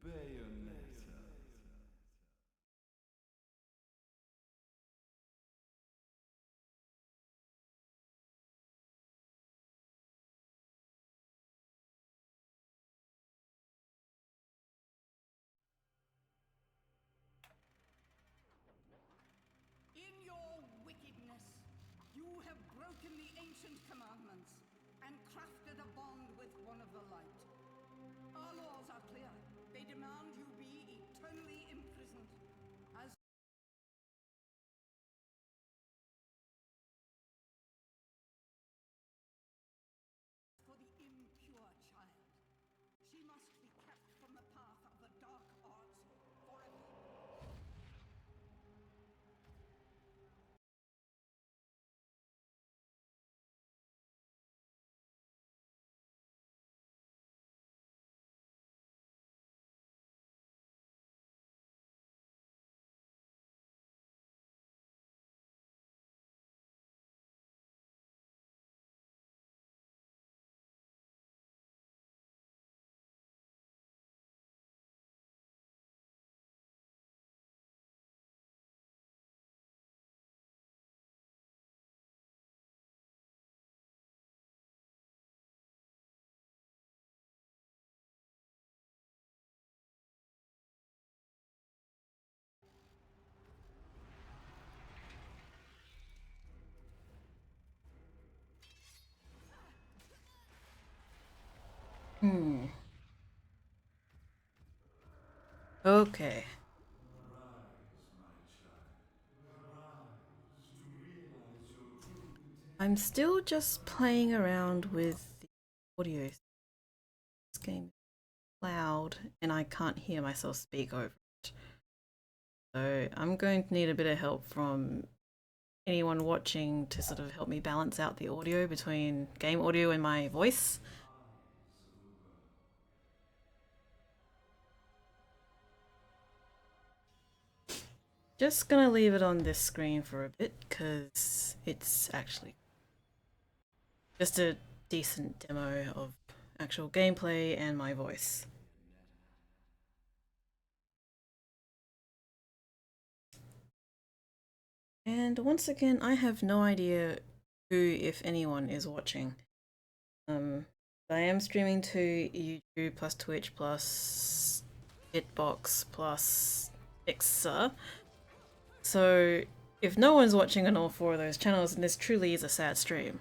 Bayonetta. In your wickedness, you have broken the ancient commandments and crafted a bond with one of the light. Our laws are clear. They demand you be eternally imprisoned. As for the impure child, she must be kept from the path of the dark arts forever. Hmm. Okay. I'm still just playing around with the audio. This game is loud and I can't hear myself speak over it. So I'm going to need a bit of help from anyone watching to sort of help me balance out the audio between game audio and my voice. Just gonna leave it on this screen for a bit because it's actually just a decent demo of actual gameplay and my voice. And once again, I have no idea who, if anyone, is watching. I am streaming to YouTube plus Twitch plus Hitbox plus Mixer. So if no one's watching on all four of those channels, then this truly is a sad stream.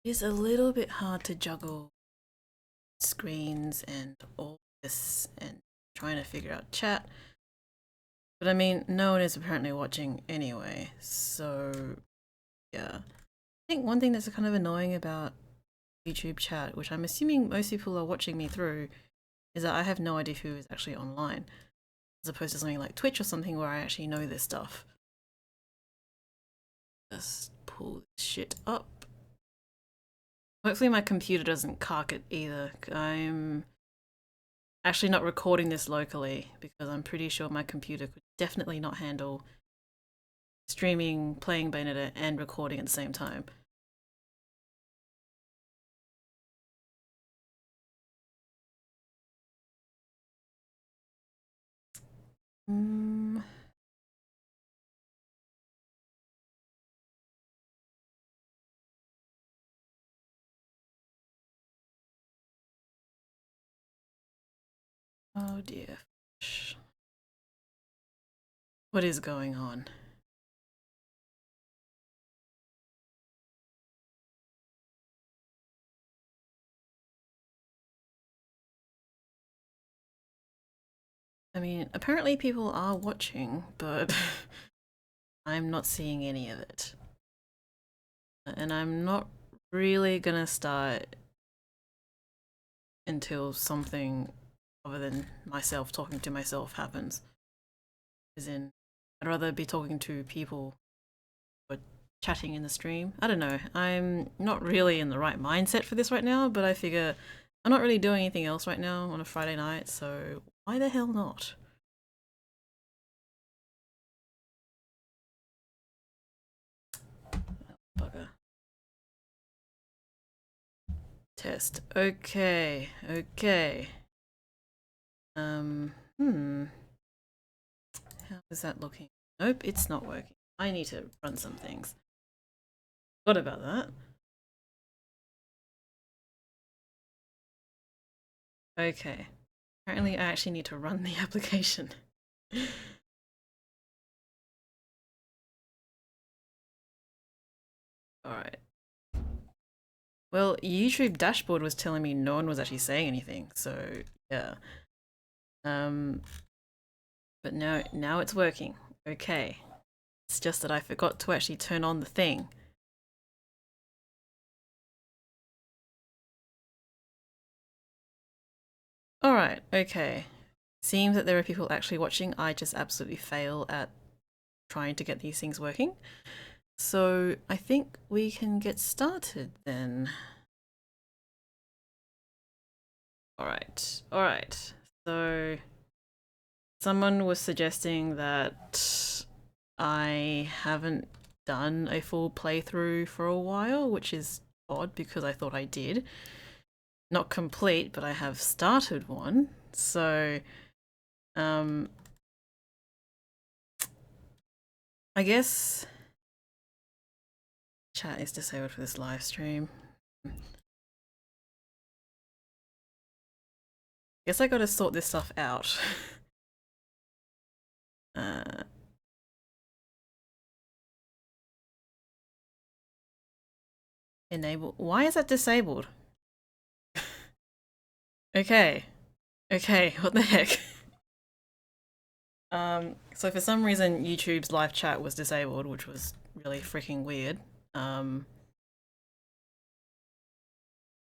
It's a little bit hard to juggle screens and all this and trying to figure out chat. But I mean, no one is apparently watching anyway, so yeah. I think one thing that's kind of annoying about YouTube chat, which I'm assuming most people are watching me through, is that I have no idea who is actually online, as opposed to something like Twitch or something where I actually know this stuff. Just pull this shit up. Hopefully my computer doesn't cark it either. I'm actually not recording this locally because I'm pretty sure my computer could definitely not handle streaming, playing Bayonetta, and recording at the same time. Mm. Oh dear. What is going on? I mean, apparently people are watching, but I'm not seeing any of it. And I'm not really gonna start until something other than myself talking to myself happens. As in, I'd rather be talking to people or chatting in the stream. I don't know. I'm not really in the right mindset for this right now, but I figure I'm not really doing anything else right now on a Friday night, so why the hell not? Bugger. Test. Okay. Okay. How is that looking? Nope, it's not working. I need to run some things. What about that? Okay. Apparently I actually need to run the application. Alright. Well, YouTube dashboard was telling me no one was actually saying anything, so yeah. But now it's working. Okay. It's just that I forgot to actually turn on the thing. Alright, okay. Seems that there are people actually watching. I just absolutely fail at trying to get these things working. So I think we can get started then. Alright, alright. So someone was suggesting that I haven't done a full playthrough for a while, which is odd because I thought I did. Not complete, but I have started one. So I guess chat is disabled for this live stream. Guess I gotta sort this stuff out. Enable. Why is that disabled? Okay. Okay, what the heck? So for some reason YouTube's live chat was disabled, which was really freaking weird.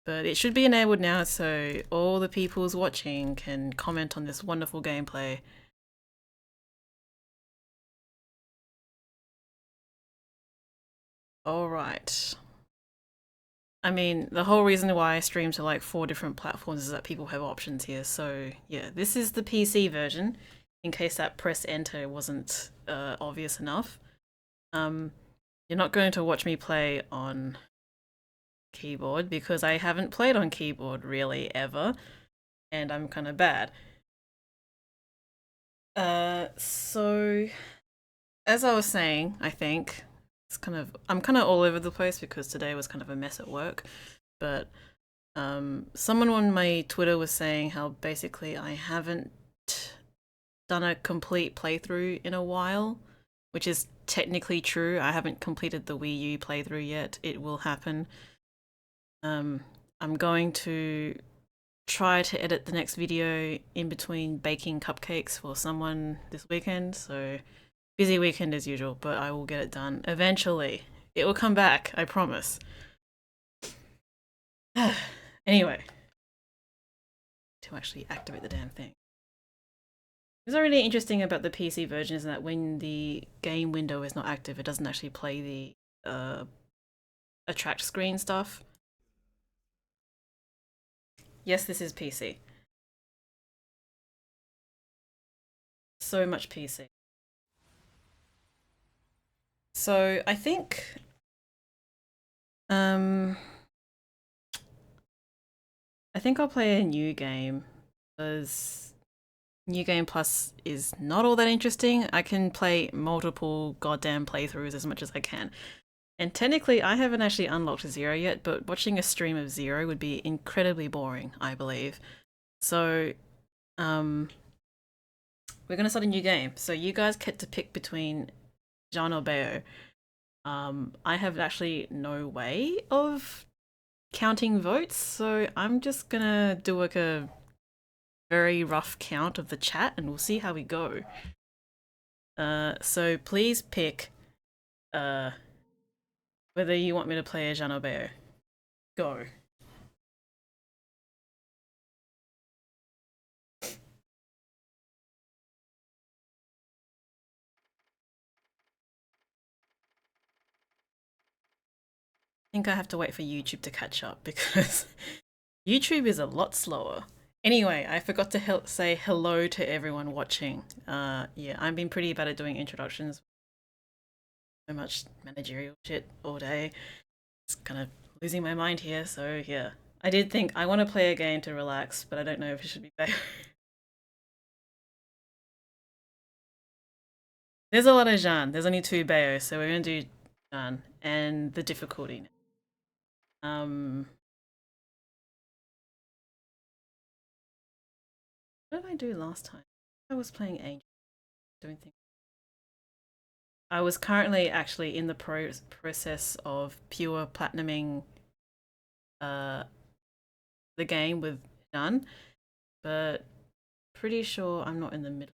But it should be enabled now, so all the people's watching can comment on this wonderful gameplay. Alright. I mean, the whole reason why I stream to like 4 different platforms is that people have options here, so yeah, this is the PC version, in case that press enter wasn't obvious enough. You're not going to watch me play on keyboard because I haven't played on keyboard really ever, and I'm kind of bad. So as I was saying, I think I'm kind of all over the place because today was kind of a mess at work, but someone on my Twitter was saying how basically I haven't done a complete playthrough in a while, which is technically true. I haven't completed the Wii U playthrough yet. It will happen. I'm going to try to edit the next video in between baking cupcakes for someone this weekend, so busy weekend as usual, but I will get it done eventually. It will come back, I promise. Anyway, to actually activate the damn thing. What's really interesting about the PC version is that when the game window is not active, it doesn't actually play the attract screen stuff. Yes, this is PC. So much PC. So I think I'll play a new game because New Game Plus is not all that interesting. I can play multiple goddamn playthroughs as much as I can. And technically, I haven't actually unlocked Zero yet, but watching a stream of Zero would be incredibly boring, I believe. So, we're gonna start a new game. So you guys get to pick between Jeanne or Bayo. I have actually no way of counting votes, so I'm just gonna do like a very rough count of the chat and we'll see how we go. So please pick whether you want me to play a Jeanne or Bayo. Go. think I have to wait for YouTube to catch up because YouTube is a lot slower. Anyway, I forgot to say hello to everyone watching. Yeah, I've been pretty bad at doing introductions. So much managerial shit all day. It's kind of losing my mind here, so yeah. I did think I want to play a game to relax, but I don't know if it should be better. There's a lot of Jeanne. There's only 2 Bayo, so we're gonna do Jeanne and the difficulty. What did I do last time? I was playing Angel, doing things. I was currently actually in the process of pure platinuming the game with Jeanne, but pretty sure I'm not in the middle.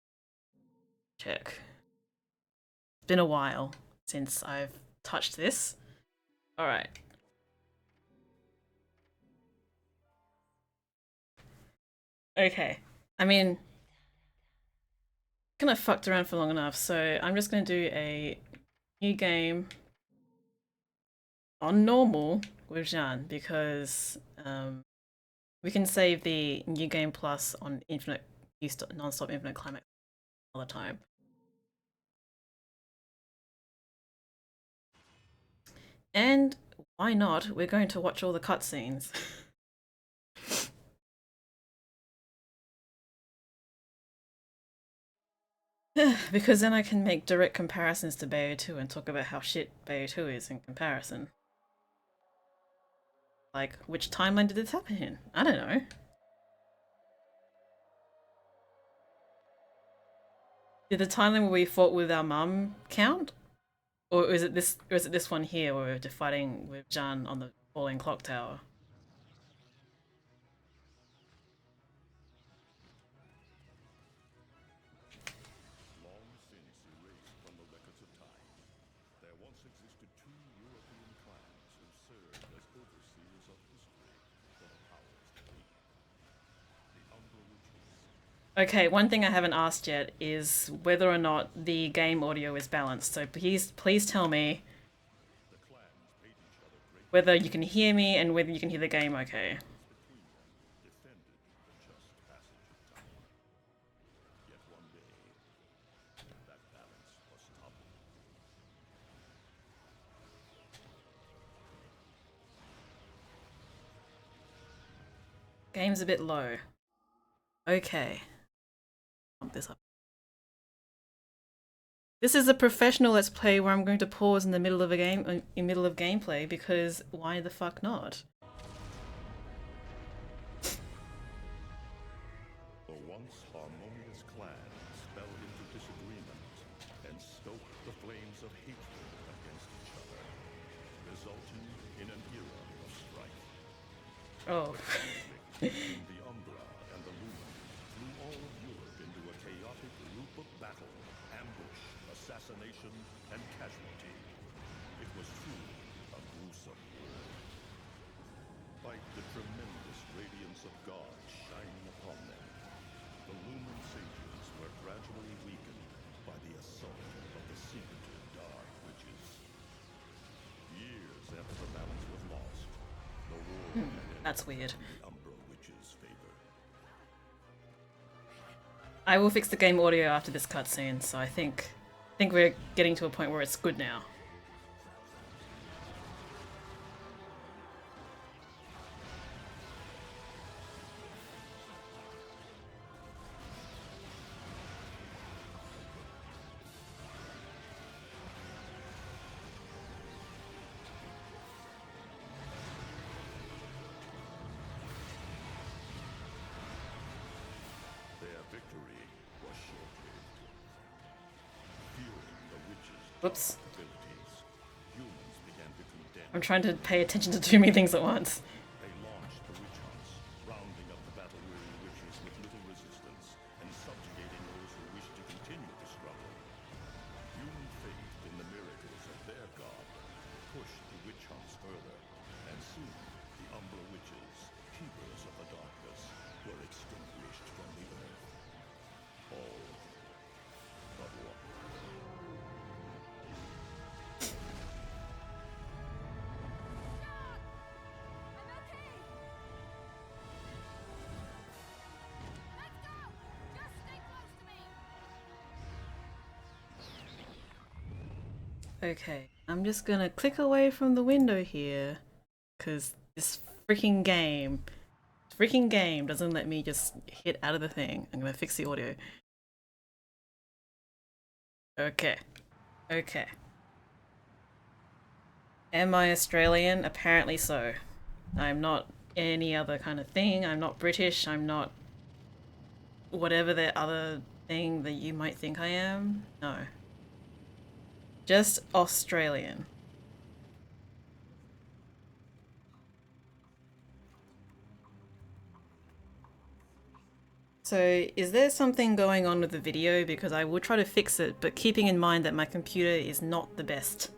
Check. It's been a while since I've touched this. Alright. Okay. I mean, kind of fucked around for long enough, so I'm just going to do a new game on normal with Jeanne because we can save the new game plus on infinite non-stop infinite climax all the time. And why not? We're going to watch all the cutscenes. Because then I can make direct comparisons to Bayo 2 and talk about how shit Bayo 2 is in comparison. Like, which timeline did this happen in? I don't know. Did the timeline where we fought with our mum count? Or is it this one here where we're fighting with Jeanne on the falling clock tower? Long since erased from the records of time, there once existed 2 European clans who served as overseers of history for the powers that be. The Umbra Witches. Okay, one thing I haven't asked yet is whether or not the game audio is balanced. So please tell me The clans paid each other great whether you can hear me and whether you can hear the game okay. between them, defended the just passage of time. Yet one day, that balance was toppled. Game's a bit low. Okay. Pump this up. This is a professional let's play where I'm going to pause in the middle of a game, in middle of gameplay, because why the fuck not? The once harmonious clans fell into disagreement and stoked the flames of hatred against each other, resulting in an era of strife. Oh. Between the Umbra and the Lumen threw all of Europe into a chaotic loop of battle, ambush, assassination, and casualty. It was truly a gruesome war. Despite the tremendous radiance of God shining upon them, the Lumen sages were gradually weakened by the assault of the secretive Dark Witches. Years after the balance was lost, the war That's weird. in the Umbra Witches' favor. I will fix the game audio after this cutscene, so I think we're getting to a point where it's good now. Their victory was short-lived. Fearing the witches' Whoops. abilities, humans began to condemn. I'm trying to pay attention to too many things at once. They launched the witch hunts, rounding up the battle-weary witches with little resistance and subjugating those who wished to continue the struggle. Human faith in the miracles of their god pushed the witch hunts further, and soon the Umbra Witches, keepers of the darkness, were extinguished from the earth. All but one. Okay, I'm just gonna click away from the window here, because this freaking game doesn't let me just hit out of the thing. I'm gonna fix the audio. Okay, okay. Am I Australian? Apparently so. I'm not any other kind of thing. I'm not British. I'm not whatever the other thing that you might think I am. No. Just Australian. So, is there something going on with the video? Because I will try to fix it, but keeping in mind that my computer is not the best.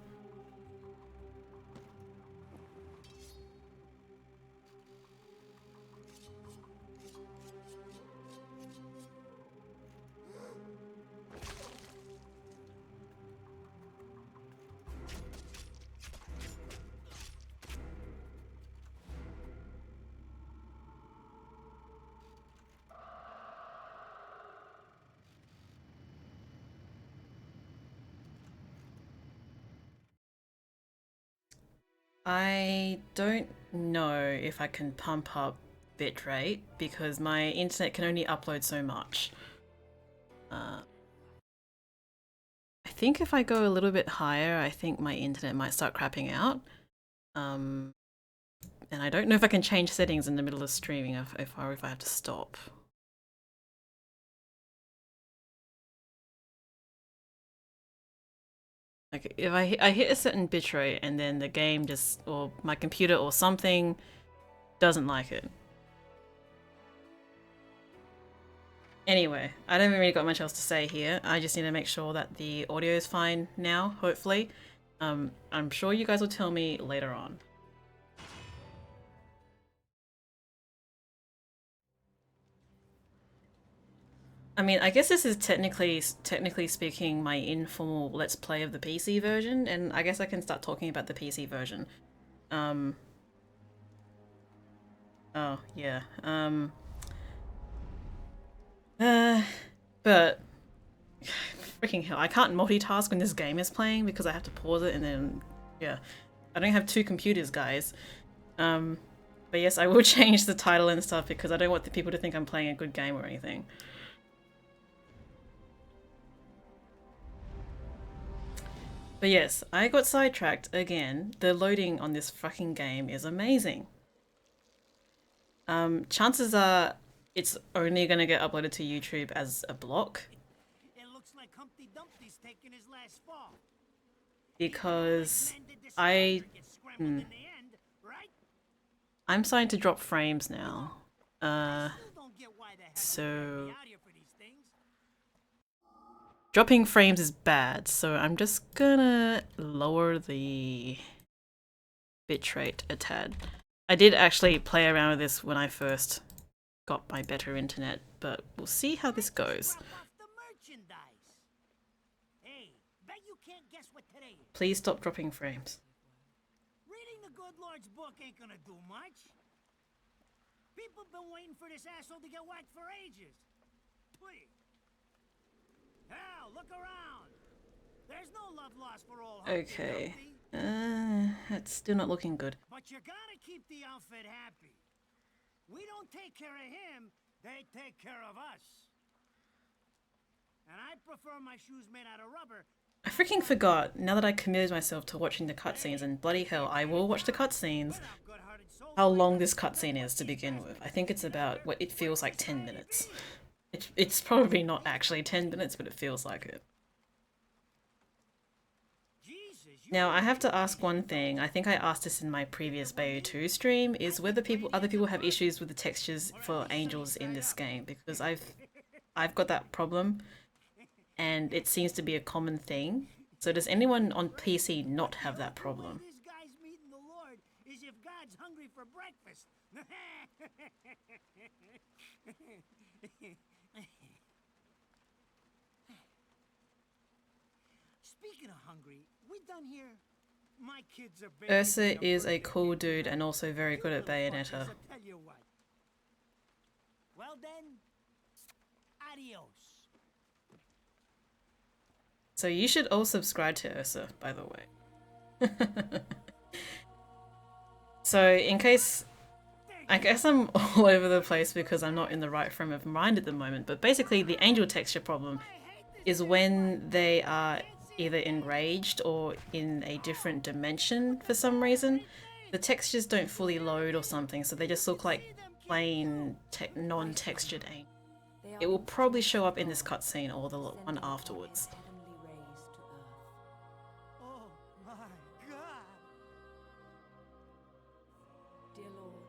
I don't know if I can pump up bitrate because my internet can only upload so much. I think if I go a little bit higher, I think my internet might start crapping out. And I don't know if I can change settings in the middle of streaming if I have to stop. Like if I hit a certain bitrate and then the game just, or my computer or something doesn't like it. Anyway, I don't really got much else to say here. I just need to make sure that the audio is fine now, hopefully. I'm sure you guys will tell me later on. I mean, I guess this is technically speaking my informal let's play of the PC version, and I guess I can start talking about the PC version. Oh, yeah. But freaking hell, I can't multitask when this game is playing because I have to pause it and then, yeah. I don't have two computers, guys. But yes, I will change the title and stuff because I don't want the people to think I'm playing a good game or anything. But yes, I got sidetracked again. The loading on this fucking game is amazing. Chances are it's only gonna get uploaded to YouTube as a block. It looks like Humpty Dumpty's taking his last fall. Because I'm starting to drop frames now. So dropping frames is bad, so I'm just gonna lower the bitrate a tad. I did actually play around with this when I first got my better internet, but we'll see how this goes. Please stop dropping frames. Reading the good Lord's book ain't gonna do much. People have been waiting for this asshole to get whacked for ages. Please. Hell, look around. There's no love lost for old Humpty Okay. Dumpty. That's still not looking good. But you gotta keep the outfit happy. We don't take care of him, they take care of us. And I prefer my shoes made out of rubber. I freaking forgot, now that I committed myself to watching the cutscenes, and bloody hell, I will watch the cutscenes, how long this cutscene is to begin with. I think it's about, what it feels like 10 minutes. It's probably not actually 10 minutes, but it feels like it. Now, I have to ask one thing. I think I asked this in my previous Bayou 2 stream, is whether other people have issues with the textures for angels in this game, because I've got that problem, and it seems to be a common thing. So does anyone on PC not have that problem? This guy's meeting the Lord is if God's hungry for breakfast. Speaking of hungry, we done here. My kids are very Ursa is a cool dude and also very good at Bayonetta. Well then, adios. So you should all subscribe to Ursa, by the way. So in case, I guess I'm all over the place because I'm not in the right frame of mind at the moment, but basically the angel texture problem is when they are either enraged or in a different dimension for some reason. The textures don't fully load or something, so they just look like plain non-textured angel. It will probably show up in this cutscene or the one afterwards. Oh my God! Dear Lord,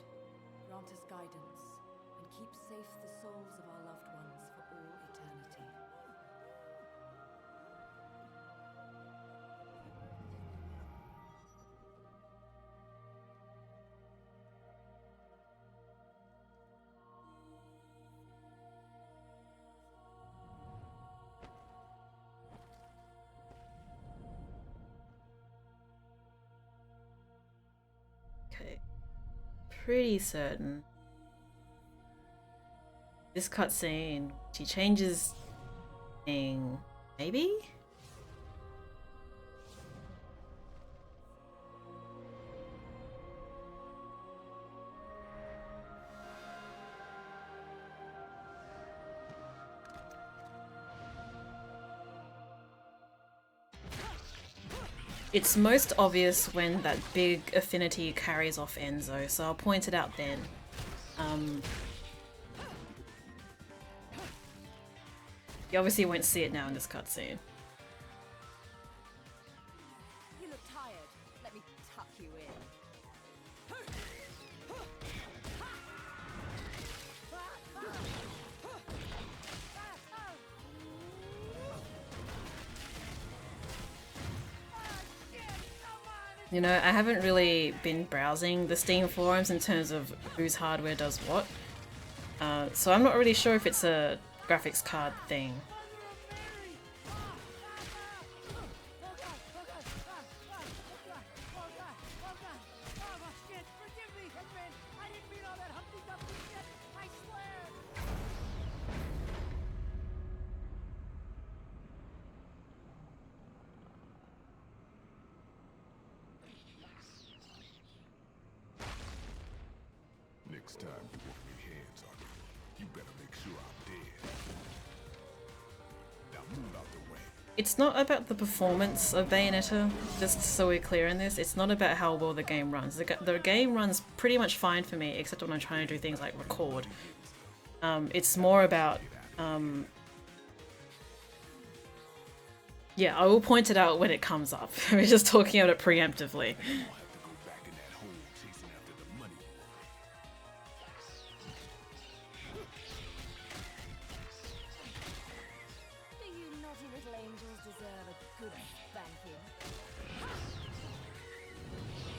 grant us guidance and keep safe the souls of our loved ones for all eternity. Okay, pretty certain this cutscene, she changes thing, maybe? It's most obvious when that big affinity carries off Enzo, so I'll point it out then. You obviously won't see it now in this cutscene. You look tired. Let me tuck you in. You know, I haven't really been browsing the Steam forums in terms of whose hardware does what, so I'm not really sure if it's a graphics card thing. Next time you want me hands on me, you better make sure I'm dead. Now move out the way. It's not about the performance of Bayonetta, just so we're clear in this. It's not about how well the game runs. The game runs pretty much fine for me, except when I'm trying to do things like record. It's more about... yeah, I will point it out when it comes up. We're just talking about it preemptively.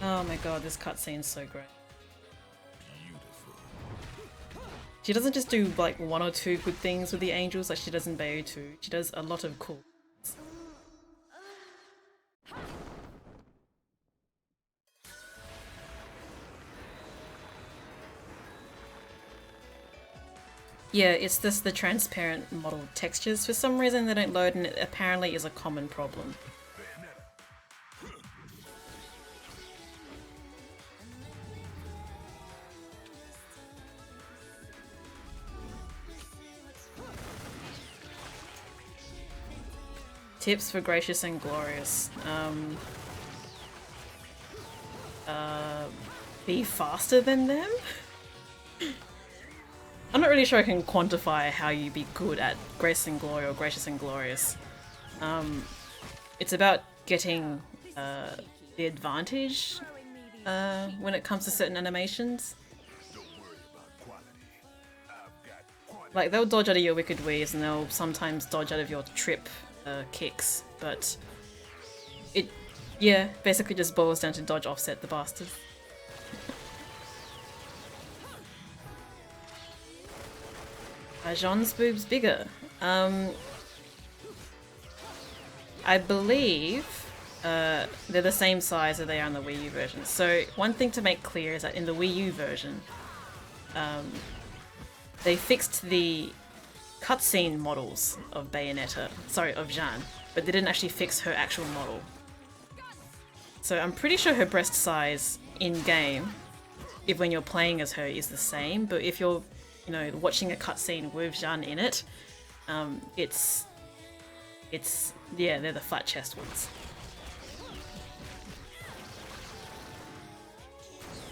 Oh my god, this cutscene's so great. She doesn't just do like one or two good things with the angels like she does in Bayo 2. She does a lot of cool things. Yeah, it's just the transparent model textures. For some reason they don't load, and it apparently is a common problem. Tips for Gracious and Glorious. Be faster than them? I'm not really sure I can quantify how you be good at Grace and Glory or Gracious and Glorious. It's about getting the advantage when it comes to certain animations. Like, they'll dodge out of your wicked weaves and they'll sometimes dodge out of your trip kicks, but it, yeah, basically just boils down to dodge offset the bastards. Are Jeanne's boobs bigger? I believe they're the same size as they are in the Wii U version. So one thing to make clear is that in the Wii U version, they fixed the cutscene models of Bayonetta, sorry, of Jeanne. but they didn't actually fix her actual model. So I'm pretty sure her breast size in game, if when you're playing as her, is the same. But if you're, you know, watching a cutscene with Jeanne in it, it's yeah, they're the flat chest ones.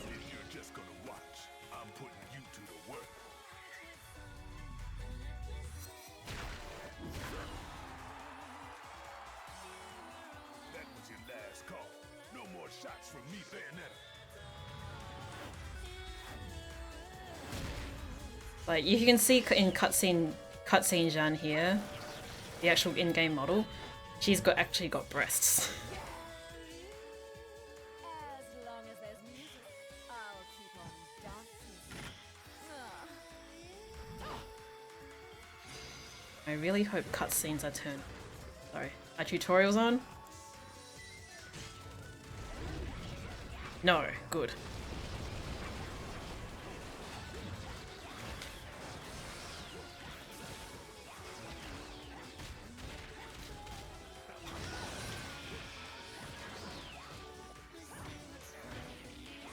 If you're just gonna watch, I'm putting you to the work. That was your last call. No more shots from me, Bayonetta. Like you can see in cutscene Jeanne here, the actual in-game model, she's actually got breasts. As long as there's music, I'll keep on dancing. I really hope cutscenes are tutorials on? No, good.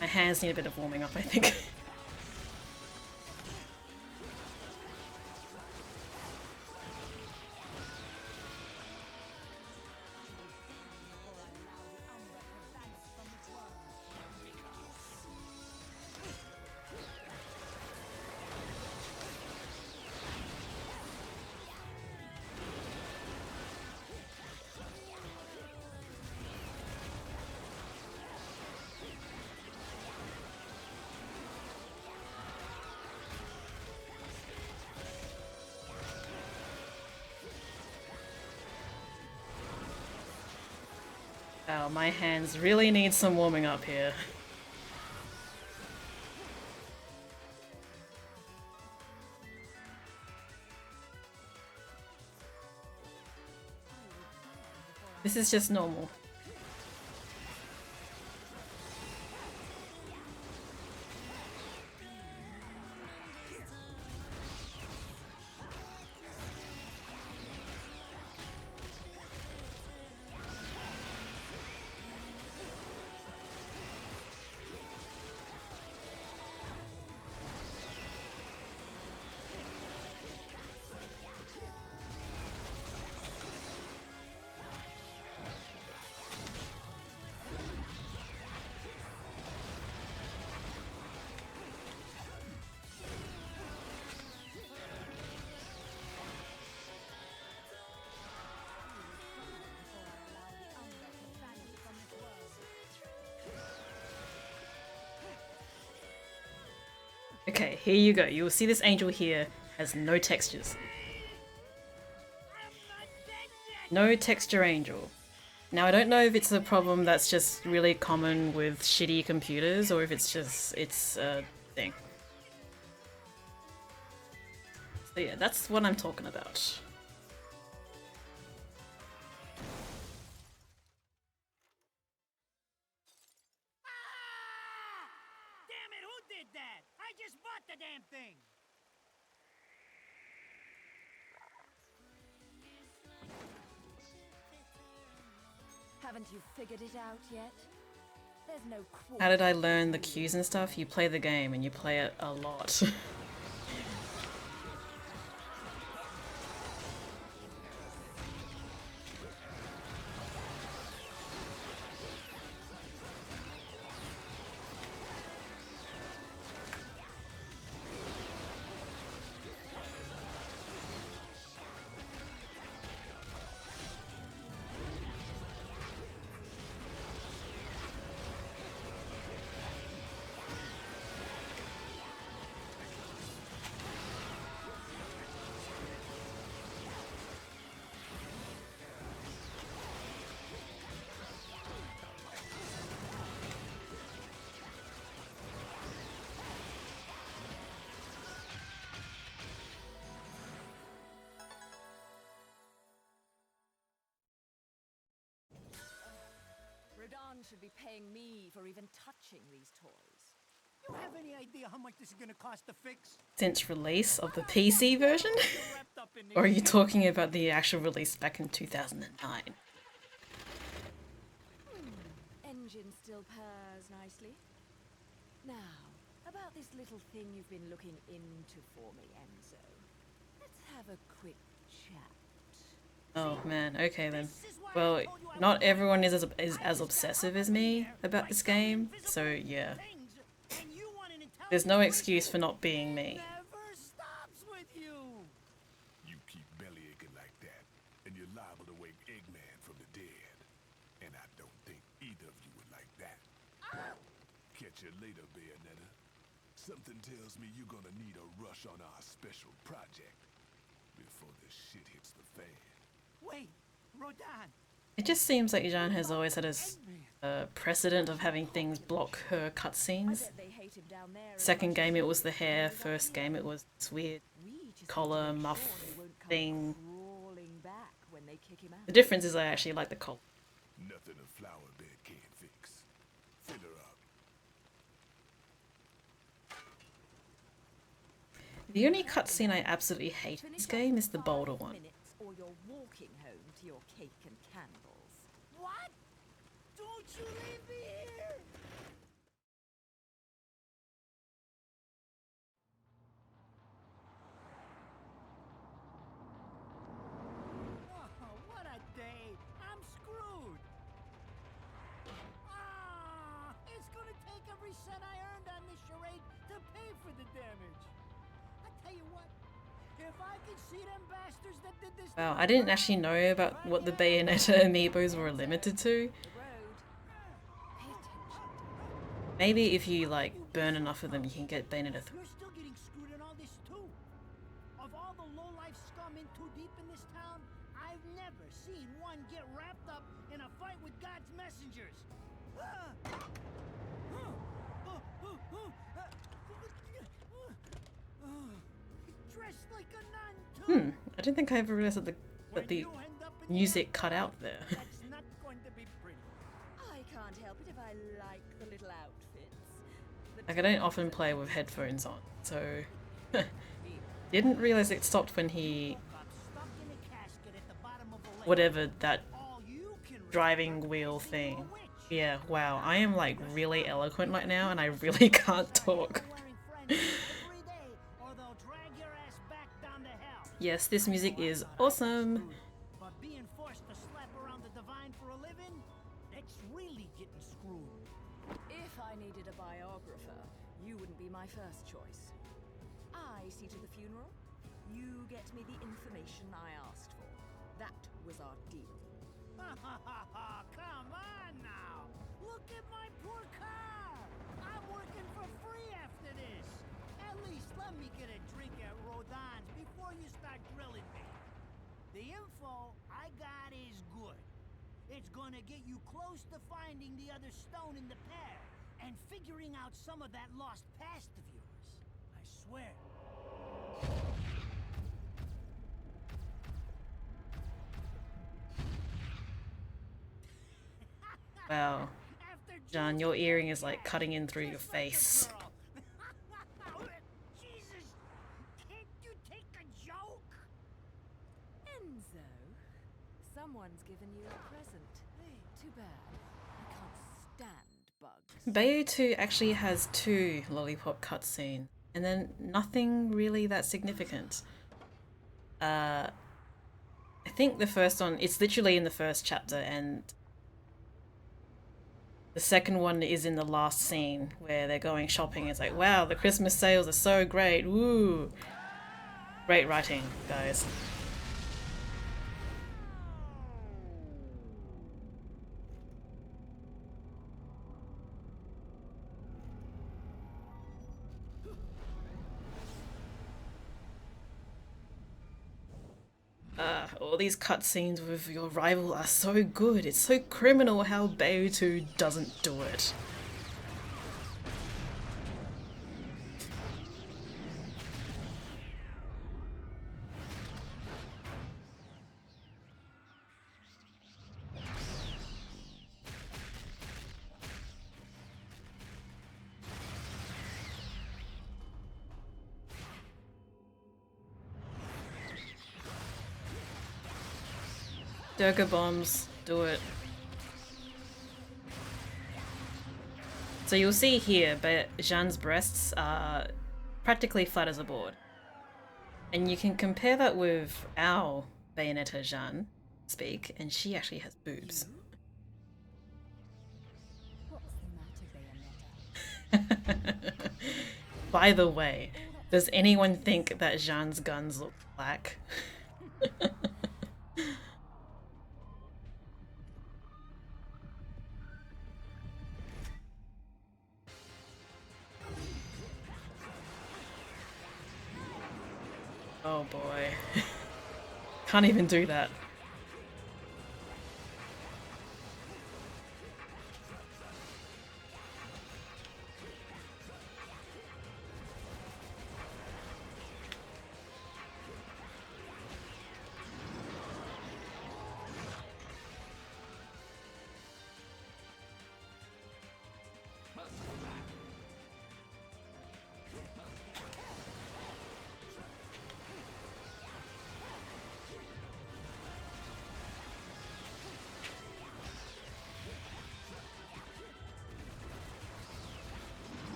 My hands need a bit of warming up, I think. Wow, my hands really need some warming up here. This is just normal. Okay, here you go. You will see this angel here has no textures. No texture angel. Now I don't know if it's a problem that's just really common with shitty computers or if it's a thing. So yeah, that's what I'm talking about. Damn it, who did that? I just bought the damn thing! Haven't you figured it out yet? There's no How did I learn the cues and stuff? You play the game and you play it a lot. Radon should be paying me for even touching these toys. You have any idea how much this is gonna cost to fix? Since release of the PC version? Wrapped up in Or are this you shit. talking about the actual release back in 2009? Engine still purrs nicely. Now, about this little thing you've been looking into for me, Enzo. Let's have a quick chat. Oh man, okay then. This is why I Well, told you I not was everyone is I as just got obsessive up as in the me air about by this some game, so invisible yeah. things, and you want an There's no intelligence excuse ratio for not being me. never stops with you. You keep belly aching like that, and you're liable to wake Eggman from the dead. And I don't think either of you would like that. Catch you later, Bayonetta. Something tells me you're gonna need a rush on our special project before this shit hits the fan. Wait, Rodan. It just seems like Jeanne has always had a precedent of having things block her cutscenes. Bet they hate him down there as Second much game as it was the hair, he first up here. game it was this weird We just need to collar, make muff sure he won't come thing. crawling back when they kick him out. The difference is I actually like the collar. Nothing a flower bed can't fix. Fill her up. The only cutscene I absolutely hate in this game is the Boulder one. Minutes or you're walking home to your cake and candles. What? Don't you leave me here! Oh, what a day! I'm screwed! Ah, it's gonna take every cent I earned on this charade to pay for the damage. I tell you what, if I could see them bastards that did this. Wow, I didn't actually know about what the Bayonetta amiibos were limited to. The road. Pay attention. Maybe if you like burn enough of them you can get Bayonetta 3. You're still getting screwed in all this too. Of all the low-life scum in too deep in this town, I've never seen one get wrapped up in a fight with God's messengers. Dressed like a nun too. I didn't think I ever realized that the You end up in music cut out there. That's not going to be pretty. I can't help it if I like the little outfits. The Like I don't often play with headphones on, so didn't realize it stopped when he I'm stuck in a casket at the bottom of a lake. whatever that All you can driving wheel thing. Yeah, wow, I am like really eloquent right now and I really can't talk. Yes, this music is awesome. But being forced to slap around the divine for a living, that's really getting screwed. If I needed a biographer, you wouldn't be my first choice. I see to the funeral. You get me the information I asked for. That was our deal. Come on now! Look at my poor car! I'm working for free after this! At least let me get a drink at Rodon's before you start grilling me. The info I got is good. It's gonna get you close to finding the other stone in the pair and figuring out some of that lost past of yours. I swear. Wow. Jeanne, your earring is like cutting in through your face. Jesus! Can't you take a joke? Enzo, someone's given you a present. Too bad. I can't stand bugs. Bayo 2 actually has 2 lollipop cutscenes, and then nothing really that significant. I think the first one, it's literally in the first chapter, and the second one is in the last scene where they're going shopping. It's like, wow, the Christmas sales are so great. Woo! Great writing, guys. All these cutscenes with your rival are so good. It's so criminal how Bayo 2 doesn't do it. Durga bombs, do it. So you'll see here, but Jeanne's breasts are practically flat as a board. And you can compare that with our Bayonetta Jeanne speak, and she actually has boobs. What's the matter, Bayonetta? By the way, does anyone think that Jeanne's guns look black? Oh boy. Can't even do that.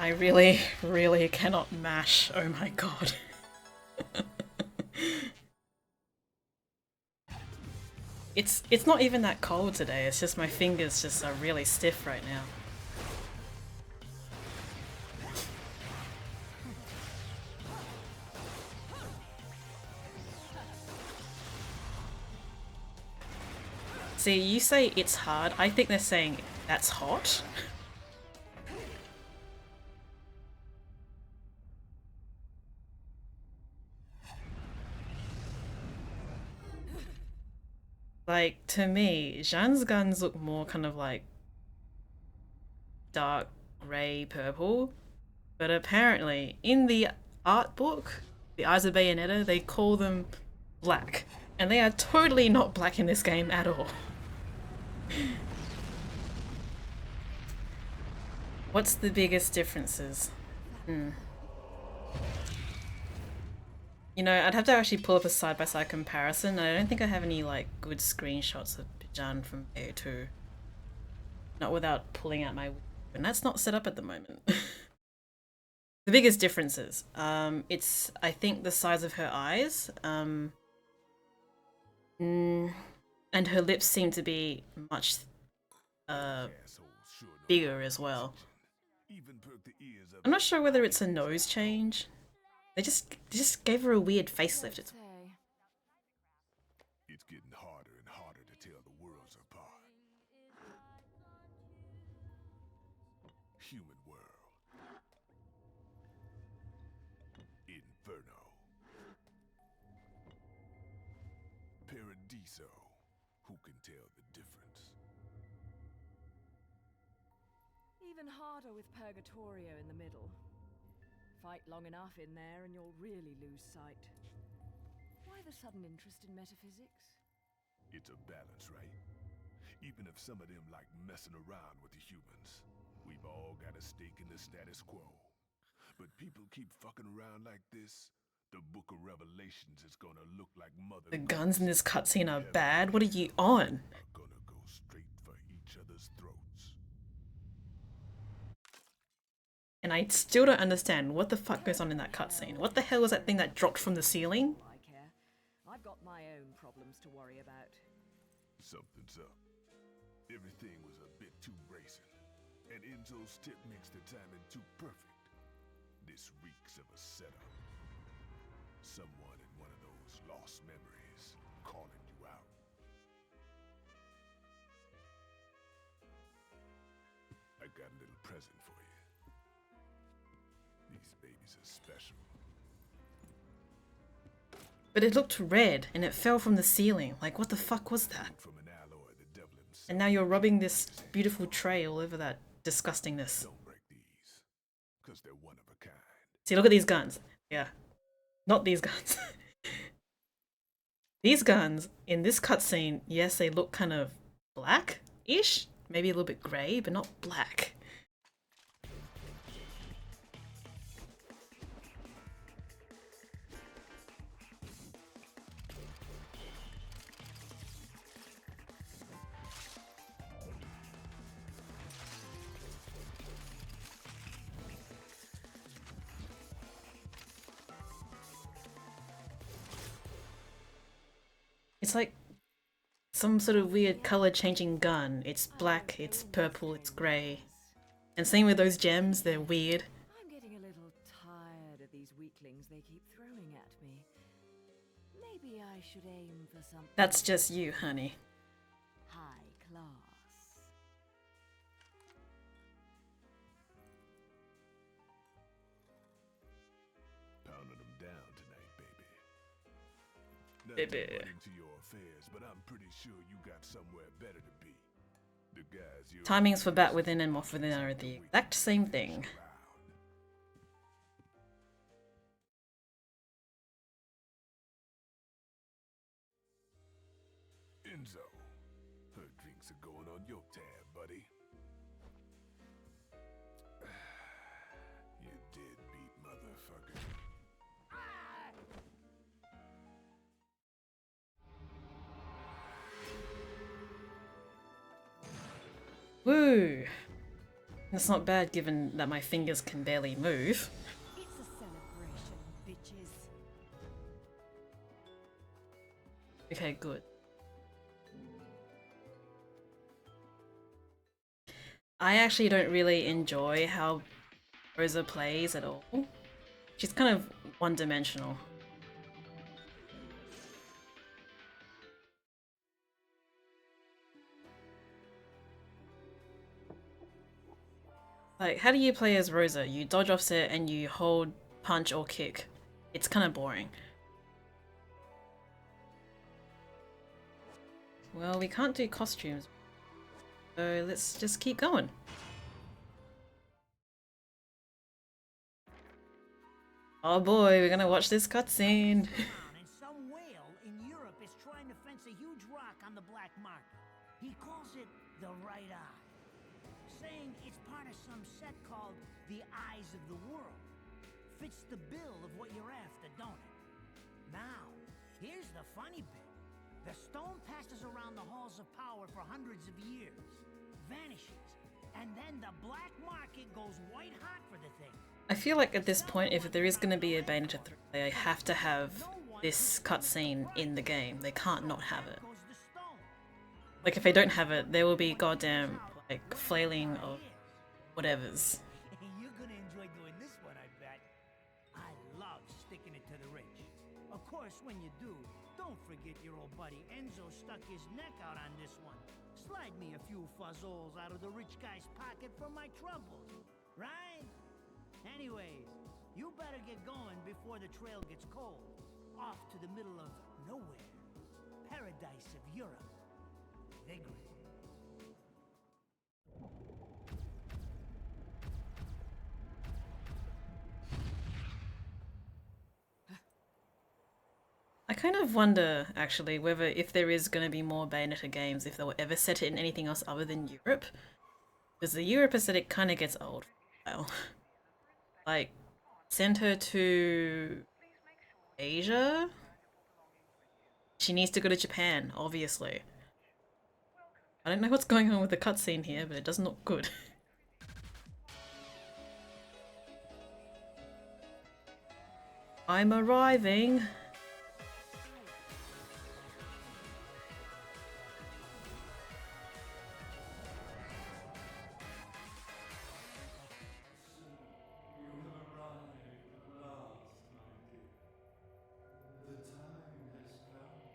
I really, really cannot mash. Oh my god. It's not even that cold today. It's just my fingers just are really stiff right now. See, you say it's hard. I think they're saying that's hot. Like, to me, Jeanne's guns look more kind of like dark grey purple, but apparently in the art book, The Eyes of Bayonetta, they call them black, and they are totally not black in this game at all. What's the biggest differences? You know, I'd have to actually pull up a side-by-side comparison. I don't think I have any, like, good screenshots of Jeanne from AO2. Not without pulling out my... And that's not set up at the moment. The biggest differences. It's, I think, the size of her eyes. And her lips seem to be much bigger as well. I'm not sure whether it's a nose change. They just gave her a weird facelift. It's getting harder and harder to tell the worlds apart. Human world. Inferno. Paradiso. Who can tell the difference? Even harder with Purgatorio in the middle. Fight long enough in there and you'll really lose sight. Why the sudden interest in metaphysics? It's a balance, right? Even if some of them like messing around with the humans, we've all got a stake in the status quo. But people keep fucking around like this, the Book of Revelations is gonna look like Mother. The guns in this cutscene are bad. What are you on? Are gonna go straight for each other's throats. And I still don't understand what the fuck goes on in that cutscene. What the hell was that thing that dropped from the ceiling? I care. I've got my own problems to worry about. Something's up. Everything was a bit too bracing, and Enzo's tip makes the timing too perfect. This reeks of a setup. Someone in one of those lost memories calling you out. I got a little present for you. These babies are special. But it looked red and it fell from the ceiling. Like, what the fuck was that? From an alloy the devil himself. And now you're rubbing this beautiful tray all over that disgustingness. Don't break these, because they're one of a kind. See, look at these guns. Yeah. Not these guns. These guns, in this cutscene, yes, they look kind of black-ish. Maybe a little bit grey, but not black. it's like some sort of weird color changing gun. It's black, it's purple, it's grey. And same with those gems, they're weird. I'm getting a little tired of these weaklings they keep throwing at me. Maybe I should aim for something. That's just you, honey. High class. Pounding them down tonight, baby. Not Baby. to run into your affairs, but I'm pretty sure you got somewhere better to be. The guys you're Timings for Bat Within and Moth Within are the exact same thing. around. Enzo, her drinks are going on your tab, buddy. You deadbeat motherfucker. Woo! That's not bad given that my fingers can barely move. It's a celebration, bitches. Okay, good. I actually don't really enjoy how Rosa plays at all. She's kind of one-dimensional. Like, how do you play as Rosa? You dodge offset and you hold, punch, or kick. It's kind of boring. Well, we can't do costumes. So let's just keep going. Oh boy, we're gonna watch this cutscene. And some whale in Europe is trying to fence a huge rock on the black market. He calls it the right eye, saying it's part of some set called the Eyes of the World. Fits the bill of what you're after, don't it? Now, here's the funny bit. The stone passes around the halls of power for hundreds of years, vanishes, and then the black market goes white hot for the thing. I feel like at this point, if there is going to be a Bayonetta 3, they have to have this cutscene in the game. They can't not have it. Goes the stone. Like, if they don't have it, there will be goddamn, like, flailing of whatevers. You're gonna enjoy doing this one, I bet. I love sticking it to the rich. Of course, when you do, don't forget your old buddy Enzo stuck his neck out on this one. Slide me a few fuzzoles out of the rich guy's pocket for my troubles, right? Anyways, you better get going before the trail gets cold. Off to the middle of nowhere. Paradise of Europe. Vigrid. I kind of wonder, actually, whether if there is going to be more Bayonetta games, if they'll ever set it in anything else other than Europe. Because the Europe aesthetic kind of gets old for a while. Like, send her to Asia? She needs to go to Japan, obviously. I don't know what's going on with the cutscene here, but it doesn't look good. I'm arriving!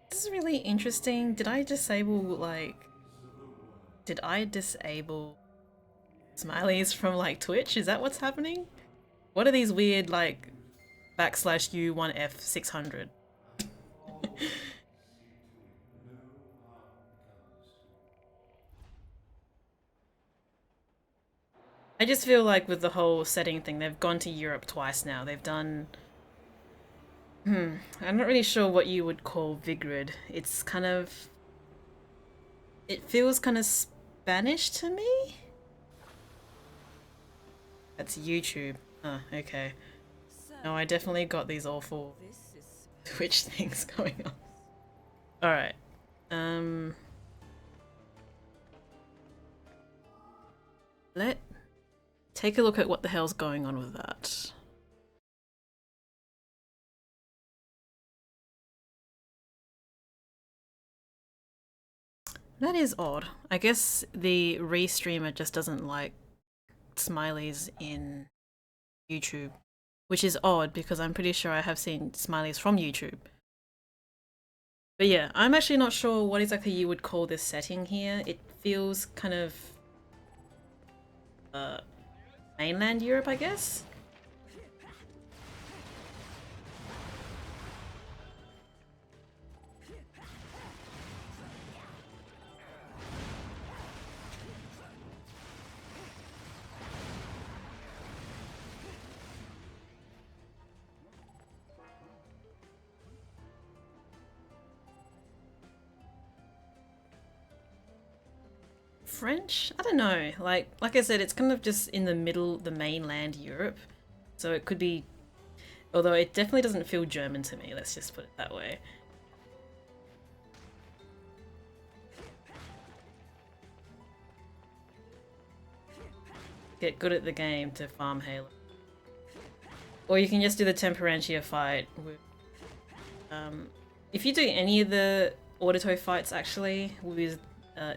This is really interesting. Did I disable smileys from like Twitch? Is that what's happening? What are these weird like /U1F600? I just feel like with the whole setting thing, they've gone to Europe twice now. They've done I'm not really sure what you would call Vigrid. It's kind of... It feels kind of Spanish to me? That's YouTube. Oh, okay. No, I definitely got these awful Twitch things going on. Alright. Let's take a look at what the hell's going on with that. That is odd. I guess the restreamer just doesn't like smileys in YouTube, which is odd because I'm pretty sure I have seen smileys from YouTube. But yeah, I'm actually not sure what exactly you would call this setting here. It feels kind of mainland Europe, I guess? French? I don't know. Like I said, it's kind of just in the middle, the mainland Europe. So it could be, although it definitely doesn't feel German to me, let's just put it that way. Get good at the game to farm Halo. Or you can just do the Temperantia fight with, if you do any of the Audito fights actually with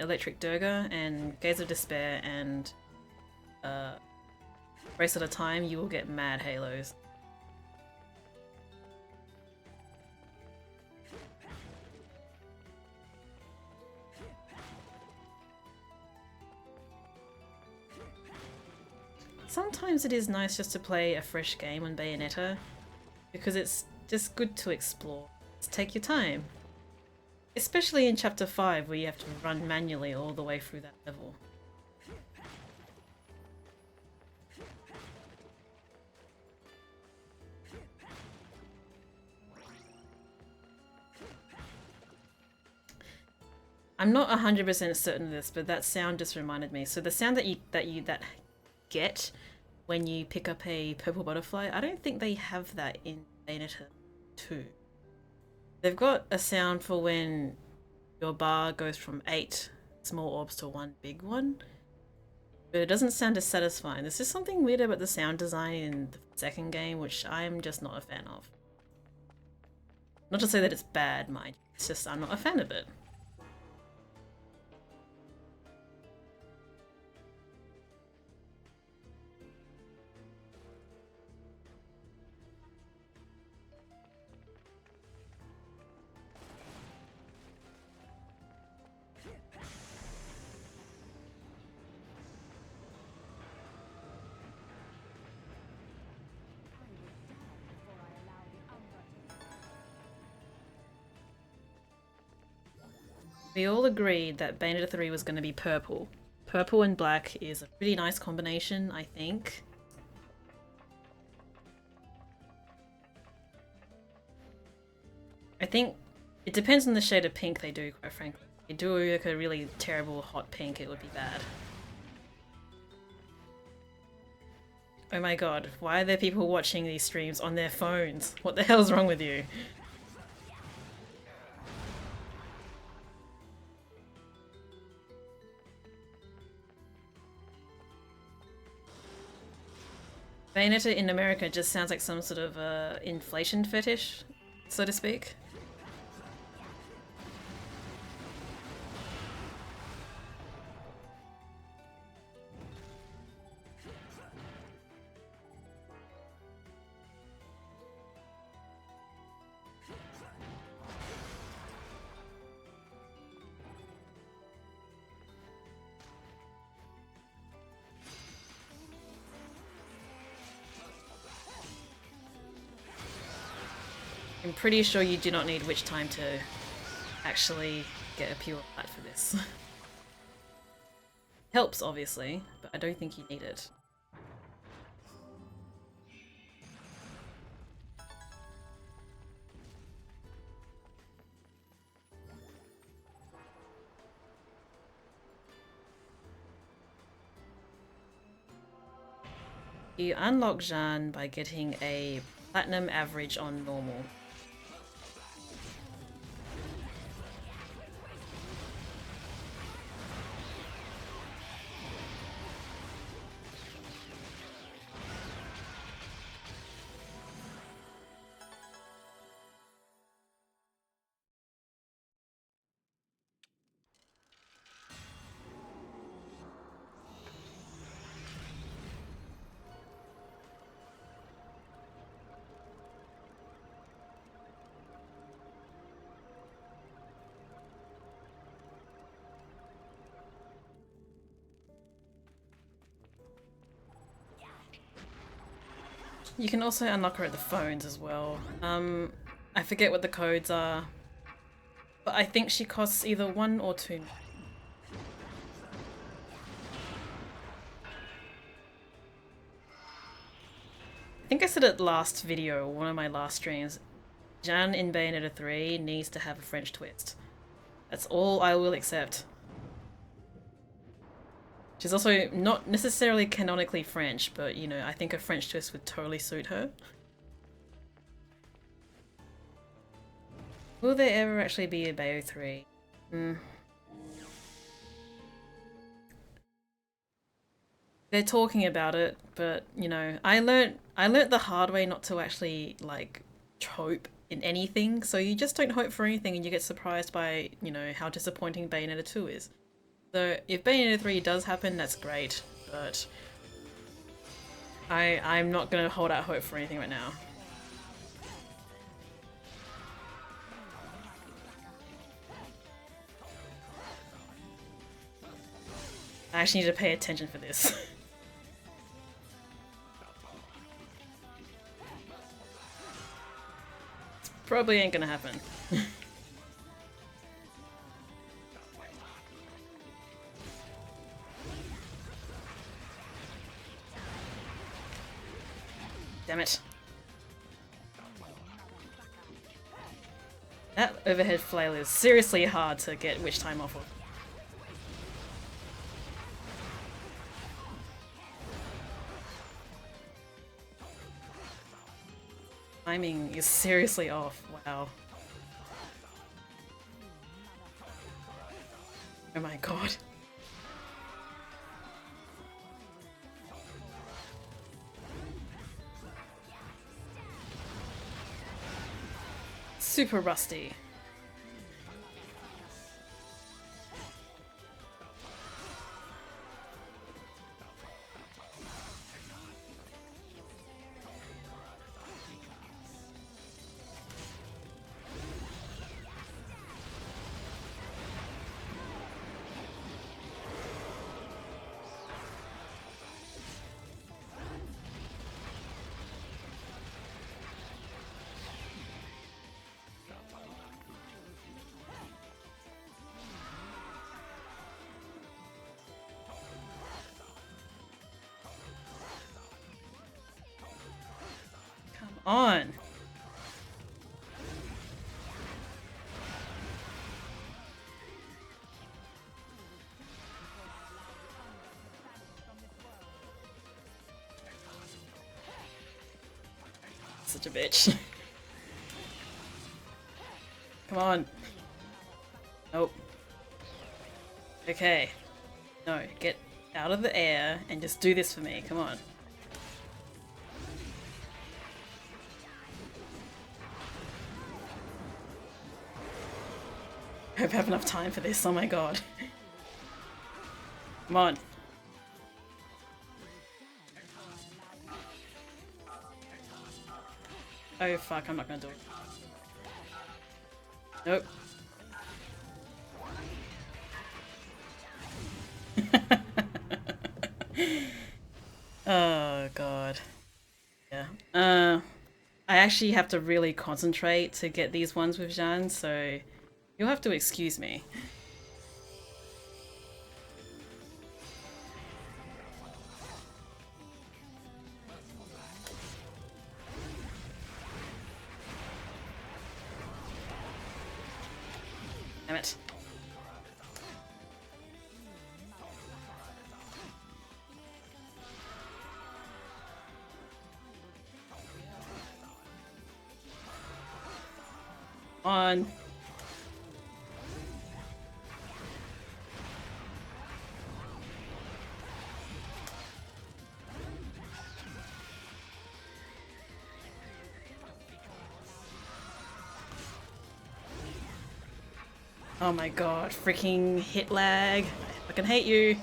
Electric Durga and Gaze of Despair and Bracelet of Time, you will get mad Halos. Sometimes it is nice just to play a fresh game on Bayonetta, because it's just good to explore. Just take your time. Especially in Chapter 5 where you have to run manually all the way through that level. I'm not 100% certain of this, but that sound just reminded me. So the sound that you get when you pick up a purple butterfly, I don't think they have that in Bayonetta 2. They've got a sound for when your bar goes from 8 small orbs to 1 big one, but it doesn't sound as satisfying. There's just something weird about the sound design in the second game, which I'm just not a fan of. Not to say that it's bad, mind you, it's just I'm not a fan of it. We all agreed that Bayonetta 3 was going to be purple. Purple and black is a pretty nice combination, I think. I think it depends on the shade of pink they do, quite frankly. If they do like a really terrible hot pink, it would be bad. Oh my god, why are there people watching these streams on their phones? What the hell's wrong with you? Bayonetta in America just sounds like some sort of inflation fetish, so to speak. I'm pretty sure you do not need witch time to actually get a pure plat for this. Helps, obviously, but I don't think you need it. You unlock Jeanne by getting a platinum average on normal. You can also unlock her at the phones as well. I forget what the codes are, but I think she costs either 1 or 2. I think I said it last video, one of my last streams. Jeanne in Bayonetta 3 needs to have a French twist. That's all I will accept. She's also not necessarily canonically French, but you know, I think a French twist would totally suit her. Will there ever actually be a Bayo 3? They're talking about it, but you know, I learnt the hard way not to actually like hope in anything. So you just don't hope for anything, and you get surprised by, you know, how disappointing Bayonetta 2 is. So if Bayonetta 3 does happen, that's great, but I'm not gonna hold out hope for anything right now. I actually need to pay attention for this. Probably ain't gonna happen. Damn it. That overhead flail is seriously hard to get witch time off of. Timing is seriously off. Wow. Oh my god. Super rusty. On. Such a bitch. Come on. Nope. Okay. No, get out of the air and just do this for me. Come on. I hope I have enough time for this, oh my god. Come on. Oh fuck, I'm not gonna do it. Nope. Oh god. Yeah. I actually have to really concentrate to get these ones with Jeanne, so you'll have to excuse me. Damn it. On. Oh my god, freaking hit lag. I fucking hate you.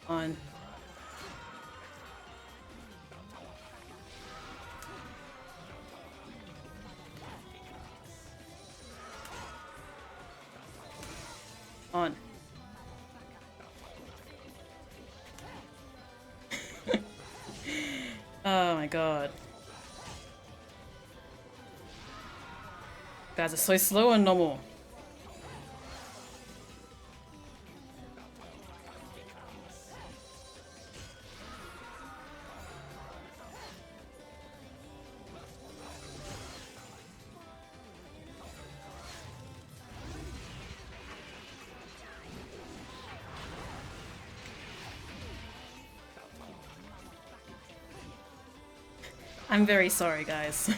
On. On. god. Guys are so slow and normal. I'm very sorry, guys.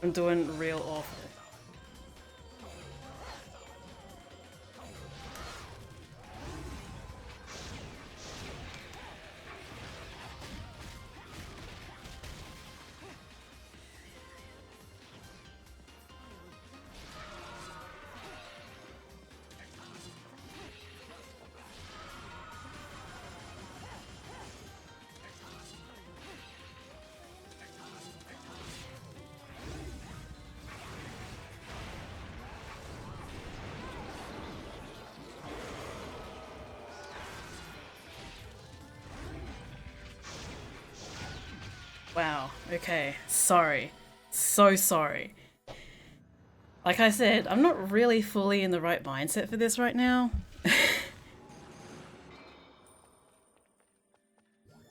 I'm doing real awful. Wow, okay, sorry. So sorry. Like I said, I'm not really fully in the right mindset for this right now.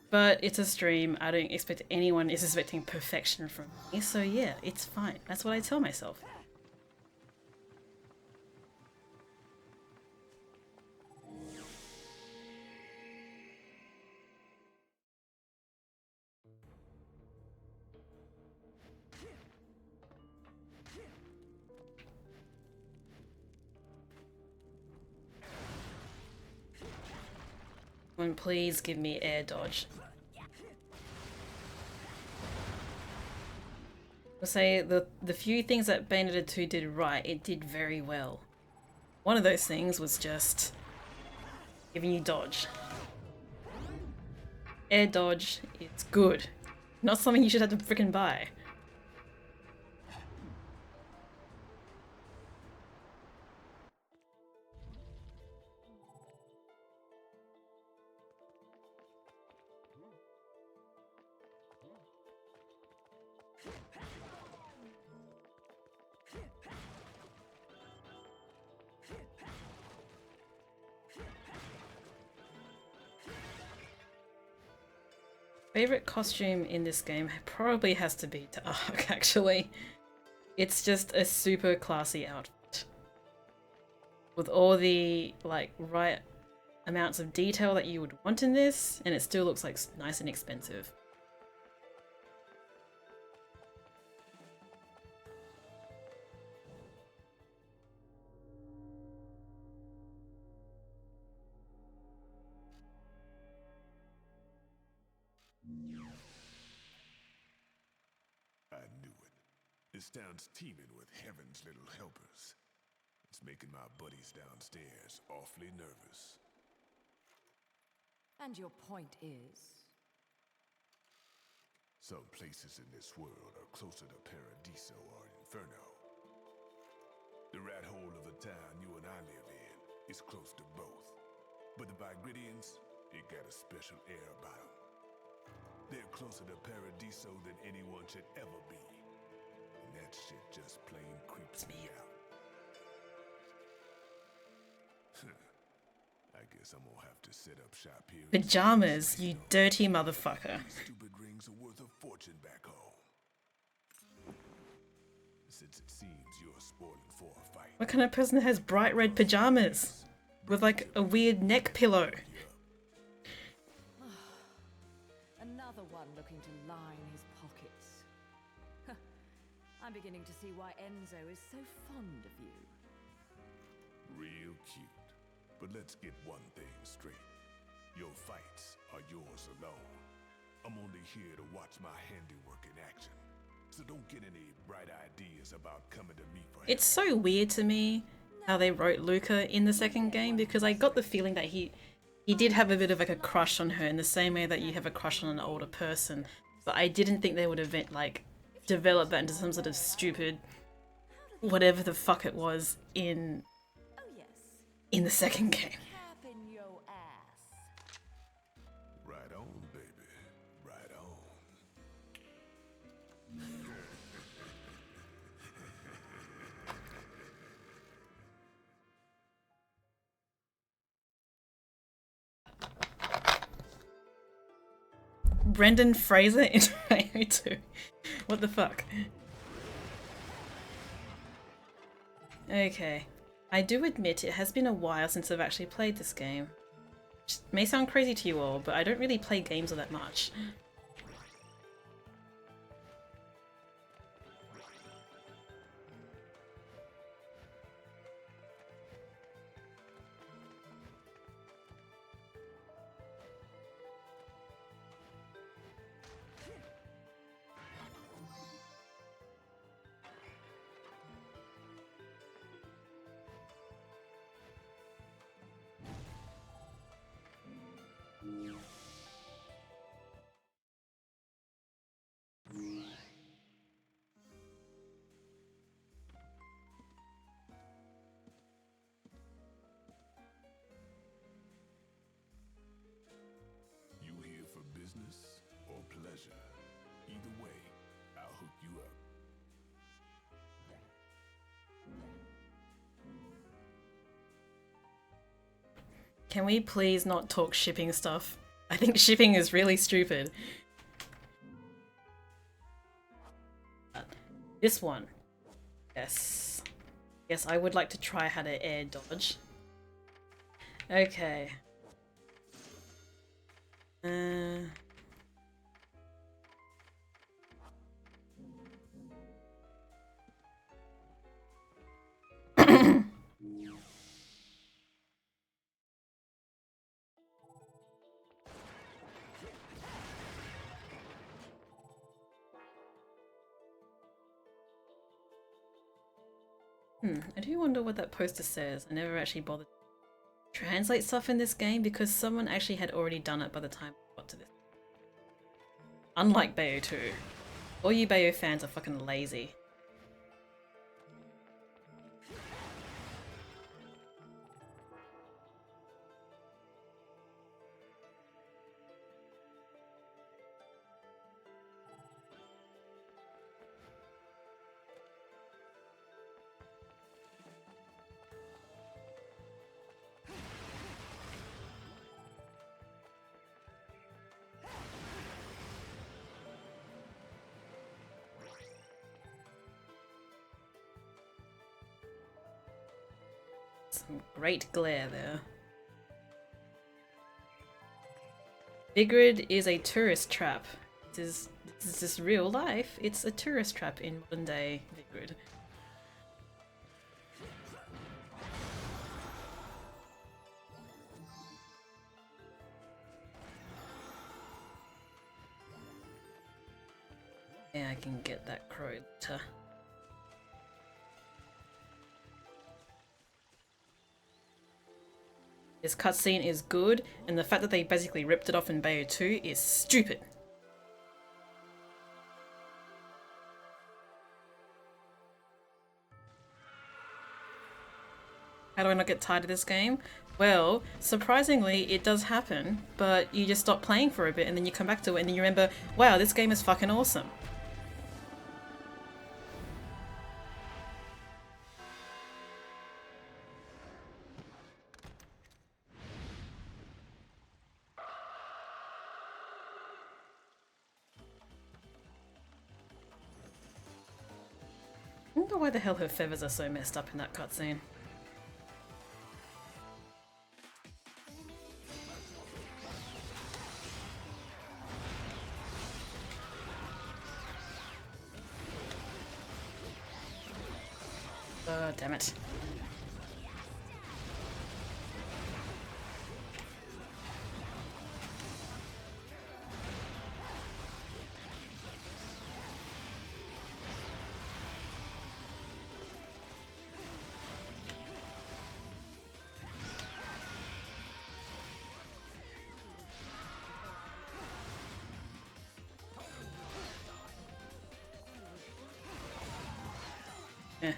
But it's a stream, I don't expect anyone is expecting perfection from me, so yeah, it's fine. That's what I tell myself. And please give me air dodge. I'll say the few things that Bayonetta 2 did right, it did very well. One of those things was just giving you dodge. Air dodge, it's good. Not something you should have to freaking buy. Favorite costume in this game probably has to be Dark, actually. It's just a super classy outfit. With all the, like, right amounts of detail that you would want in this, and it still looks like nice and expensive. I knew it. This town's teeming with heaven's little helpers. It's making my buddies downstairs awfully nervous. And your point is? Some places in this world are closer to Paradiso or Inferno. The rat hole of a town you and I live in is close to both. But the Vigridians, it got a special air about them. They're closer to Paradiso than anyone should ever be. And that shit just plain creeps me out. I guess I'm gonna have to set up shop here. Pajamas, you dirty motherfucker. These stupid rings are worth a fortune back home. Since it seems you're spoiling for a fight. What kind of person has bright red pajamas? With like a weird neck pillow? Another one looking to line his pockets. I'm beginning to see why Enzo is so fond of you. Real cute. But let's get one thing straight. Your fights are yours alone. I'm only here to watch my handiwork in action. So don't get any bright ideas about coming to me for help. It's so weird to me how they wrote Luca in the second game, because I got the feeling that he did have a bit of like a crush on her in the same way that you have a crush on an older person. But I didn't think they would have like developed that into some sort of stupid whatever the fuck it was in the second game. Cap in your ass. Right on, baby. Right on. Brendan Fraser in Bayonetta. What the fuck? Okay. I do admit it has been a while since I've actually played this game. Which may sound crazy to you all, but I don't really play games all that much. You here for business or pleasure? Either way, I'll hook you up. Can we please not talk shipping stuff? I think shipping is really stupid. This one. Yes. Yes, I would like to try how to air dodge. Okay. I do wonder what that poster says. I never actually bothered to translate stuff in this game because someone actually had already done it by the time I got to this. Unlike Bayo 2. All you Bayo fans are fucking lazy. Some great glare there. Vigrid is a tourist trap. This is real life. It's a tourist trap in modern day Vigrid. Yeah, I can get that crow later. This cutscene is good, and the fact that they basically ripped it off in Bayo 2 is stupid. How do I not get tired of this game? Well, surprisingly, it does happen, but you just stop playing for a bit and then you come back to it and then you remember, wow, this game is fucking awesome. I wonder why the hell her feathers are so messed up in that cutscene. Oh, damn it. Eh.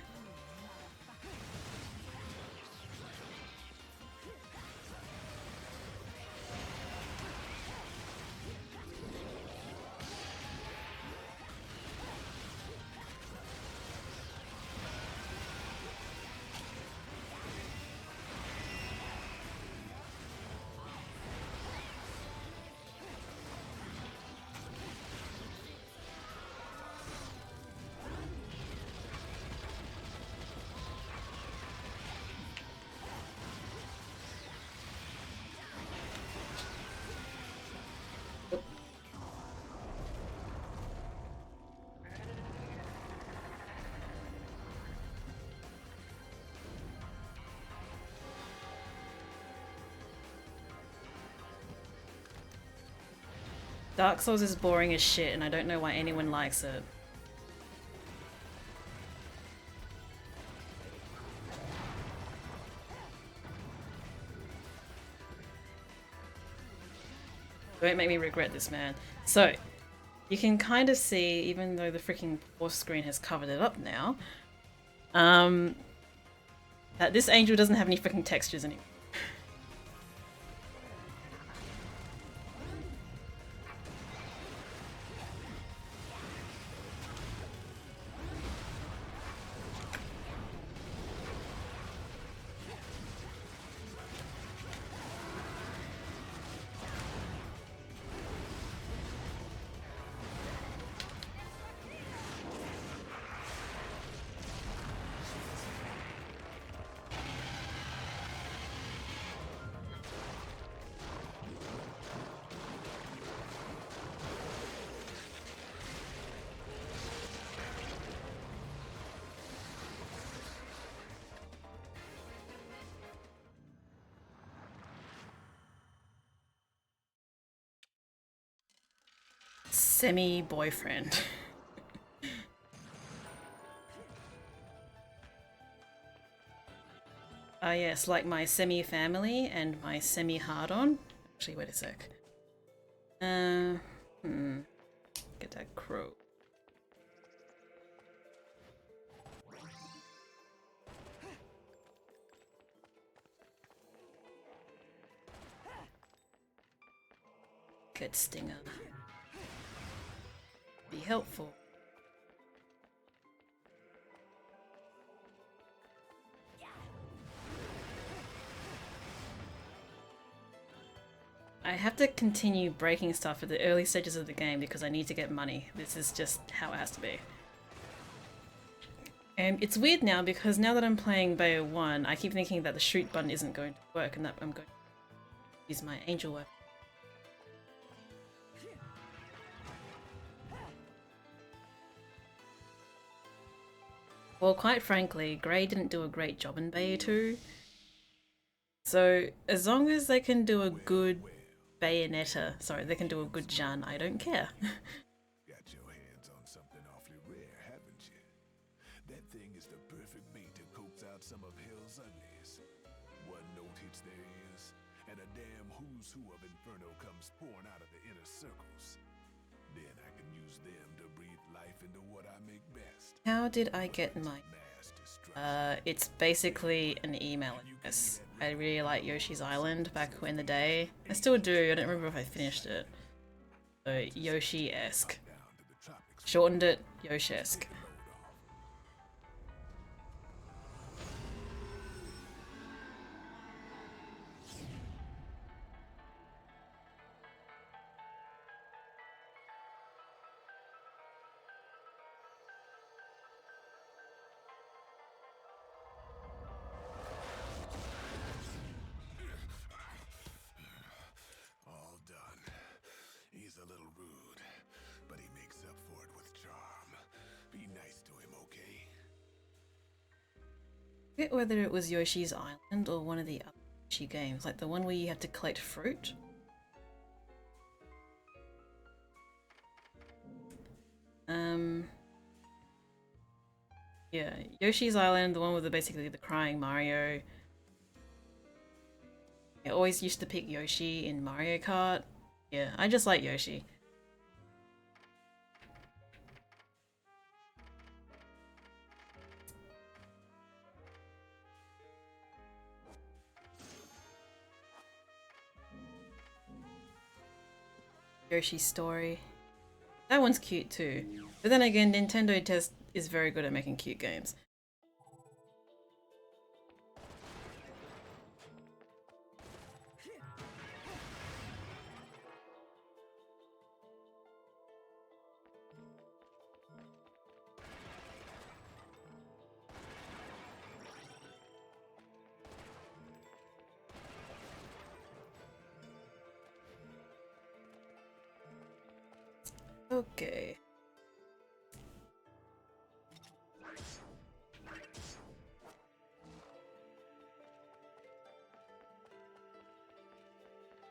Dark Souls is boring as shit, and I don't know why anyone likes it. Don't make me regret this, man. So, you can kind of see, even though the freaking fourth screen has covered it up now, that this angel doesn't have any freaking textures anymore. Semi-boyfriend. Yes, like my semi-family and my semi-hard-on. Actually, wait a sec. Get that crow. Good stinger. Be helpful. I have to continue breaking stuff at the early stages of the game because I need to get money. This is just how it has to be. And it's weird now because now that I'm playing Bayo 1, I keep thinking that the shoot button isn't going to work and that I'm going to use my angel weapon. Well, quite frankly, Grey didn't do a great job in Bayo 2. So, as long as they can do a good Bayonetta, sorry, they can do a good Jeanne, I don't care. Got your hands on something awfully rare, haven't you? That thing is the perfect bait to coax out some of hell's uglies. One note hits their ears, and a damn who's who of Inferno comes pouring out of the inner circles. Then I can use them to breathe life into what I make best. How did I get my... it's basically an email address. I really like Yoshi's Island back in the day. I still do, I don't remember if I finished it. So, Yoshi-esque. Shortened it, Yoshi-esque. All done. He's a little rude, but he makes up for it with charm. Be nice to him, okay? I forget whether it was Yoshi's Island or one of the other Yoshi games, like the one where you have to collect fruit. Yeah, Yoshi's Island, the one with basically the crying Mario. I always used to pick Yoshi in Mario Kart. Yeah, I just like Yoshi. Yoshi's Story. That one's cute too. But then again, Nintendo is very good at making cute games. Okay.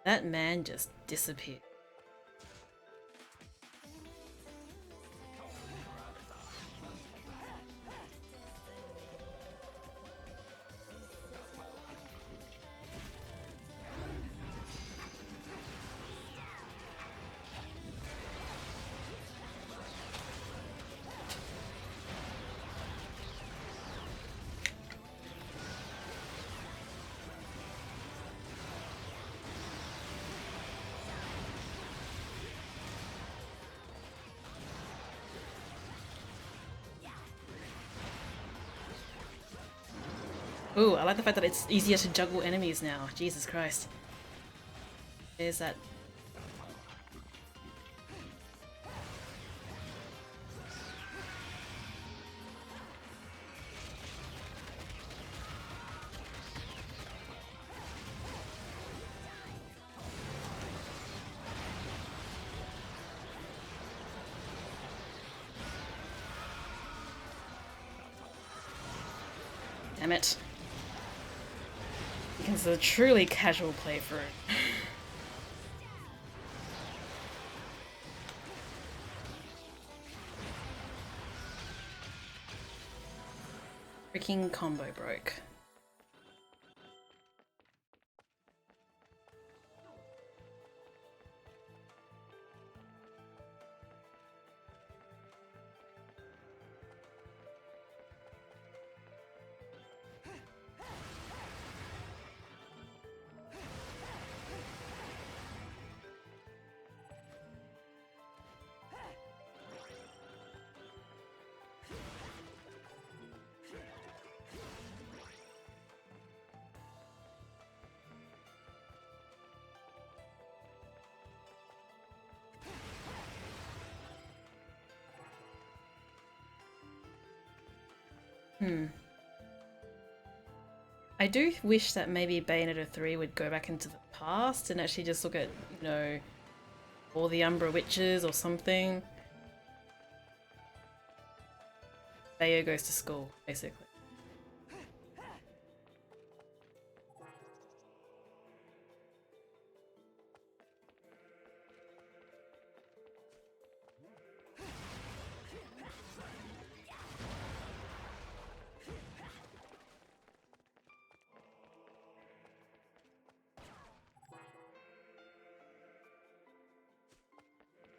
That man just disappeared. Ooh, I like the fact that it's easier to juggle enemies now. Jesus Christ. There's that. Damn it. It's a truly casual playthrough. Freaking combo broke. I do wish that maybe Bayonetta 3 would go back into the past and actually just look at, you know, all the Umbra witches or something. Bayo goes to school, basically.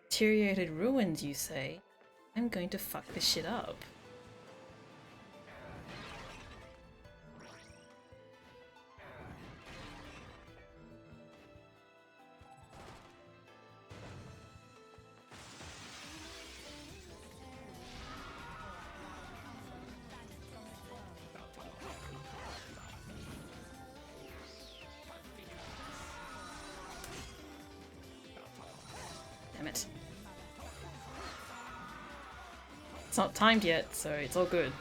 Deteriorated ruins, you say? I'm going to fuck this shit up. Damn it. It's not timed yet, so it's all good.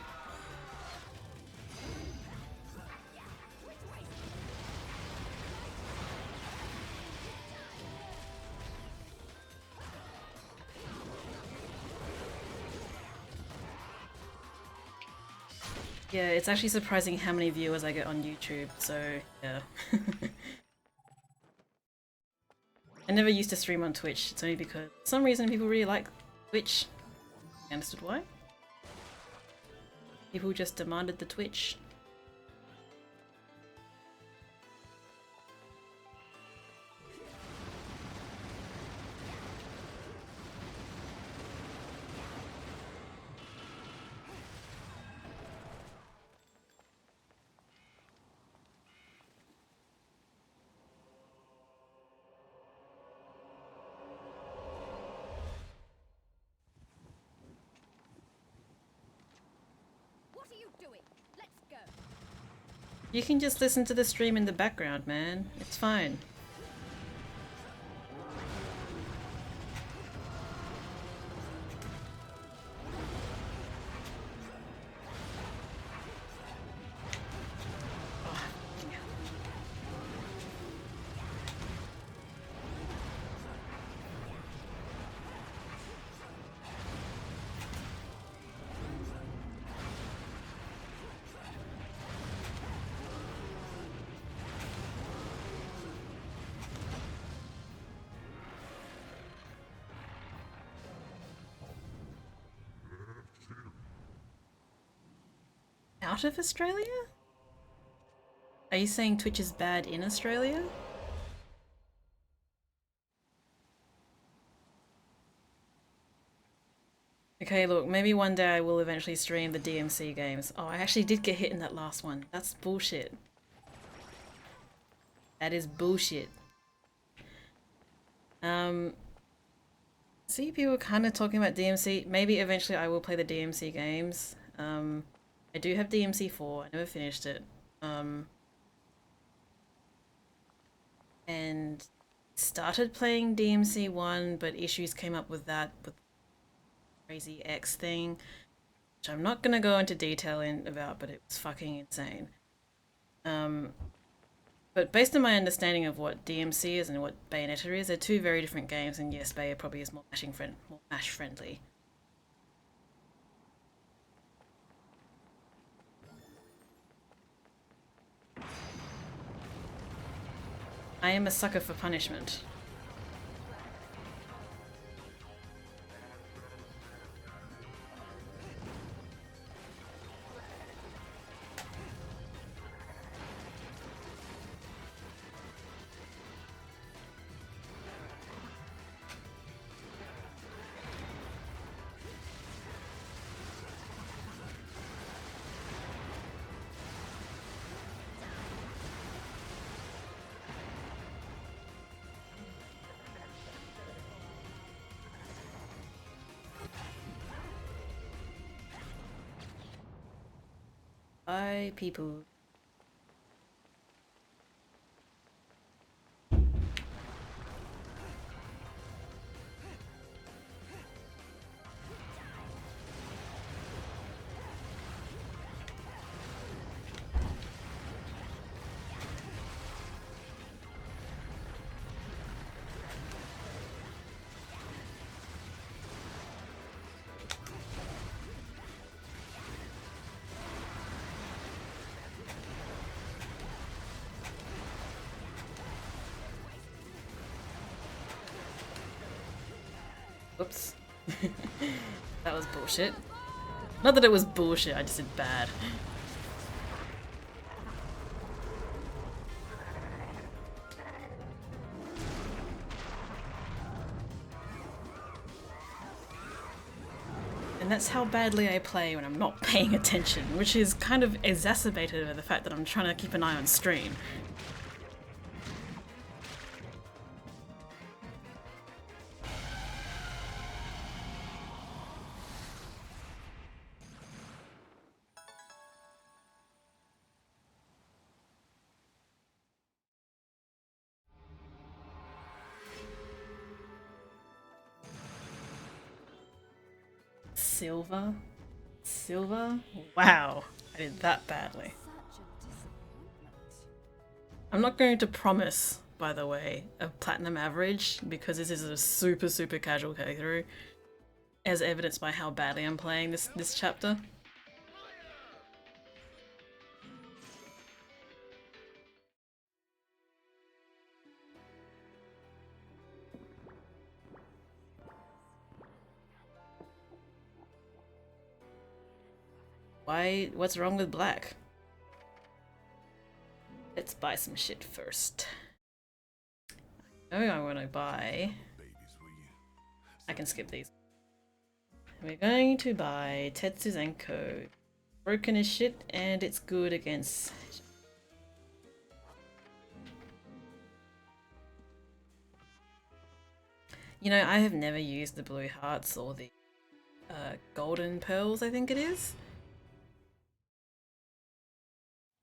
Yeah, it's actually surprising how many viewers I get on YouTube, so yeah. I never used to stream on Twitch, it's only because for some reason people really like Twitch. I understood why. People just demanded the Twitch. You can just listen to the stream in the background, man. It's fine. Out of Australia? Are you saying Twitch is bad in Australia? Okay, look, maybe one day I will eventually stream the DMC games. Oh, I actually did get hit in that last one. That's bullshit. That is bullshit. See, people kind of talking about DMC. Maybe eventually I will play the DMC games. I do have DMC 4. I never finished it. And started playing DMC 1, but issues came up with that, with the crazy X thing, which I'm not gonna go into detail about, but it was fucking insane. But based on my understanding of what DMC is and what Bayonetta is, they're two very different games, and yes, Bayo probably is more mash friendly. I am a sucker for punishment. Bye, people. Whoops. That was bullshit. Not that it was bullshit, I just did bad. And that's how badly I play when I'm not paying attention, which is kind of exacerbated by the fact that I'm trying to keep an eye on screen. Silver? Silver? Wow, I did that badly. I'm not going to promise, by the way, a platinum average, because this is a super casual playthrough, as evidenced by how badly I'm playing this chapter. What's wrong with black? Let's buy some shit first. I know I want to buy. I can skip these. We're going to buy Tetsu Zenko. Broken as shit, and it's good against. You know, I have never used the blue hearts or the golden pearls, I think it is.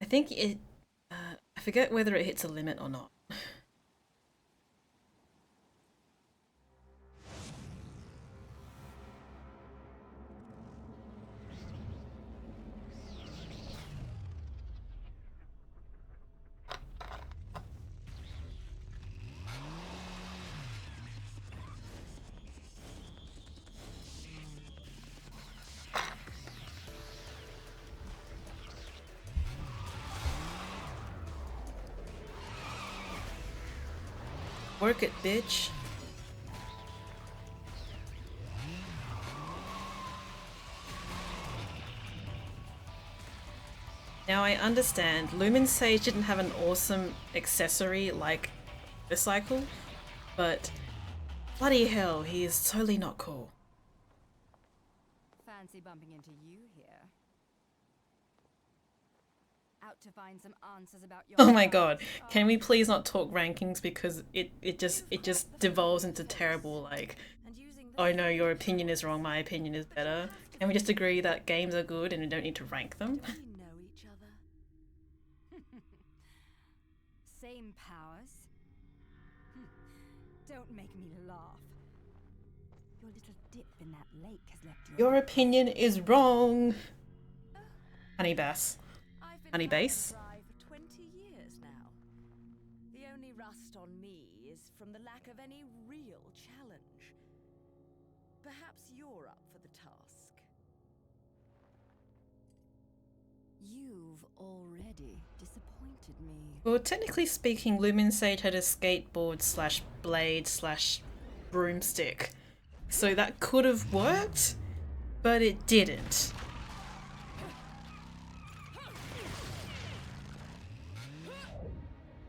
I think it. I forget whether it hits a limit or not. Work it, bitch. Now I understand, Lumen Sage didn't have an awesome accessory like the cycle, but bloody hell, he is totally not cool. Fancy bumping into you here. Out to find some answers about your Oh my god, can we please not talk rankings, because it just devolves into terrible, like, oh no, your opinion is wrong, my opinion is better. Can we just agree that games are good and we don't need to rank them? We know each other. same powers? Don't make me laugh. Your little dip in that lake has left Your opinion is wrong. Honey bass. I've been Honey high base. and dry for 20 years now. The only rust on me is from the lack of any real challenge. Perhaps you're up for the task. You've already disappointed me. Well, technically speaking, Lumen Sage had a skateboard slash blade slash broomstick. So that could have worked, but it didn't.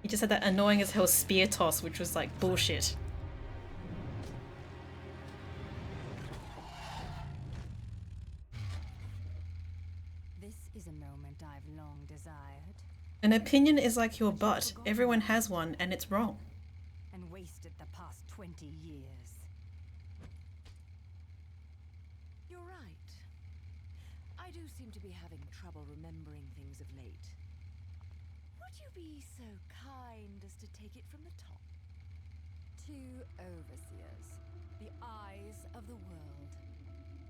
He just had that annoying as hell spear toss, which was like bullshit. This is a moment I've long desired. An opinion is like your butt. Everyone has one, and it's wrong. And wasted the past 20 years. You're right. I do seem to be having trouble remembering things of late. Would you be so kind as to take it from the top? Two overseers, the eyes of the world.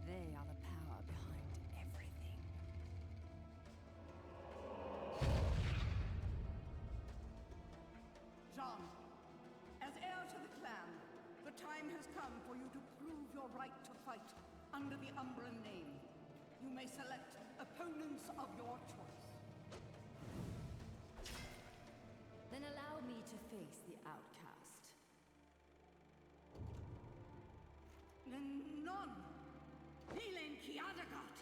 They are the power behind everything. Jeanne, as heir to the clan, the time has come for you to prove your right to fight under the Umbran name. You may select opponents of your choice. Then allow me to face the outcast. None. Helen Kiadagat.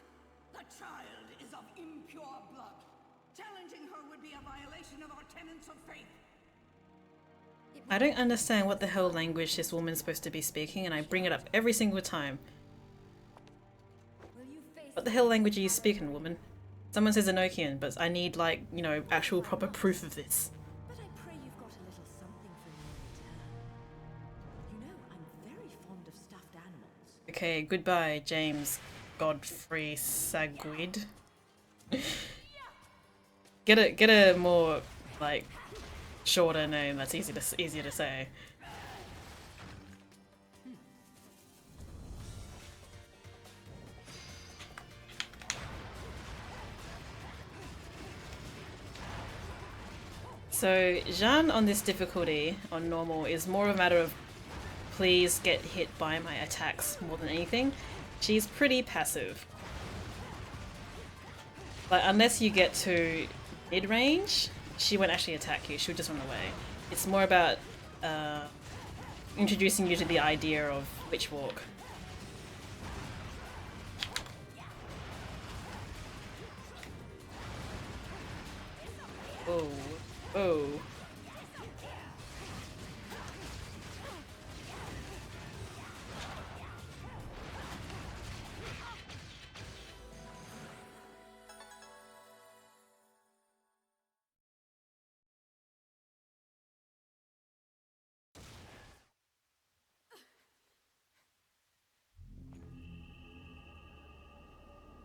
The child is of impure blood. Challenging her would be a violation of our tenets of faith. I don't understand what the hell language this woman's supposed to be speaking, and I bring it up every single time. Will you face What the hell language are you speaking, woman? Someone says Enochian, but I need, like, you know, actual proper proof of this. But I pray you've got a little something for me in return. You know, I'm very fond of stuffed animals. Okay, goodbye, James Godfrey Sagwid. Get a more, like, shorter name that's easier to say. So Jeanne on this difficulty, on normal, is more of a matter of please get hit by my attacks more than anything. She's pretty passive. Like, unless you get to mid-range, she won't actually attack you, she'll just run away. It's more about introducing you to the idea of witch walk. Oh, oh.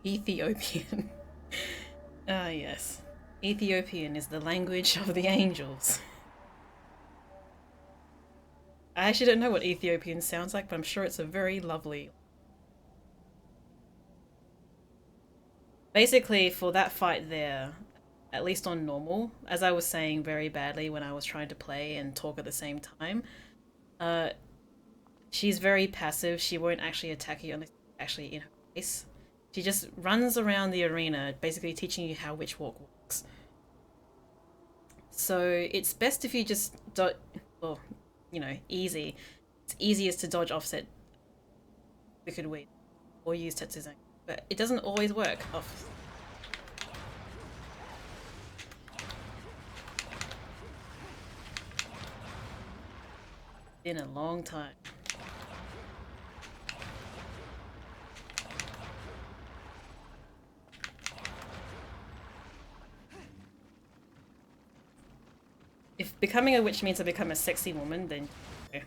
Ethiopian. Ah, yes. Ethiopian is the language of the angels. I actually don't know what Ethiopian sounds like, but I'm sure it's a very lovely... Basically, for that fight there, at least on normal, as I was saying very badly when I was trying to play and talk at the same time, she's very passive. She won't actually attack you unless you're actually in her face. She just runs around the arena, basically teaching you how witch walk works. So it's best if you just well, you know, easy. It's easiest to dodge offset Wicked Weed or use Tetsuzan, but it doesn't always work off. Been a long time. If becoming a witch means I become a sexy woman, then yeah.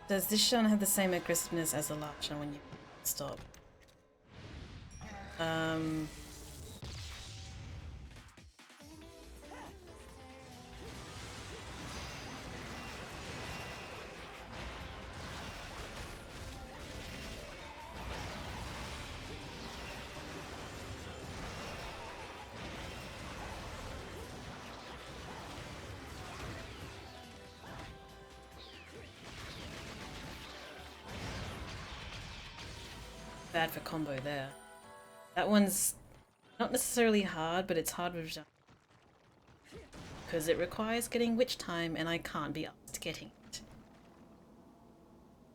Does this shot have the same aggressiveness as the last shot when you stop? Bad for combo there. That one's not necessarily hard, but it's hard with Jeanne because it requires getting witch time and I can't be asked getting it.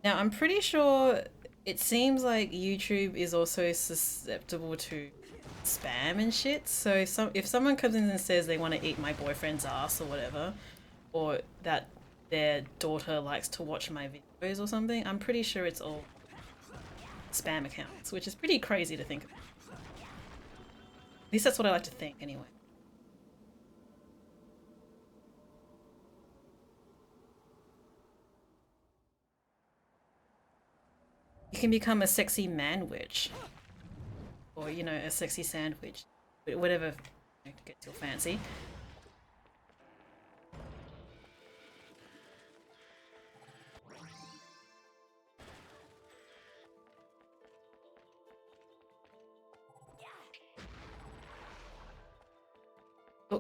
Now I'm pretty sure it seems like YouTube is also susceptible to spam and shit, so if someone comes in and says they want to eat my boyfriend's ass or whatever, or that their daughter likes to watch my videos or something, I'm pretty sure it's all spam accounts, which is pretty crazy to think of. At least that's what I like to think anyway. You can become a sexy man witch, or you know, a sexy sandwich, whatever gets your fancy.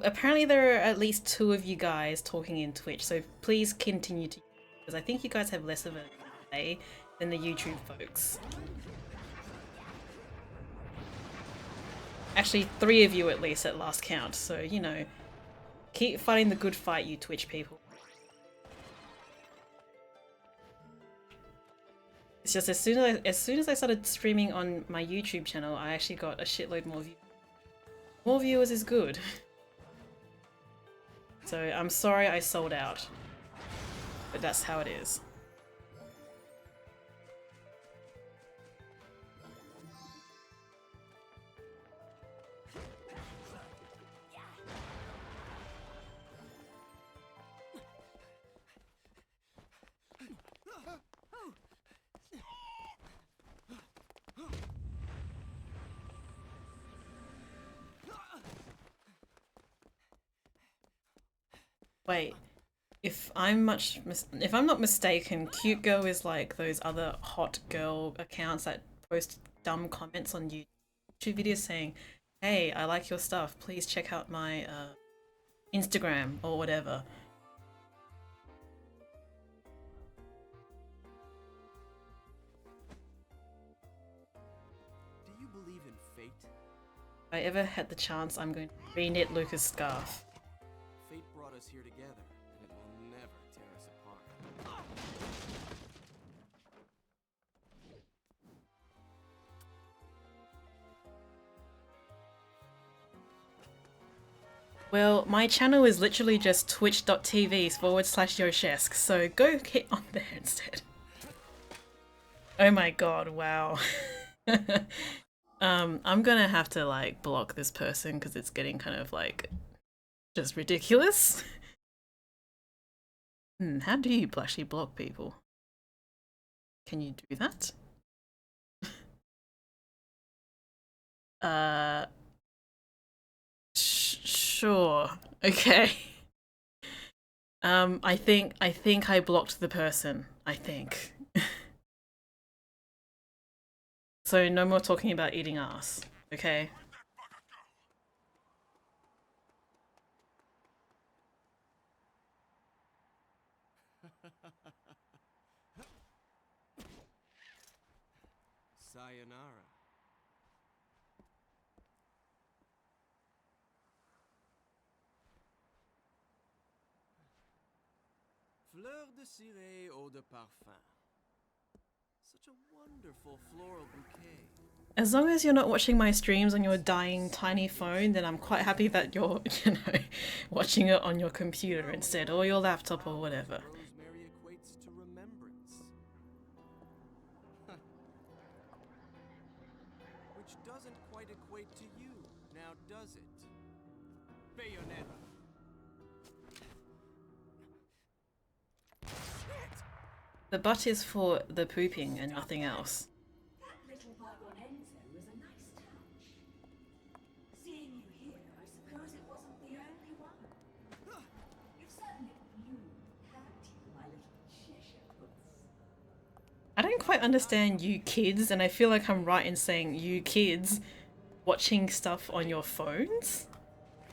Apparently there are at least 2 of you guys talking in Twitch, so please continue to, because I think you guys have less of a say than the YouTube folks. Actually 3 of you at least at last count, so you know, keep fighting the good fight, you Twitch people. It's just as soon as I started streaming on my YouTube channel, I actually got a shitload more views. More viewers is good. So I'm sorry I sold out, but that's how it is. Wait, if I'm not mistaken, Cute Girl is like those other hot girl accounts that post dumb comments on YouTube videos saying, "Hey, I like your stuff. Please check out my Instagram or whatever." Do you believe in fate? If I ever had the chance, I'm going to re-knit Lucas' scarf. Fate brought us here together, and it will never tear us apart. Well, my channel is literally just twitch.tv/Yoshesk, so go get on there instead. Oh my god, wow. I'm gonna have to like block this person because it's getting kind of like just ridiculous. How do you actually block people? Can you do that? Sure. Okay. I think I blocked the person. I think. So no more talking about eating ass. Okay. Sayonara. Fleur de ciré eau de parfum. Such a wonderful floral bouquet. As long as you're not watching my streams on your dying tiny phone, then I'm quite happy that you're, you know, watching it on your computer instead, or your laptop or whatever. Rosemary equates to remembrance. Which doesn't quite equate to you, now does it? Bayonetta. The butt is for the pooping and nothing else. That little Bayonetta was a nice touch. Seeing you here, I suppose it wasn't the only one. You've certainly haven't you, my little Cheshire puss? I don't quite understand you kids, and I feel like I'm right in saying you kids watching stuff on your phones.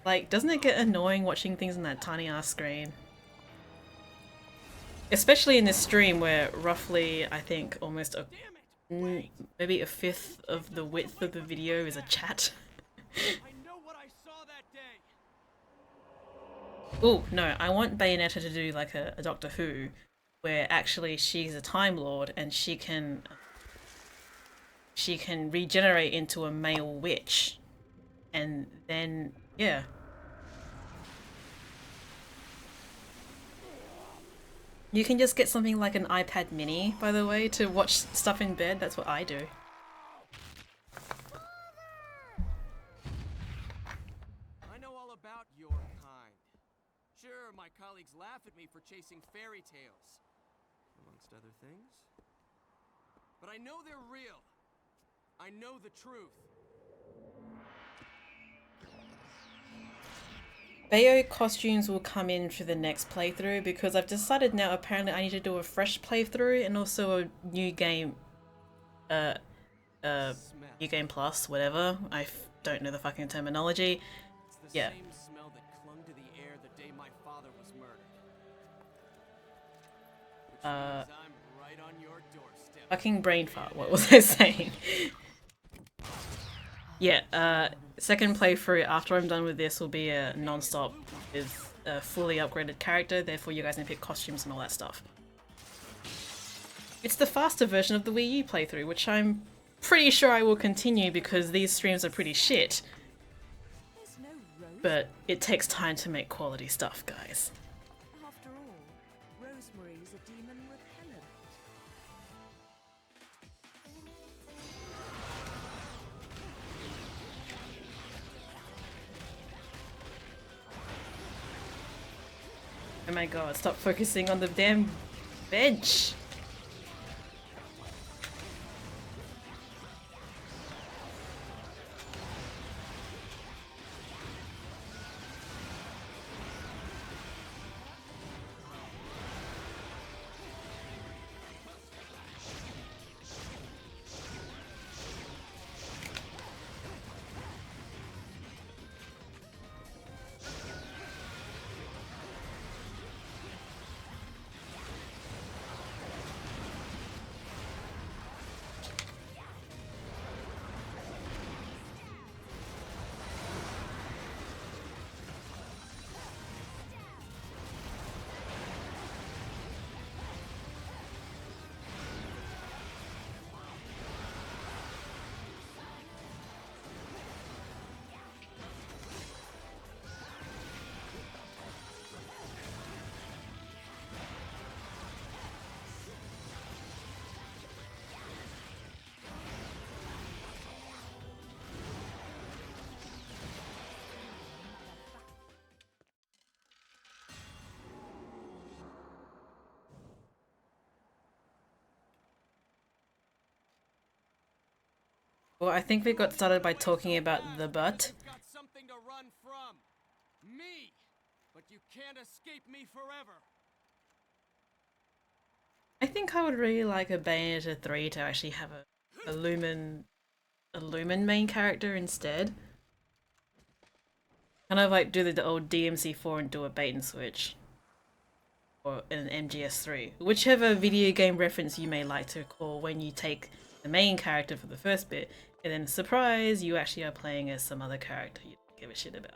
Like, doesn't it get annoying watching things on that tiny ass screen? Especially in this stream where roughly, I think, almost maybe a fifth of the width of the video is a chat. I know what I saw that day. Oh, no, I want Bayonetta to do like a Doctor Who, where actually she's a Time Lord and she can regenerate into a male witch. And then, yeah. You can just get something like an iPad mini, by the way, to watch stuff in bed. That's what I do. I know all about your kind. Sure, my colleagues laugh at me for chasing fairy tales, amongst other things. But I know they're real. I know the truth. Bayo costumes will come in for the next playthrough because I've decided now apparently I need to do a fresh playthrough and also a new game, new game plus, whatever. Don't know the fucking terminology. It's the Yeah. same smell that clung to the air the day my father was murdered. Which means I'm right on your doorstep. Fucking brain fart, what was I saying? Yeah, second playthrough after I'm done with this will be a non-stop with a fully upgraded character, therefore you guys can pick costumes and all that stuff. It's the faster version of the Wii U playthrough, which I'm pretty sure I will continue because these streams are pretty shit. There's no Rose. But it takes time to make quality stuff, guys. After all, Rosemary's a demon repellent. Oh my god, stop focusing on the damn bench! Well, I think we got started by talking about the butt. You've got something to run from. Me. But you can't escape me forever. I think I would really like a Bayonetta 3 to actually have a Lumen main character instead. Kind of like do the old DMC4 and do a bait and switch. Or an MGS3. Whichever video game reference you may like to call when you take the main character for the first bit, and then surprise, you actually are playing as some other character you don't give a shit about.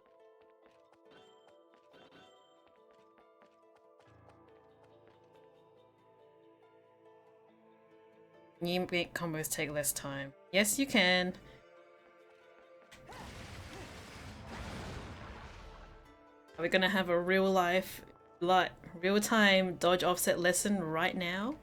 You make combos take less time. Yes, you can. Are we gonna have a real life, real time dodge offset lesson right now?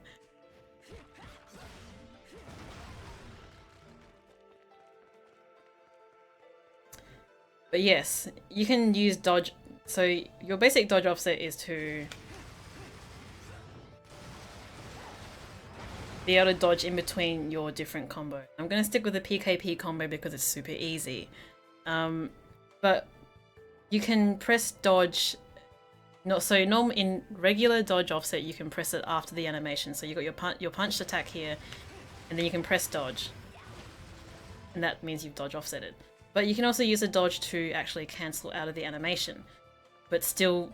But yes, you can use dodge. So your basic dodge offset is to be able to dodge in between your different combos. I'm going to stick with the PKP combo because it's super easy. But you can press dodge. No, so in regular dodge offset, you can press it after the animation. So you got your punched attack here, and then you can press dodge, and that means you've dodge offsetted. But you can also use a dodge to actually cancel out of the animation, but still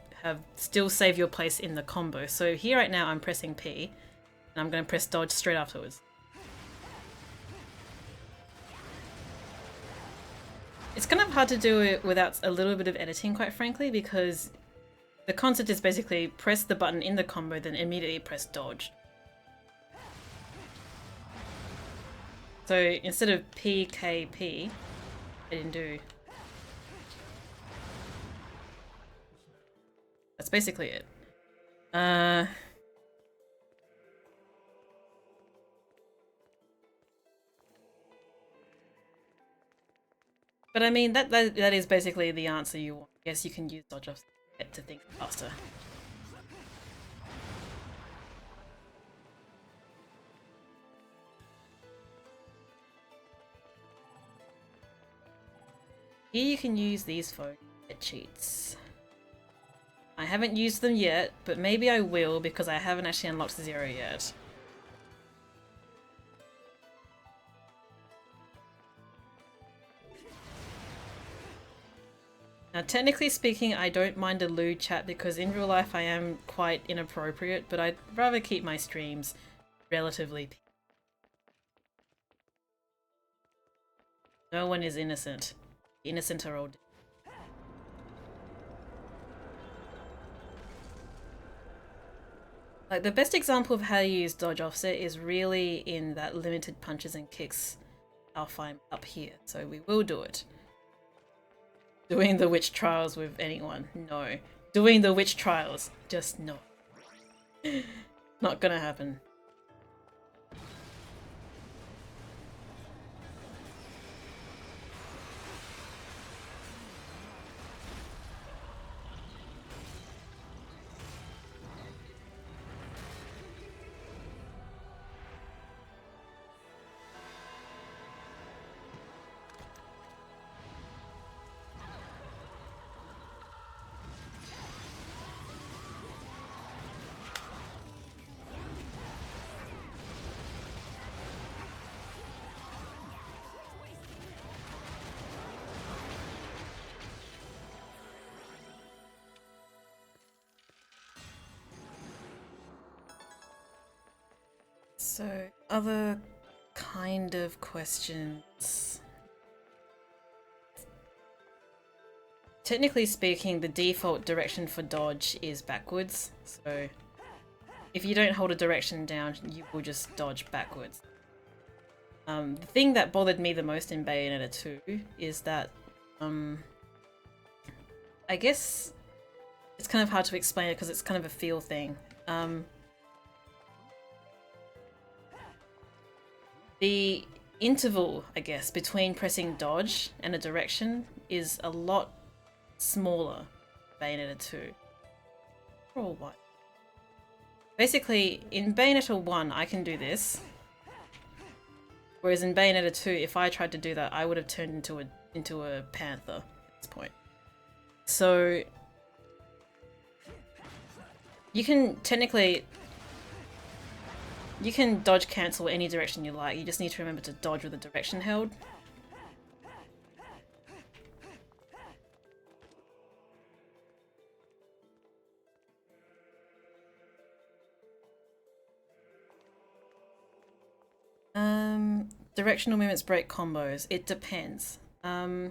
save your place in the combo. So here right now I'm pressing P, and I'm going to press dodge straight afterwards. It's kind of hard to do it without a little bit of editing, quite frankly, because the concept is basically press the button in the combo, then immediately press dodge. So instead of PKP, I didn't do. That's basically it. But I mean, that is basically the answer you want. I guess you can use dodge offset to think faster. Here you can use these phone cheats. I haven't used them yet, but maybe I will because I haven't actually unlocked 0 yet. Now, technically speaking, I don't mind a lewd chat because in real life I am quite inappropriate, but I'd rather keep my streams relatively. No one is innocent. The innocent are all dead. Like, the best example of how you use dodge offset is really in that limited punches and kicks I'll find up here, so we will do it. Doing the witch trials with anyone? No. Doing the witch trials? Just no. Not gonna happen. So, other kind of questions. Technically speaking, the default direction for dodge is backwards, so if you don't hold a direction down, you will just dodge backwards. The thing that bothered me the most in Bayonetta 2 is that, I guess it's kind of hard to explain it because it's kind of a feel thing. The interval, I guess, between pressing dodge and a direction is a lot smaller in Bayonetta 2. Or what? Basically, in Bayonetta 1, I can do this. Whereas in Bayonetta 2, if I tried to do that, I would have turned into a panther at this point. So you can technically dodge cancel any direction you like. You just need to remember to dodge with the direction held. Directional movements break combos. It depends. I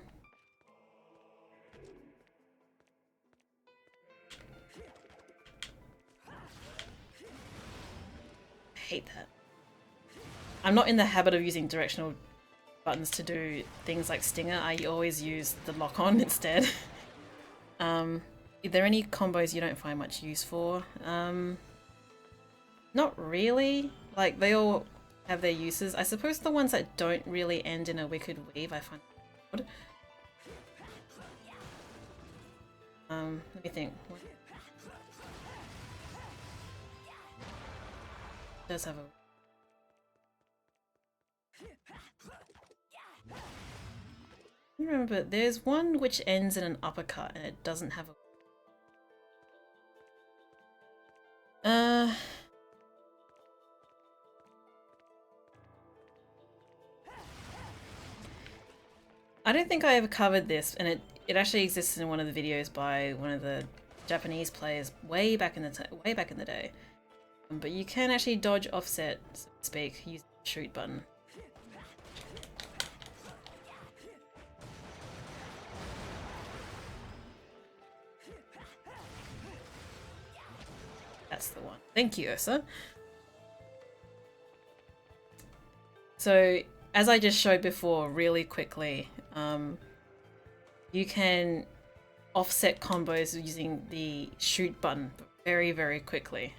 hate that. I'm not in the habit of using directional buttons to do things like Stinger. I always use the lock-on instead. Are there any combos you don't find much use for? Not really. Like, they all have their uses. I suppose the ones that don't really end in a wicked weave I find odd. Let me think. It does have a remember, there's one which ends in an uppercut and it doesn't have a... I don't think I ever covered this, and it actually exists in one of the videos by one of the Japanese players way back in the day. But you can actually dodge offset, so to speak, using the shoot button. That's the one. Thank you, Ursa. So, as I just showed before, really quickly, you can offset combos using the shoot button very, very quickly.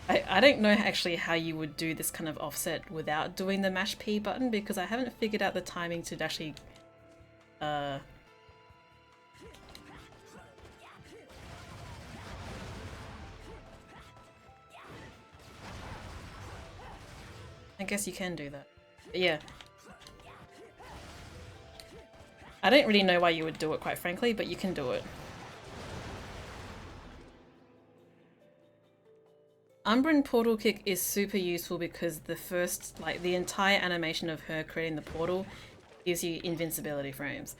I don't know actually how you would do this kind of offset without doing the mash P button, because I haven't figured out the timing to actually I guess you can do that. But yeah. I don't really know why you would do it, quite frankly, but you can do it. Umbran portal kick is super useful because the first, like, the entire animation of her creating the portal gives you invincibility frames.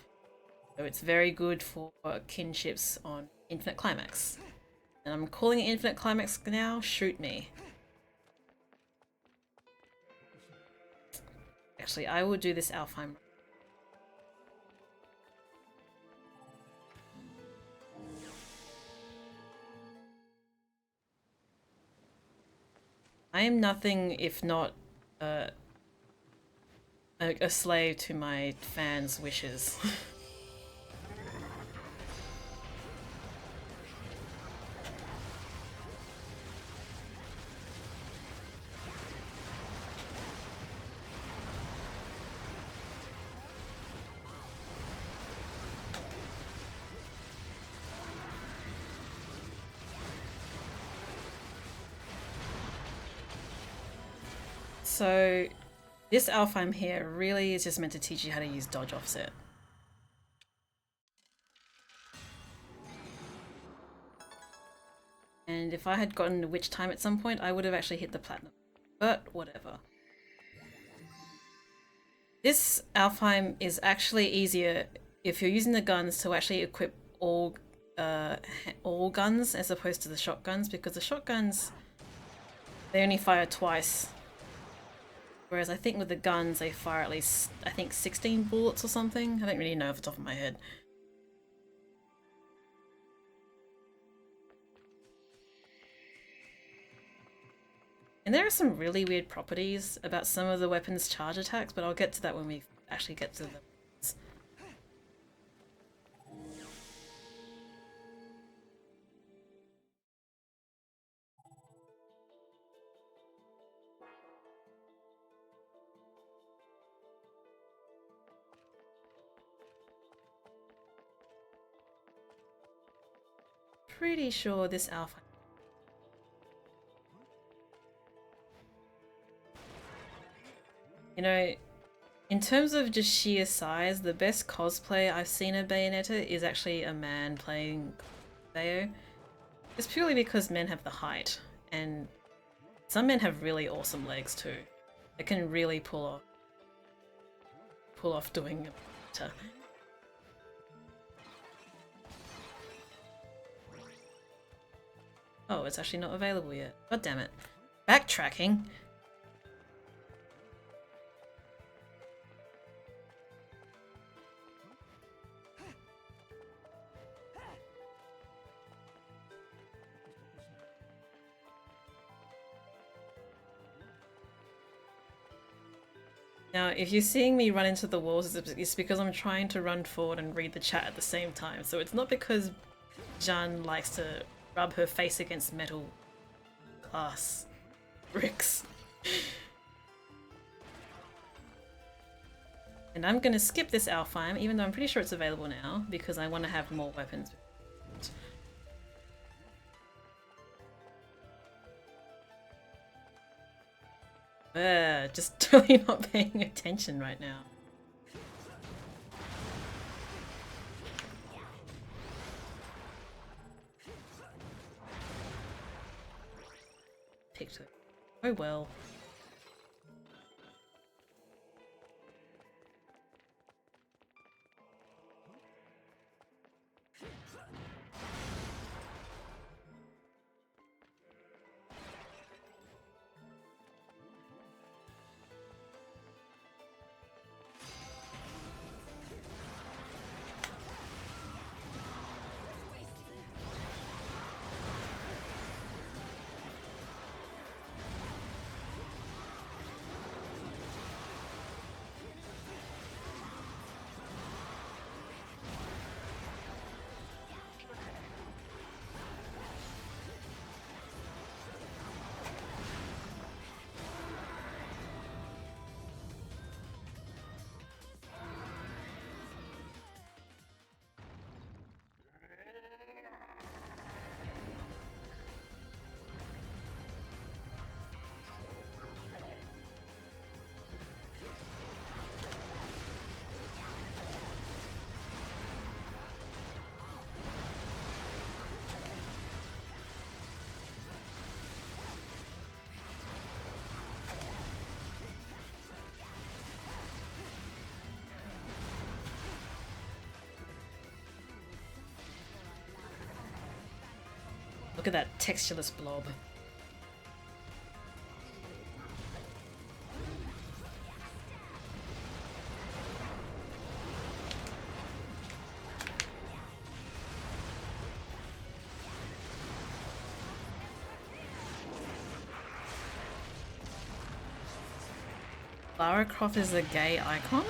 So it's very good for kinships on Infinite Climax. And I'm calling it Infinite Climax now, shoot me. Actually, I will do this Alfheim. I am nothing if not a slave to my fans' wishes. So this Alfheim here really is just meant to teach you how to use dodge offset. And if I had gotten to Witch Time at some point, I would have actually hit the platinum. But whatever. This Alfheim is actually easier if you're using the guns to actually equip all guns as opposed to the shotguns, because the shotguns, they only fire twice. Whereas I think with the guns, they fire at least, I think, 16 bullets or something. I don't really know off the top of my head. And there are some really weird properties about some of the weapons' charge attacks, but I'll get to that when we actually get to the weapons. Pretty sure this alpha. You know, in terms of just sheer size, the best cosplay I've seen of Bayonetta is actually a man playing Bayo. It's purely because men have the height, and some men have really awesome legs too. They can really pull off doing Bayonetta. Oh, it's actually not available yet. God damn it. Backtracking? Now, if you're seeing me run into the walls, it's because I'm trying to run forward and read the chat at the same time. So it's not because Jeanne likes to rub her face against metal glass bricks. And I'm going to skip this Alfheim, even though I'm pretty sure it's available now, because I want to have more weapons. Just totally not paying attention right now. Take it. Oh well. Look at that textureless blob. Lara Croft is a gay icon?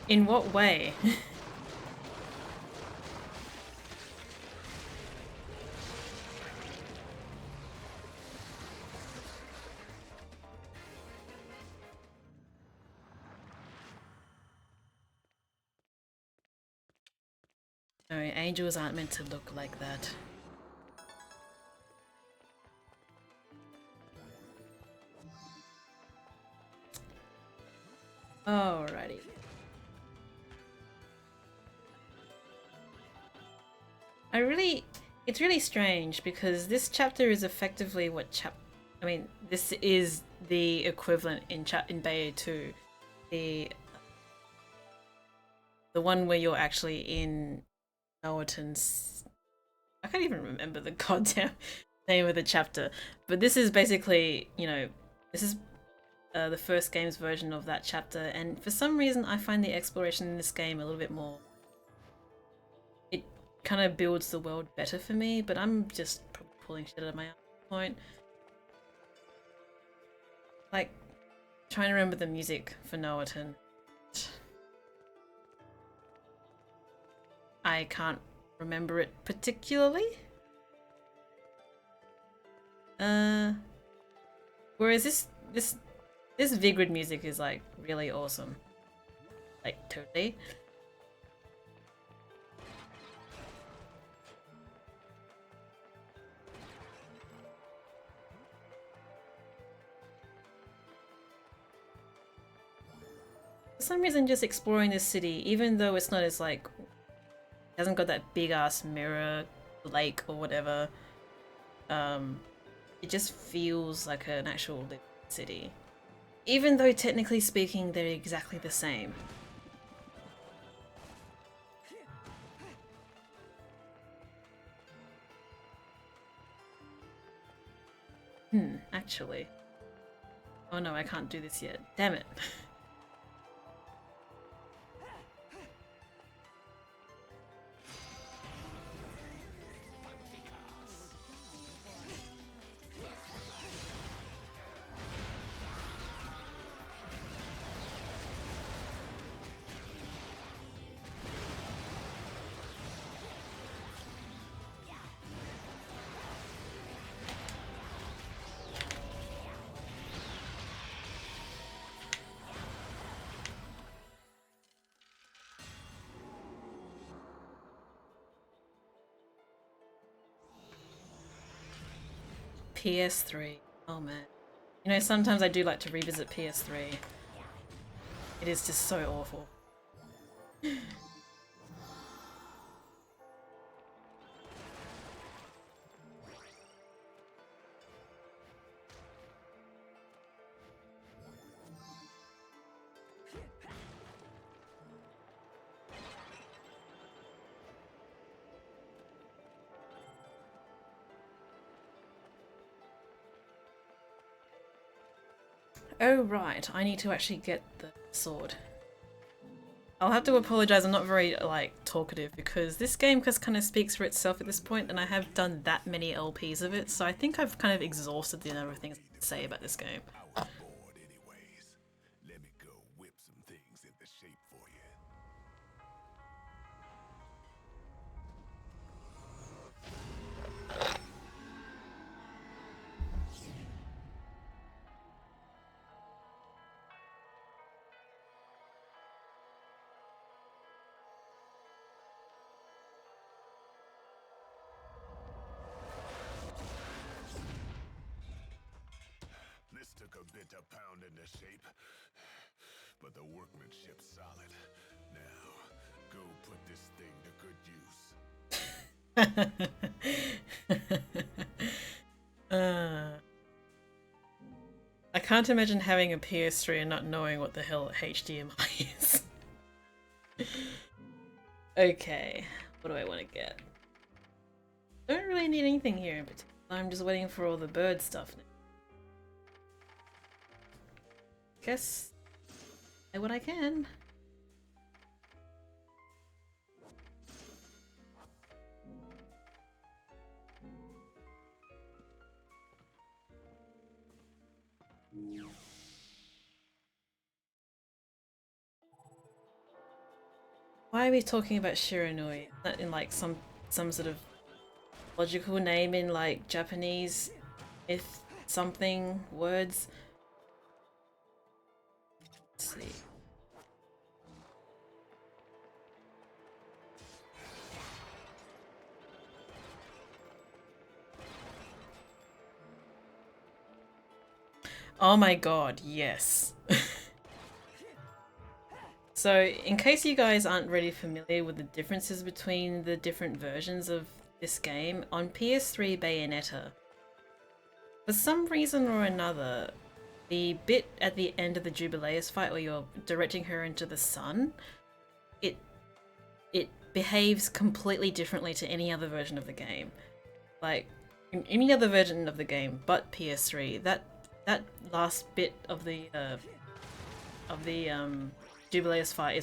In what way? No, angels aren't meant to look like that. Alrighty. It's really strange because this chapter is effectively what I mean, this is the equivalent in Bayou 2. The one where you're actually in Noaton's... I can't even remember the goddamn name of the chapter. But this is basically, you know, this is the first game's version of that chapter. And for some reason, I find the exploration in this game a little bit more... It kind of builds the world better for me, but I'm just pulling shit out of my point. Like, trying to remember the music for Noaton. I can't remember it particularly. Whereas this Vigrid music is like really awesome. Like totally. For some reason, just exploring this city, even though it's not as like, it hasn't got that big ass mirror lake or whatever, it just feels like an actual living city. Even though technically speaking, they're exactly the same. Actually. Oh no, I can't do this yet. Damn it. PS3. Oh man. You know, sometimes I do like to revisit PS3. It is just so awful. Oh right, I need to actually get the sword. I'll have to apologize, I'm not very like talkative because this game just kind of speaks for itself at this point, and I have done that many LPs of it, so I think I've kind of exhausted the number of things to say about this game. I was bored anyways. Let me go whip some things into shape for you. This took a bit of pounding to shape, but the workmanship's solid. Now, go put this thing to good use. I can't imagine having a PS3 and not knowing what the hell HDMI is. Okay, what do I want to get? Don't really need anything here in particular. I'm just waiting for all the bird stuff now. Guess I what I can. Why are we talking about Shiranui? Not in like some sort of logical name in like Japanese myth something words. Let's see. Oh my god, yes. So, in case you guys aren't really familiar with the differences between the different versions of this game, on PS3 Bayonetta, for some reason or another, the bit at the end of the Jubileus fight where you're directing her into the sun, it behaves completely differently to any other version of the game. Like, in any other version of the game but PS3, that last bit of the Jubileus fight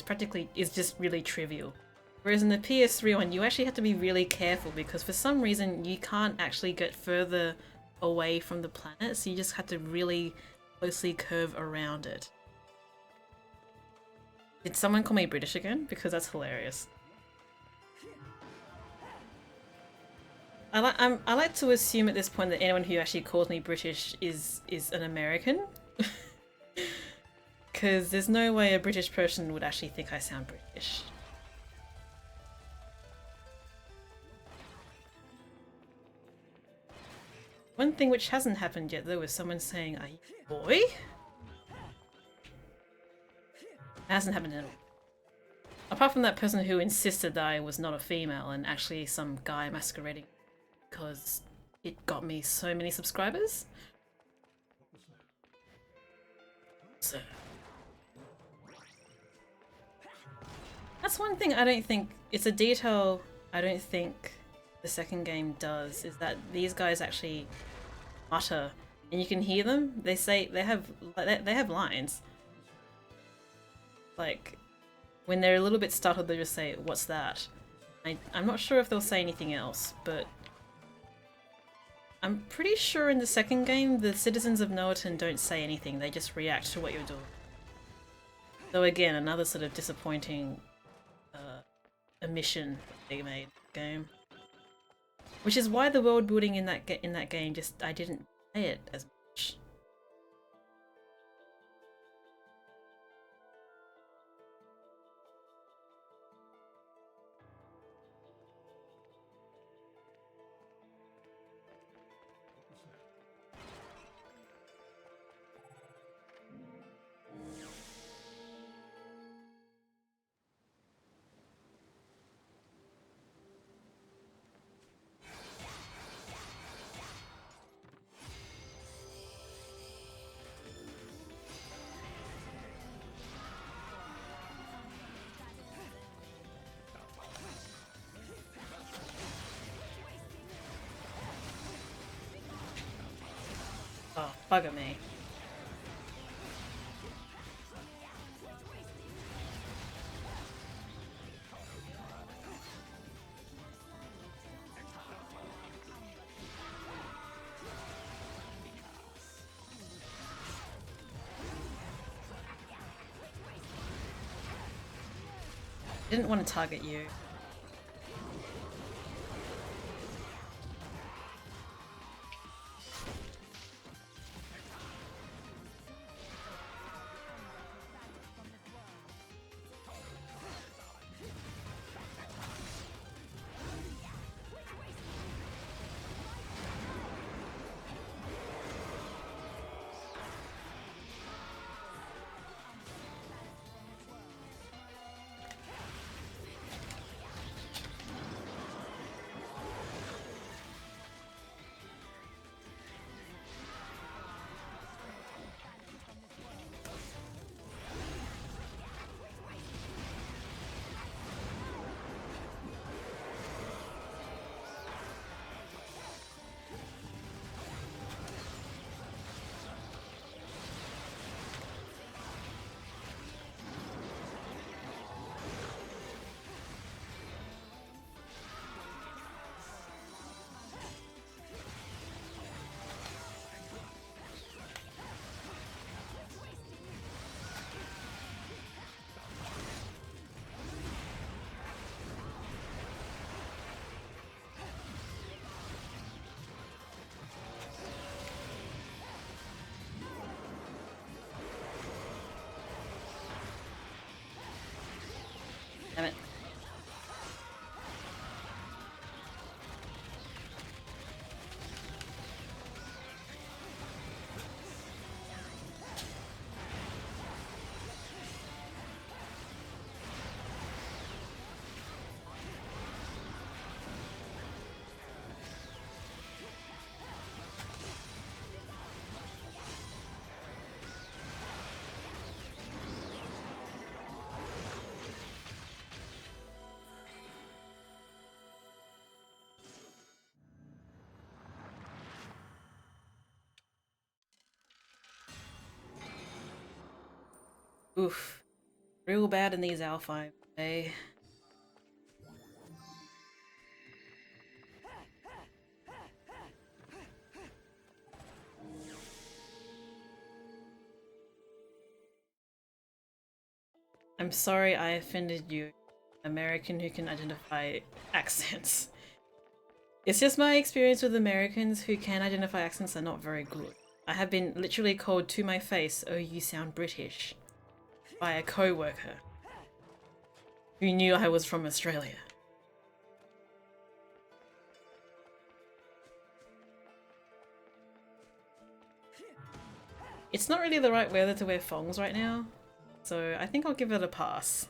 is just really trivial. Whereas in the PS3 one, you actually have to be really careful because for some reason you can't actually get further away from the planet, so you just have to really closely curve around it. Did someone call me British again? Because that's hilarious. I like to assume at this point that anyone who actually calls me British is an American. Because there's no way a British person would actually think I sound British. One thing which hasn't happened yet though is someone saying, "Are you a boy?" It hasn't happened at all. Apart from that person who insisted that I was not a female and actually some guy masquerading because it got me so many subscribers. So that's one thing I don't think, it's a detail I don't think the second game does, is that these guys actually mutter and you can hear them. They say, they have lines. Like, when they're a little bit startled, they just say, "What's that?" I'm not sure if they'll say anything else, but I'm pretty sure in the second game, the citizens of Noaton don't say anything, they just react to what you're doing. Though again, another sort of disappointing omission they made in the game. Which is why the world building in that game just, I didn't play it as much. Bugger me. Didn't want to target you. Damn it. Oof. Real bad in these Alpha, eh? I'm sorry I offended you, American who can identify accents. It's just my experience with Americans who can identify accents are not very good. I have been literally called to my face, "Oh, you sound British," by a co-worker who knew I was from Australia. It's not really the right weather to wear thongs right now, so I think I'll give it a pass.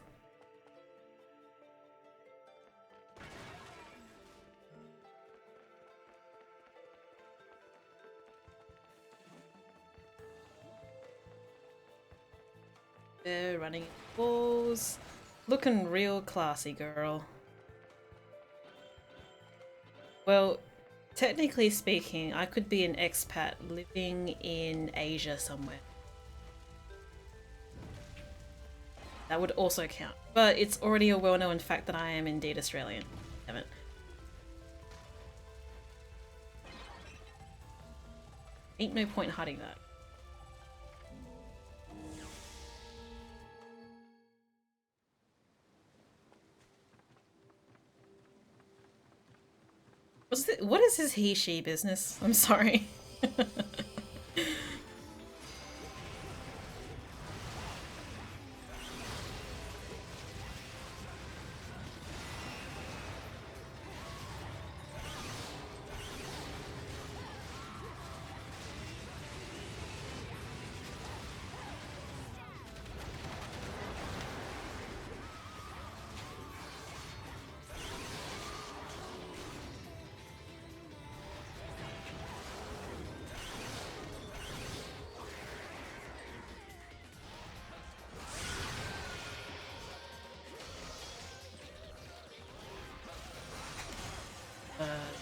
They're running balls. Looking real classy, girl. Well, technically speaking, I could be an expat living in Asia somewhere. That would also count. But it's already a well-known fact that I am indeed Australian. Damn it. Ain't no point hiding that. What is his he-she business? I'm sorry.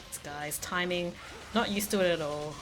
This guy's timing, not used to it at all.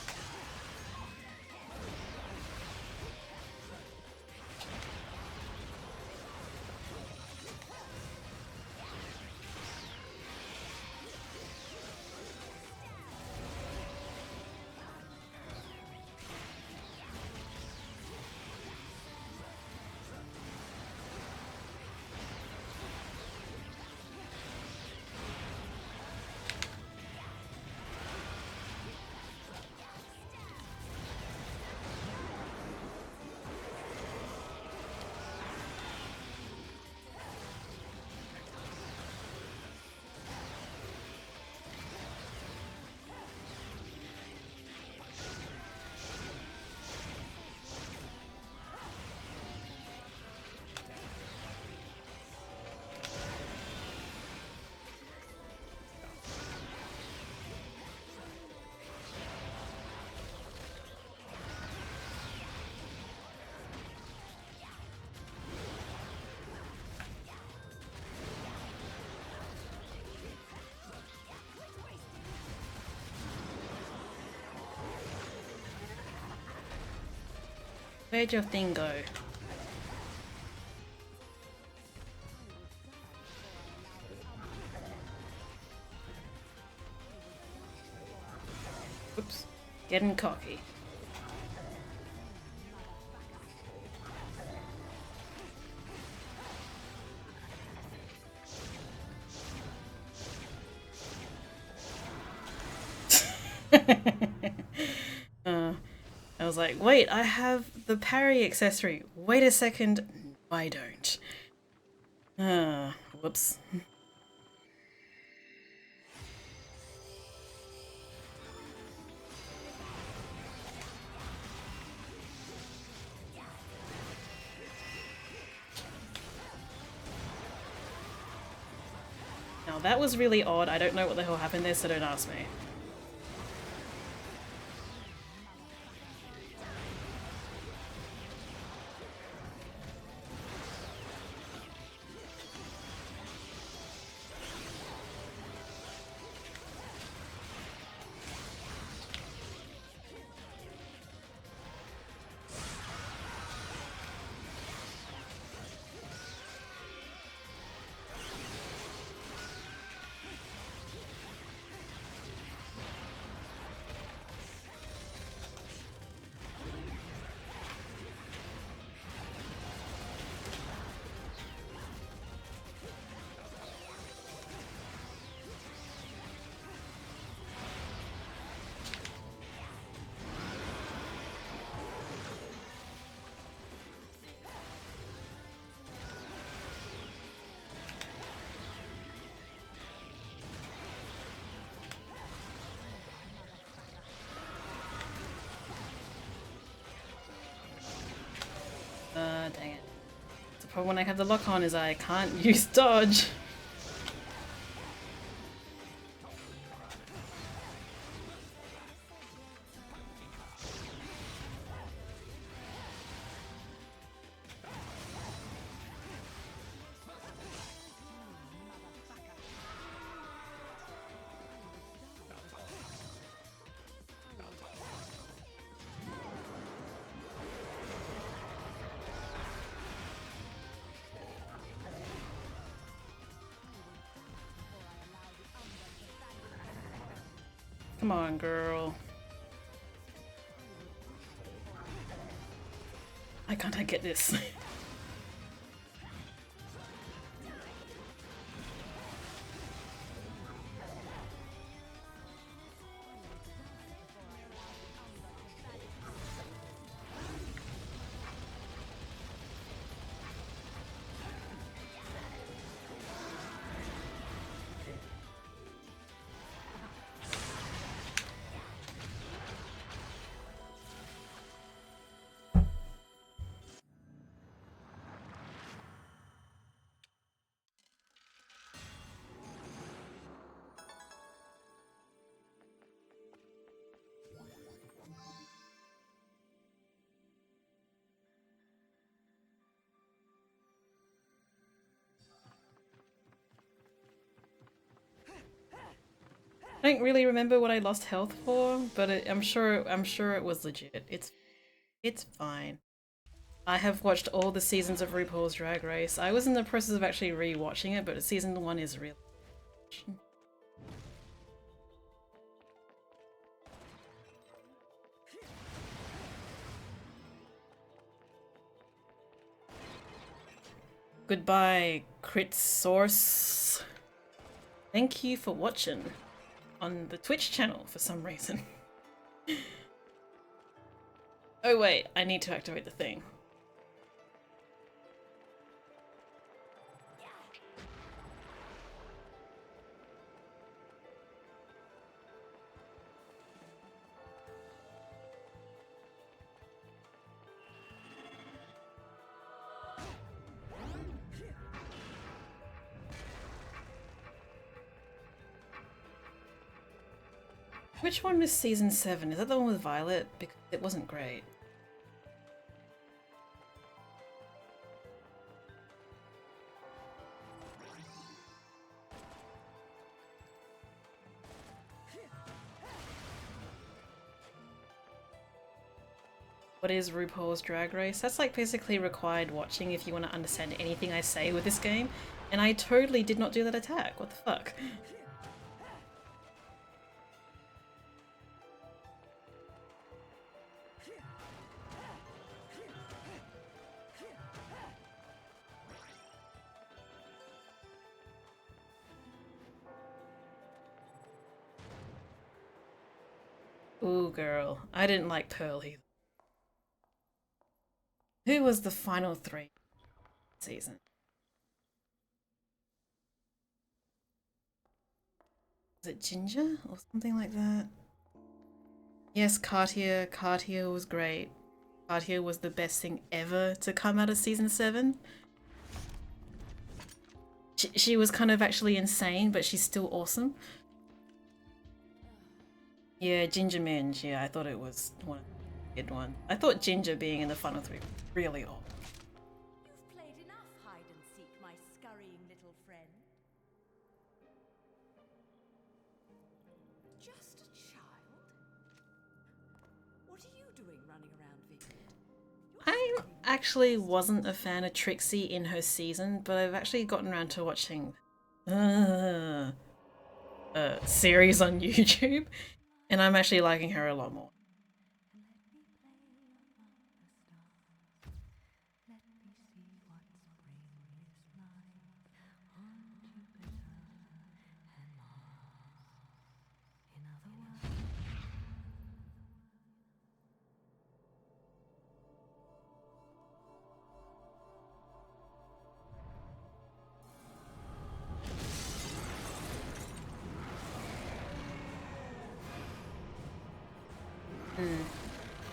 Where'd your thing go? Oops. Getting cocky. I was like, wait, I have the parry accessory. Wait a second. No, I don't. Whoops. Now that was really odd. I don't know what the hell happened there, so don't ask me. Dang it. The problem when I have the lock on is I can't use dodge. Come on, girl. Why can't I get this? I don't really remember what I lost health for, but I'm sure it was legit. It's fine. I have watched all the seasons of RuPaul's Drag Race. I was in the process of actually re-watching it, but season 1 is really Goodbye, Crit Source. Thank you for watching on the Twitch channel for some reason. Oh wait, I need to activate the thing. Which one was season 7? Is that the one with Violet? Because it wasn't great. what is RuPaul's Drag Race? That's like basically required watching if you want to understand anything I say with this game. And I totally did not do that attack. What the fuck? Ooh, girl. I didn't like Pearl either. Who was the final 3 season? Was it Ginger or something like that? Yes, Cartier. Cartier was great. Cartier was the best thing ever to come out of season 7. She was kind of actually insane, but she's still awesome. Yeah, Ginger Minge. Yeah, I thought it was one of the good one. I thought Ginger being in the final 3 was really odd. You've played enough hide and seek, my scurrying little friend. Just a child? What are you doing running around, Vivid? I actually wasn't a fan of Trixie in her season, but I've actually gotten around to watching series on YouTube, and I'm actually liking her a lot more.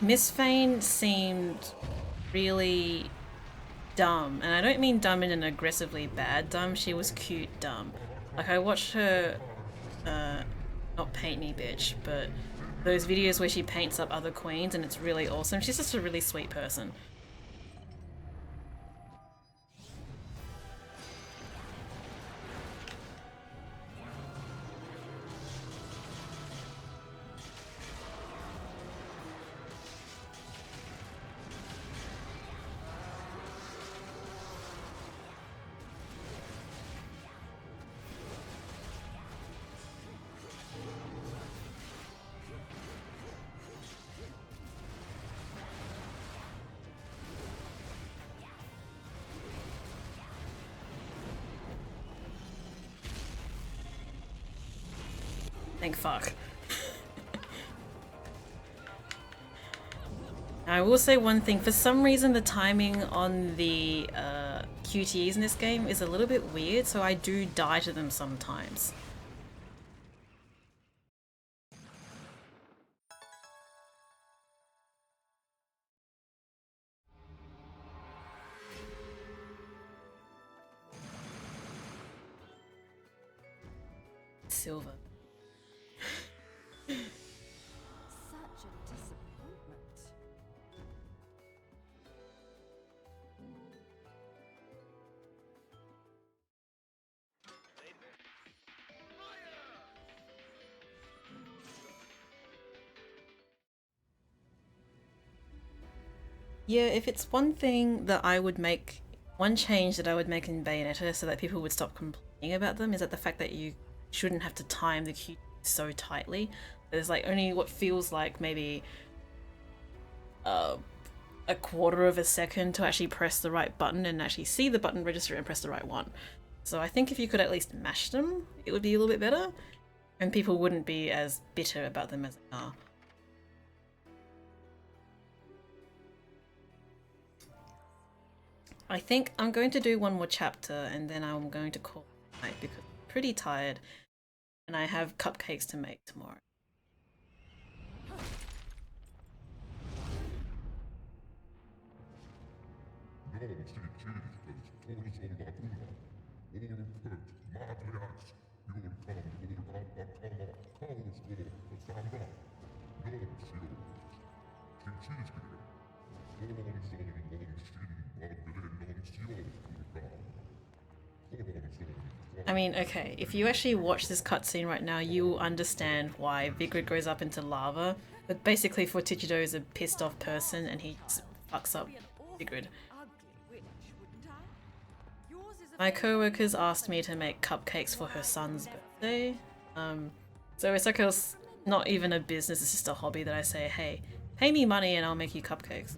Miss Fane seemed really dumb, and I don't mean dumb in an aggressively bad dumb, she was cute dumb. Like, I watched her, not paint me bitch, but those videos where she paints up other queens and it's really awesome. She's just a really sweet person. Thank fuck. I will say one thing, for some reason the timing on the QTEs in this game is a little bit weird, so I do die to them sometimes. Silver. Such a disappointment. Yeah, if it's one thing that I would make, one change that I would make in Bayonetta so that people would stop complaining about them is that the fact that you shouldn't have to time the Q so tightly. There's like only what feels like maybe a quarter of a second to actually press the right button and actually see the button register and press the right one. So I think if you could at least mash them, it would be a little bit better, and people wouldn't be as bitter about them as they are. I think I'm going to do one more chapter and then I'm going to call it night because I'm pretty tired and I have cupcakes to make tomorrow. I mean, okay, if you actually watch this cutscene right now, you will understand why Vigrid goes up into lava But basically, Fortichido is a pissed off person and he just fucks up Sigrid. My co-workers asked me to make cupcakes for her son's birthday. So it's like not even a business, it's just a hobby that I say, hey, pay me money and I'll make you cupcakes.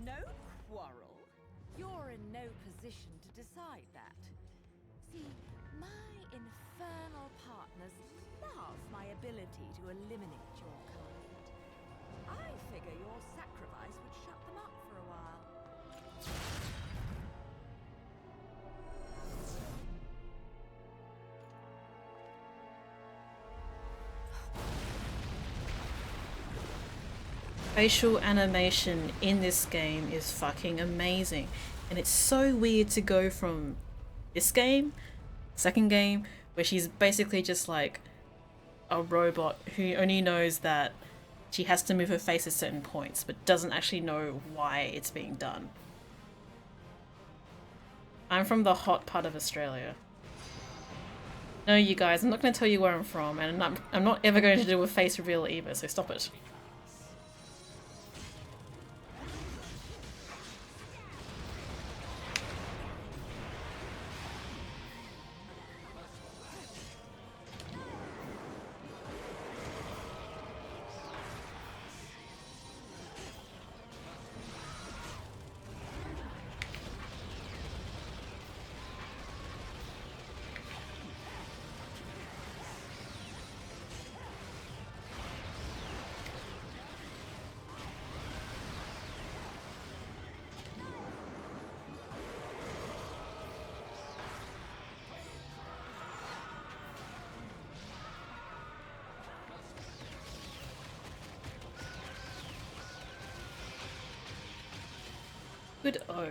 No quarrel? You're in no position to decide that. See, my infernal partners love my ability to eliminate your kind. I figure your sacrifice would shut them up for a while. Facial animation in this game is fucking amazing, and it's so weird to go from this game, second game, where she's basically just like a robot who only knows that she has to move her face at certain points but doesn't actually know why it's being done. I'm from the hot part of Australia. No, you guys, I'm not going to tell you where I'm from, and I'm not ever going to do a face reveal either, so stop it. Good O.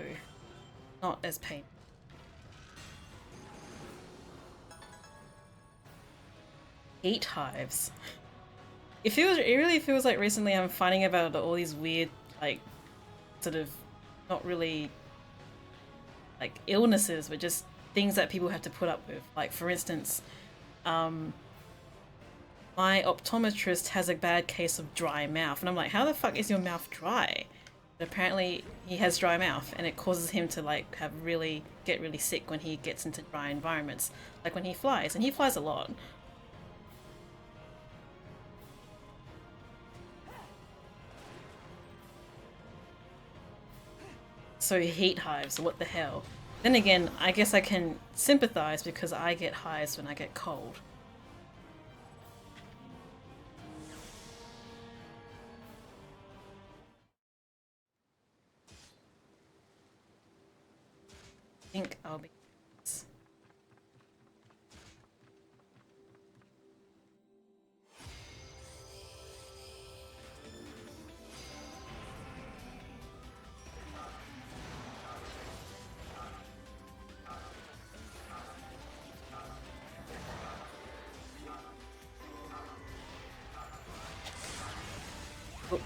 Not as painful. Heat hives. It really feels like recently I'm finding about all these weird, like, sort of not really like illnesses, but just things that people have to put up with. Like, for instance, my optometrist has a bad case of dry mouth, and I'm like, how the fuck is your mouth dry? But apparently he has dry mouth, and it causes him to like get really sick when he gets into dry environments, like when he flies, and he flies a lot. So heat hives, what the hell? Then again, I guess I can sympathize because I get hives when I get cold. I think I'll be... Oop.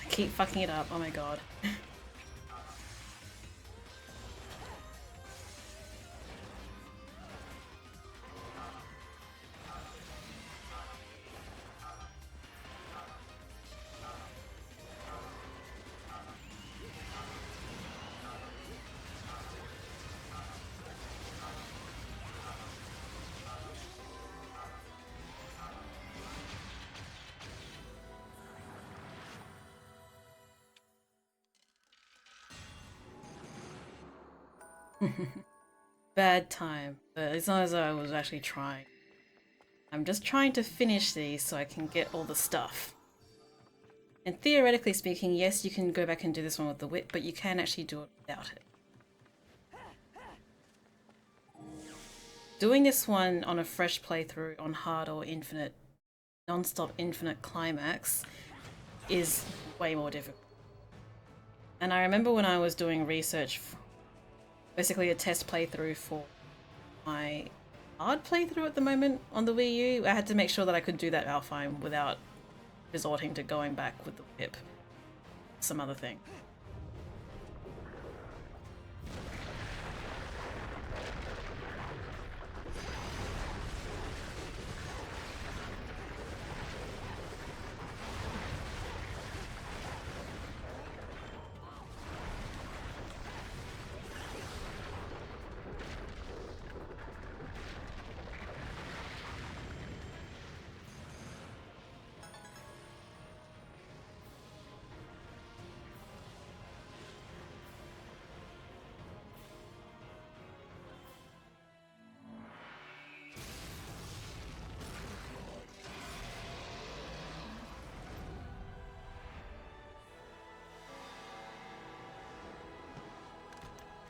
I keep fucking it up, oh my god. Bad time, but as long as I was actually trying. I'm just trying to finish these so I can get all the stuff. And theoretically speaking, yes, you can go back and do this one with the whip, but you can actually do it without it. Doing this one on a fresh playthrough on hard or infinite, non-stop infinite climax is way more difficult. And I remember when I was doing research, basically a test playthrough for my hard playthrough at the moment on the Wii U, I had to make sure that I could do that Alfheim without resorting to going back with the whip. Some other thing.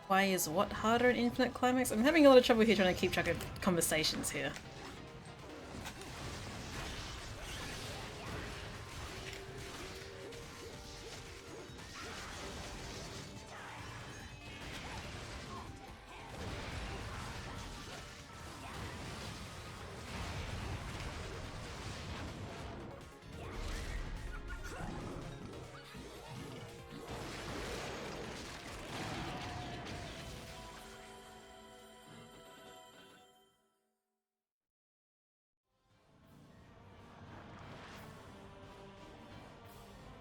Why is what harder in Infinite Climax? I'm having a lot of trouble here trying to keep track of conversations here.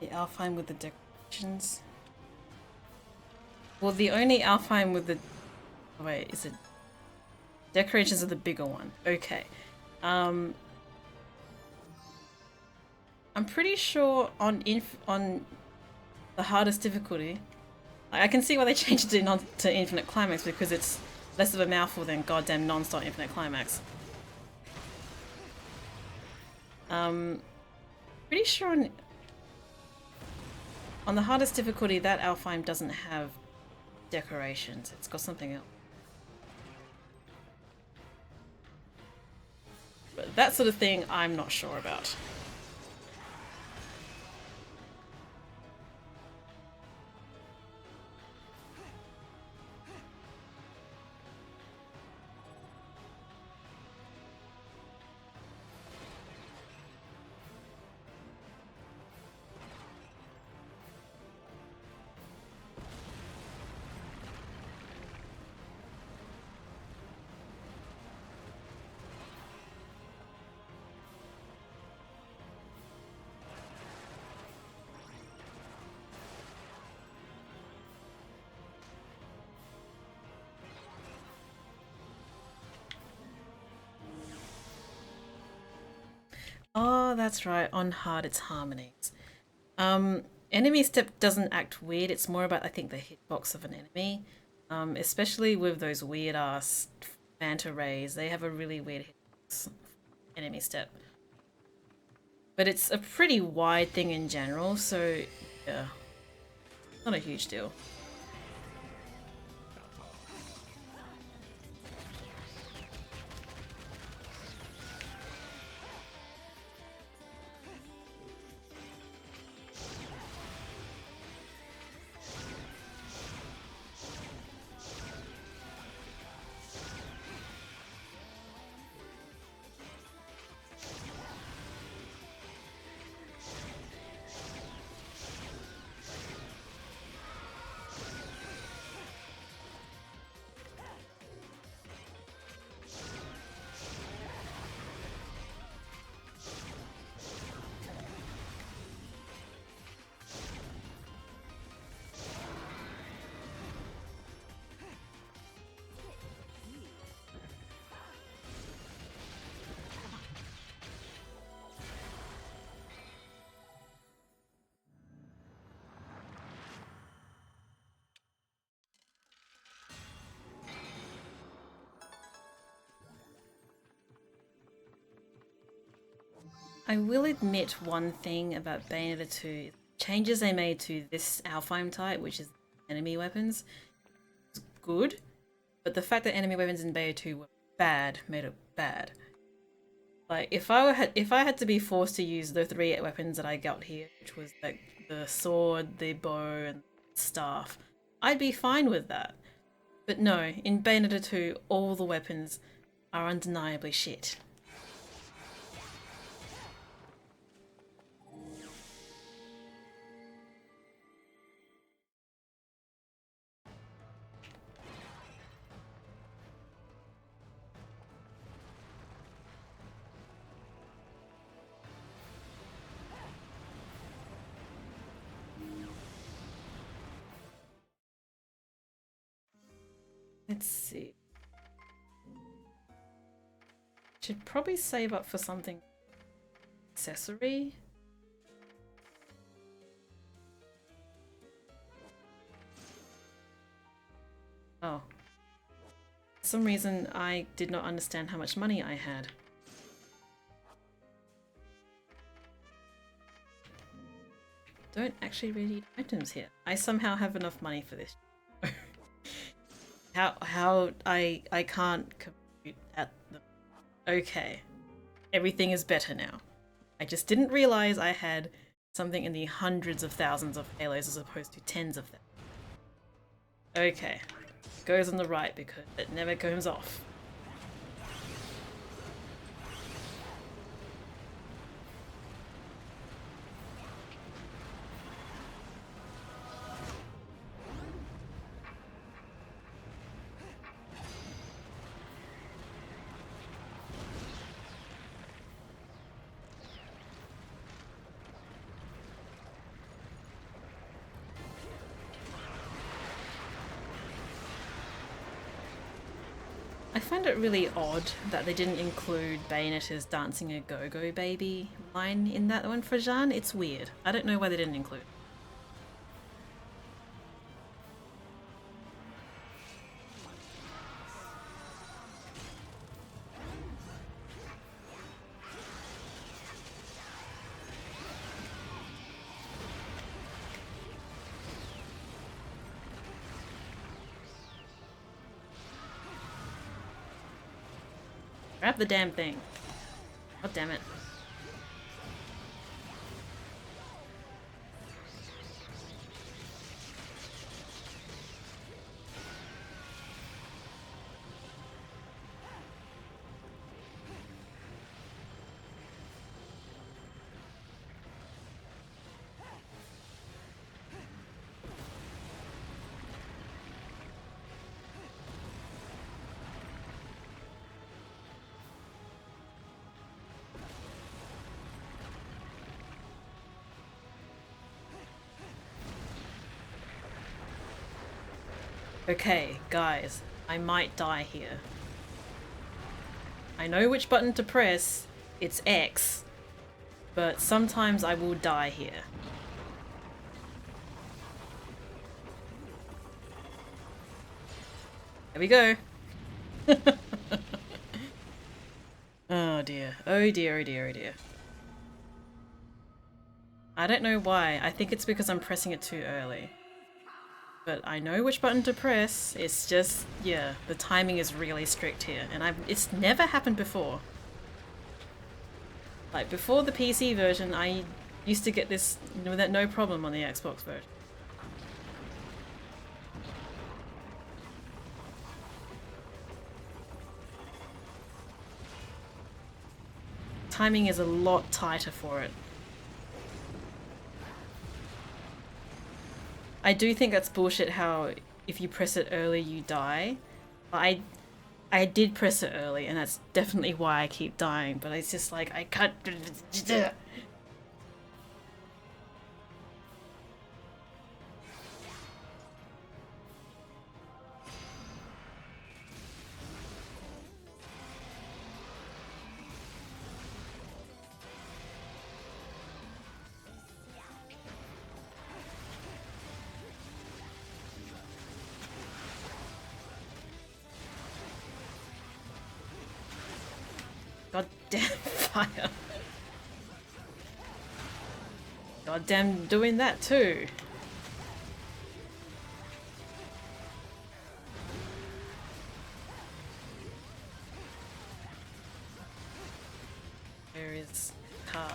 The Alfheim with the decorations. Well, the only Alfheim with the... Oh, wait, is it... Decorations are the bigger one. Okay. I'm pretty sure on the hardest difficulty, I can see why they changed it to Infinite Climax, because it's less of a mouthful than goddamn non-stop Infinite Climax. Pretty sure on the hardest difficulty, that Alfheim doesn't have decorations. It's got something else. But that sort of thing, I'm not sure about. Oh, that's right. On hard, it's harmonies. Enemy step doesn't act weird. It's more about, I think, the hitbox of an enemy. Especially with those weird ass Manta rays. They have a really weird hitbox. Enemy step. But it's a pretty wide thing in general, so yeah. Not a huge deal. I will admit one thing about Bayonetta 2. Changes they made to this Alfheim type, which is enemy weapons, is good. But the fact that enemy weapons in Bayonetta 2 were bad made it bad. Like, if I had to be forced to use the 3 weapons that I got here, which was like the sword, the bow, and staff, I'd be fine with that. But no, in Bayonetta 2, all the weapons are undeniably shit. Let's see. Should probably save up for something accessory. Oh. For some reason I did not understand how much money I had. Don't actually really need items here. I somehow have enough money for this. How I can't compute at the... Okay. Everything is better now. I just didn't realize I had something in the hundreds of thousands of halos as opposed to tens of them. Okay. Goes on the right because it never comes off. I find it really odd that they didn't include Bayonetta's dancing a go-go baby line in that one for Jeanne. It's weird. I don't know why they didn't include it. Grab the damn thing. God damn it. Okay, guys, I might die here. I know which button to press, it's X, but sometimes I will die here. There we go. Oh dear, oh dear, oh dear, oh dear. I don't know why, I think it's because I'm pressing it too early. But I know which button to press, it's just, yeah, the timing is really strict here, and it's never happened before. Like, before the PC version, I used to get this without no problem on the Xbox version. Timing is a lot tighter for it. I do think that's bullshit how if you press it early you die. I did press it early and that's definitely why I keep dying, but it's just like I can't. God damn fire. God damn doing that too. Where is car?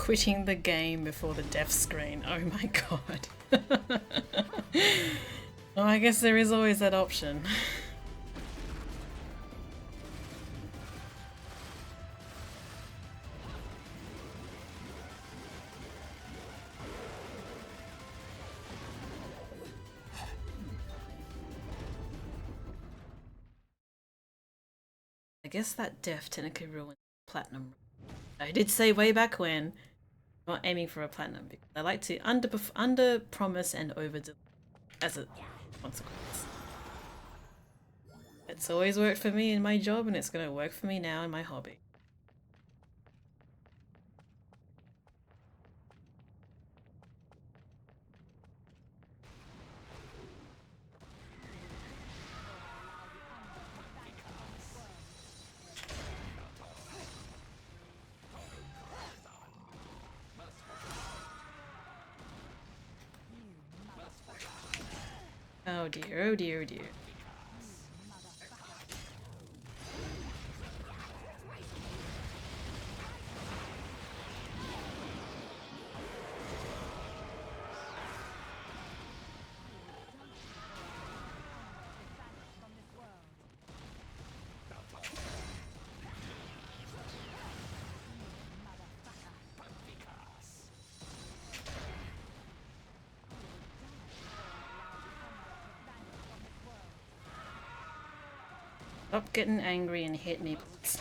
Quitting the game before the death screen. Oh my god. Well, I guess there is always that option. I guess that death technically ruined platinum. I did say way back when, I'm not aiming for a platinum because I like to under promise and over deliver as a consequence. It's always worked for me in my job and it's gonna work for me now in my hobby. Oh dear, oh dear, oh dear. Stop getting angry and hit me, please.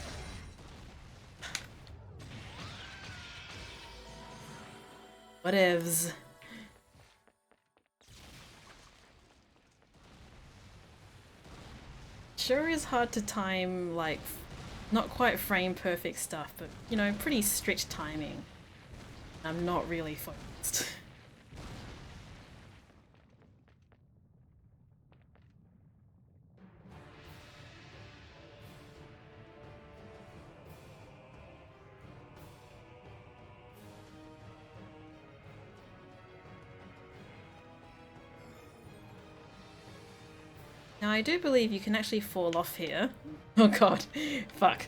Whatevs. Sure is hard to time, like, not quite frame perfect stuff, but, you know, pretty strict timing. I'm not really focused. Now I do believe you can actually fall off here. Oh god, fuck.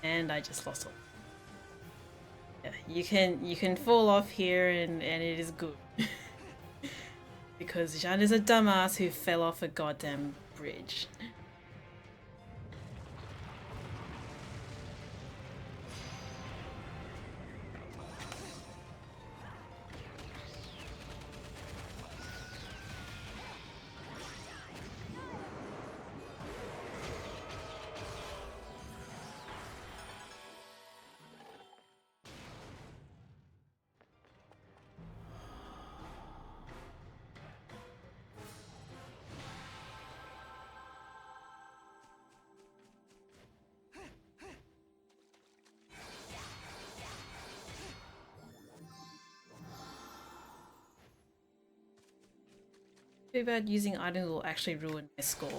And I just lost all. Yeah, you can fall off here and it is good. Because Jeanne is a dumbass who fell off a goddamn bridge. Too bad using items will actually ruin my score.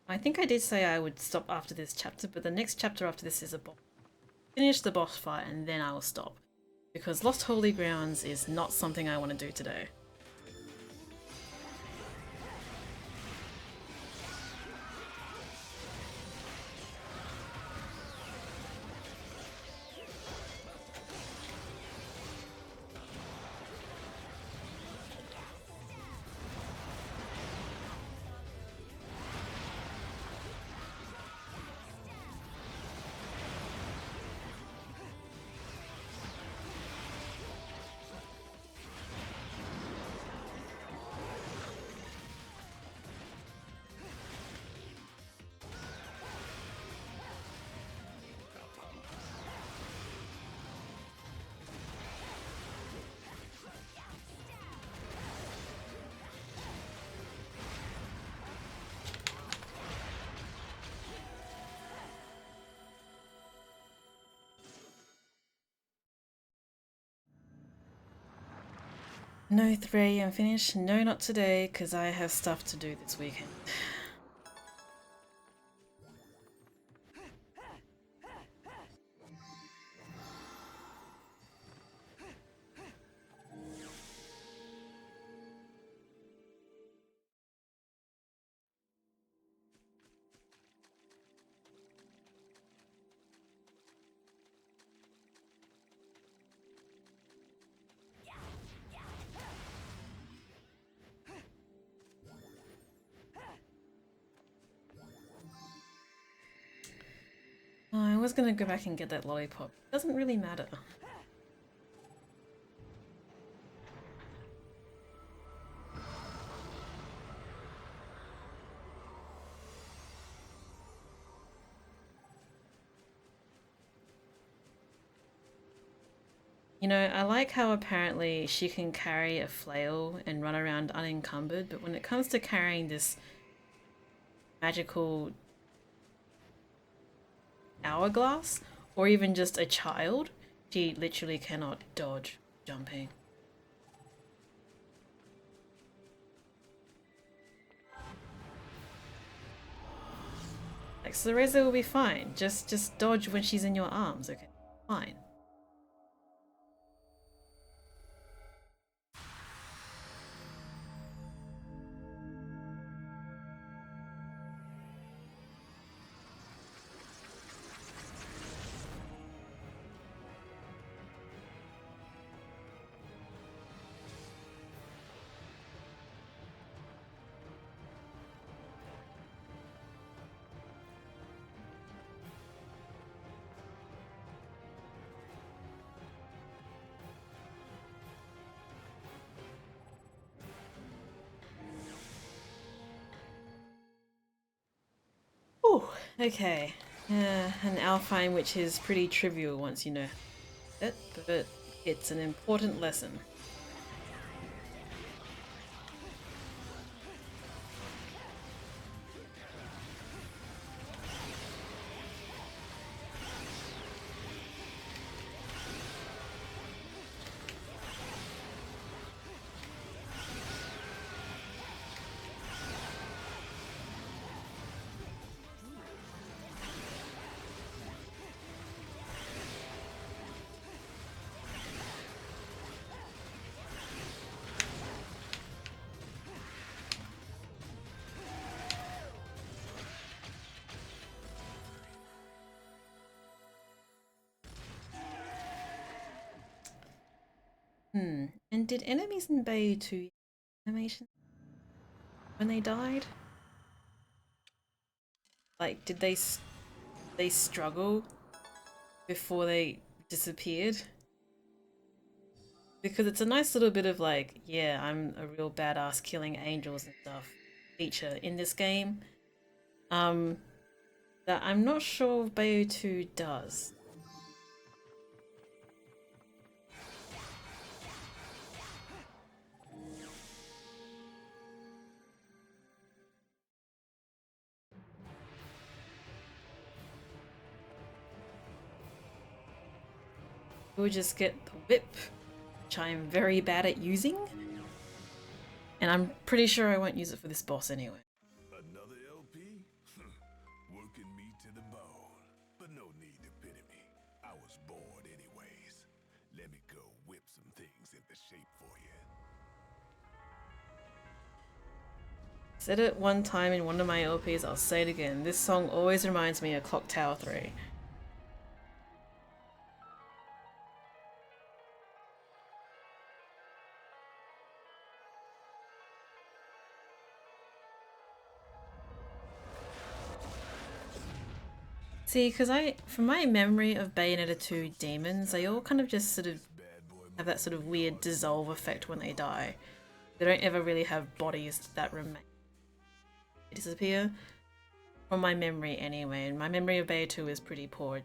I think I did say I would stop after this chapter, but the next chapter after this is a boss. Finish the boss fight and then I will stop. Because Lost Holy Grounds is not something I want to do today. No 3 AM finish? No, not today, because I have stuff to do this weekend. was gonna go back and get that lollipop. It doesn't really matter. You know, I like how apparently she can carry a flail and run around unencumbered, but when it comes to carrying this magical hourglass, or even just a child, she literally cannot dodge jumping. Like, Cereza will be fine. Just dodge when she's in your arms, okay? Fine. Oh, okay. An Alfheim which is pretty trivial once you know it, but it's an important lesson. And did enemies in Bayou 2 animation when they died? Like, did they struggle before they disappeared? Because it's a nice little bit of like, yeah, I'm a real badass killing angels and stuff feature in this game. That I'm not sure Bayou 2 does. We'll just get the whip, which I am very bad at using. And I'm pretty sure I won't use it for this boss anyway. Another LP? Working me to the bone. But no need to pity me. I was bored anyways. Let me go whip some things into shape for you. Said it one time in one of my LPs, I'll say it again. This song always reminds me of Clock Tower 3. See, because from my memory of Bayonetta 2 demons, they all kind of just sort of have that sort of weird dissolve effect when they die. They don't ever really have bodies that remain. They disappear. From my memory anyway, and my memory of Bayonetta 2 is pretty poor.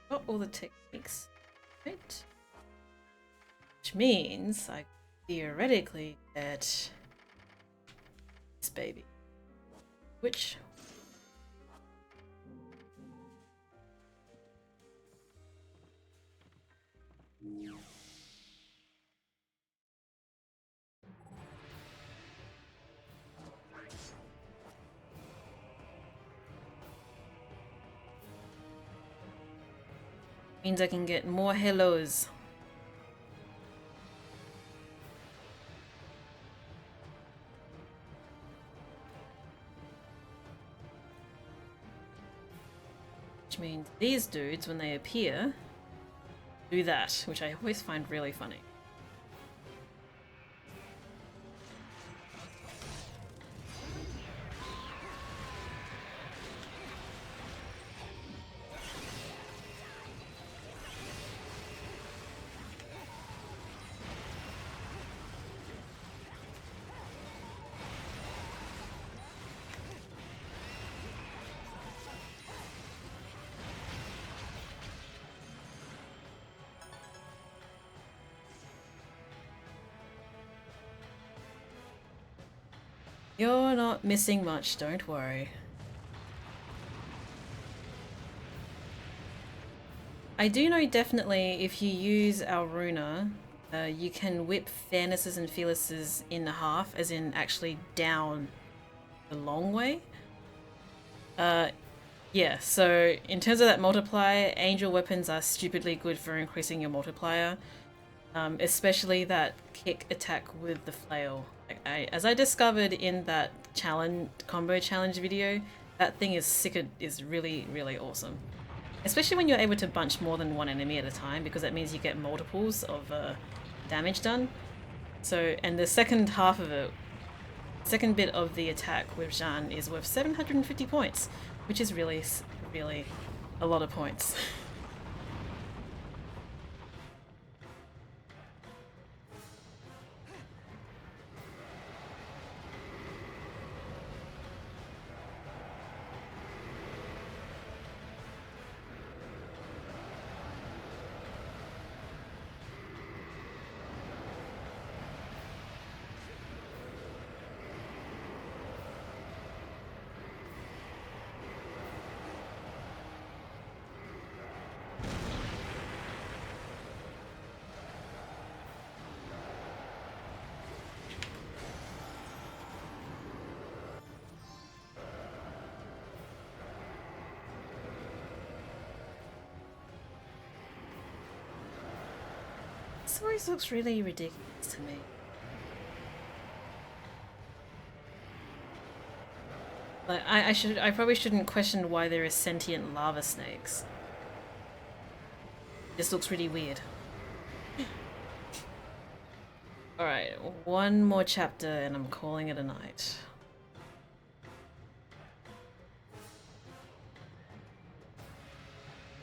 Got all the techniques, right? Which means I theoretically get this baby. Which means I can get more hellos. Which means these dudes, when they appear, do that, which I always find really funny. You're not missing much, don't worry. I do know definitely if you use Alruna, you can whip fairnesses and fearlesses in half, as in actually down the long way. Yeah, so in terms of that multiplier, angel weapons are stupidly good for increasing your multiplier. Especially that kick attack with the flail. As I discovered in that combo challenge video, that thing is really, really awesome. Especially when you're able to bunch more than one enemy at a time, because that means you get multiples of damage done. So, and the second half of it, second bit of the attack with Jeanne is worth 750 points, which is really, really a lot of points. This always looks really ridiculous to me. Like, I probably shouldn't question why there is sentient lava snakes. This looks really weird. Alright, one more chapter and I'm calling it a night.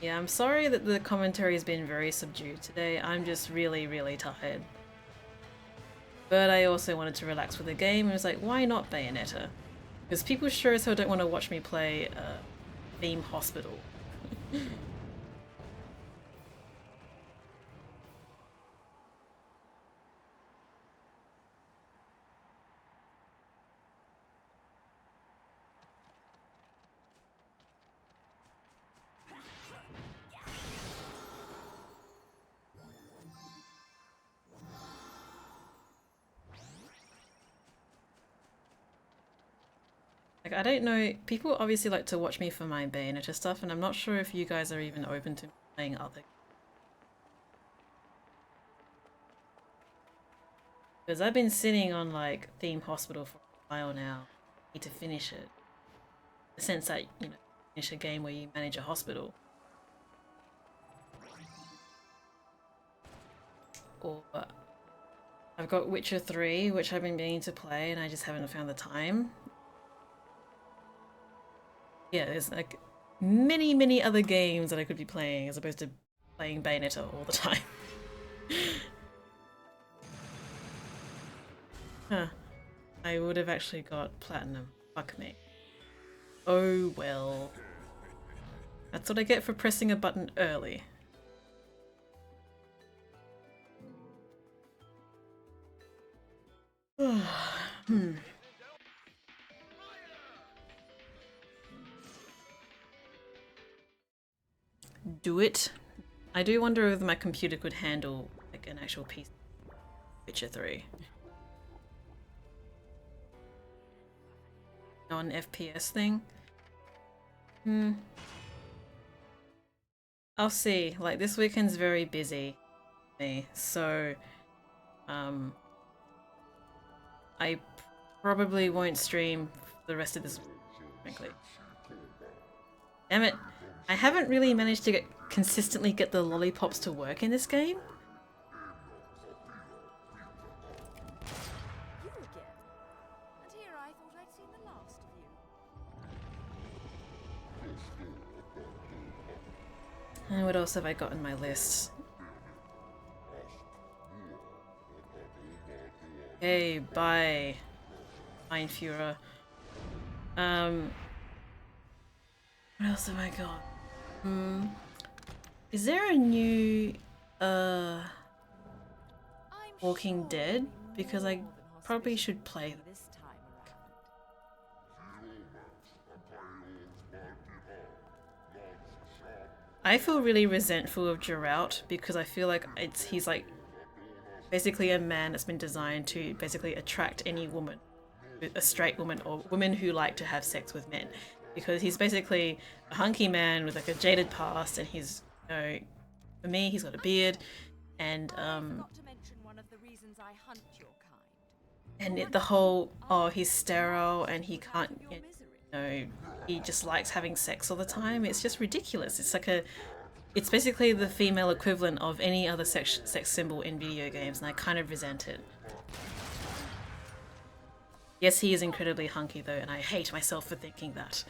Yeah, I'm sorry that the commentary has been very subdued today. I'm just really, really tired. But I also wanted to relax with the game and was like, why not Bayonetta? Because people sure as hell don't want to watch me play Theme Hospital. Like, I don't know, people obviously like to watch me for my Bayonetta stuff, and I'm not sure if you guys are even open to playing other. Because I've been sitting on, like, Theme Hospital for a while now. I need to finish it. In the sense that, you know, finish a game where you manage a hospital. Or, I've got Witcher 3, which I've been meaning to play, and I just haven't found the time. Yeah, there's like many, many other games that I could be playing as opposed to playing Bayonetta all the time. Huh. I would have actually got platinum. Fuck me. Oh well. That's what I get for pressing a button early. Do it. I do wonder if my computer could handle like an actual piece of Witcher 3. Non-FPS thing? I'll see. Like, this weekend's very busy for me, so I probably won't stream the rest of this week, frankly. Damn it. I haven't really managed to consistently get the lollipops to work in this game. You again? And here I thought I'd seen the last of you. And what else have I got on my list? Hey, bye, Mein Führer. What else have I got? Is there a new Walking Dead? Because I probably should play that. This time around. I feel really resentful of Geralt because I feel like he's like basically a man that's been designed to basically attract any woman, a straight woman or women who like to have sex with men, because he's basically a hunky man with like a jaded past, and he's, you know, for me he's got a beard, and I forgot to mention one of the reasons I hunt your kind. the whole, oh, he's sterile and he can't, you know, he just likes having sex all the time. It's just ridiculous. It's like it's basically the female equivalent of any other sex symbol in video games, and I kind of resent it. Yes, he is incredibly hunky though, and I hate myself for thinking that.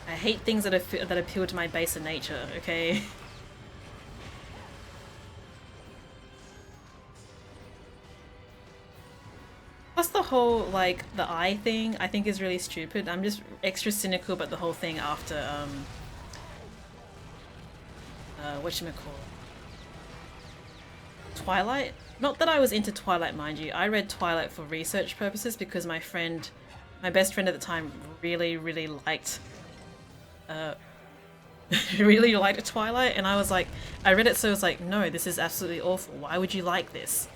I hate things that appeal to my baser nature, okay? Plus the whole, like, the eye thing I think is really stupid. I'm just extra cynical about the whole thing after, whatchamacallit? Twilight? Not that I was into Twilight, mind you. I read Twilight for research purposes because my best friend at the time really liked really liked Twilight, and I was like, I read it, so I was like, no, this is absolutely awful. Why would you like this?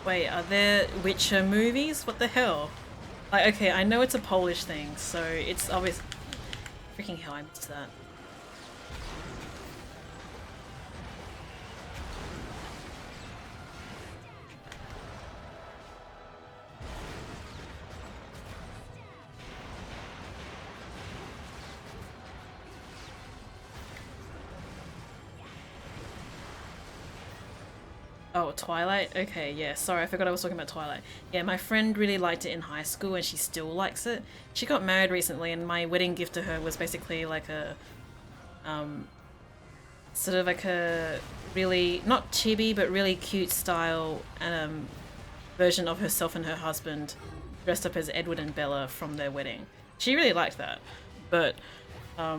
Wait, are there Witcher movies? What the hell? Like, okay, I know it's a Polish thing, so it's obvious. Freaking hell, I missed that. Oh, Twilight? Okay, yeah, sorry, I forgot I was talking about Twilight. Yeah, my friend really liked it in high school and she still likes it. She got married recently and my wedding gift to her was basically like a, sort of like a really, not chibi, but really cute style, version of herself and her husband dressed up as Edward and Bella from their wedding. She really liked that, but, yeah.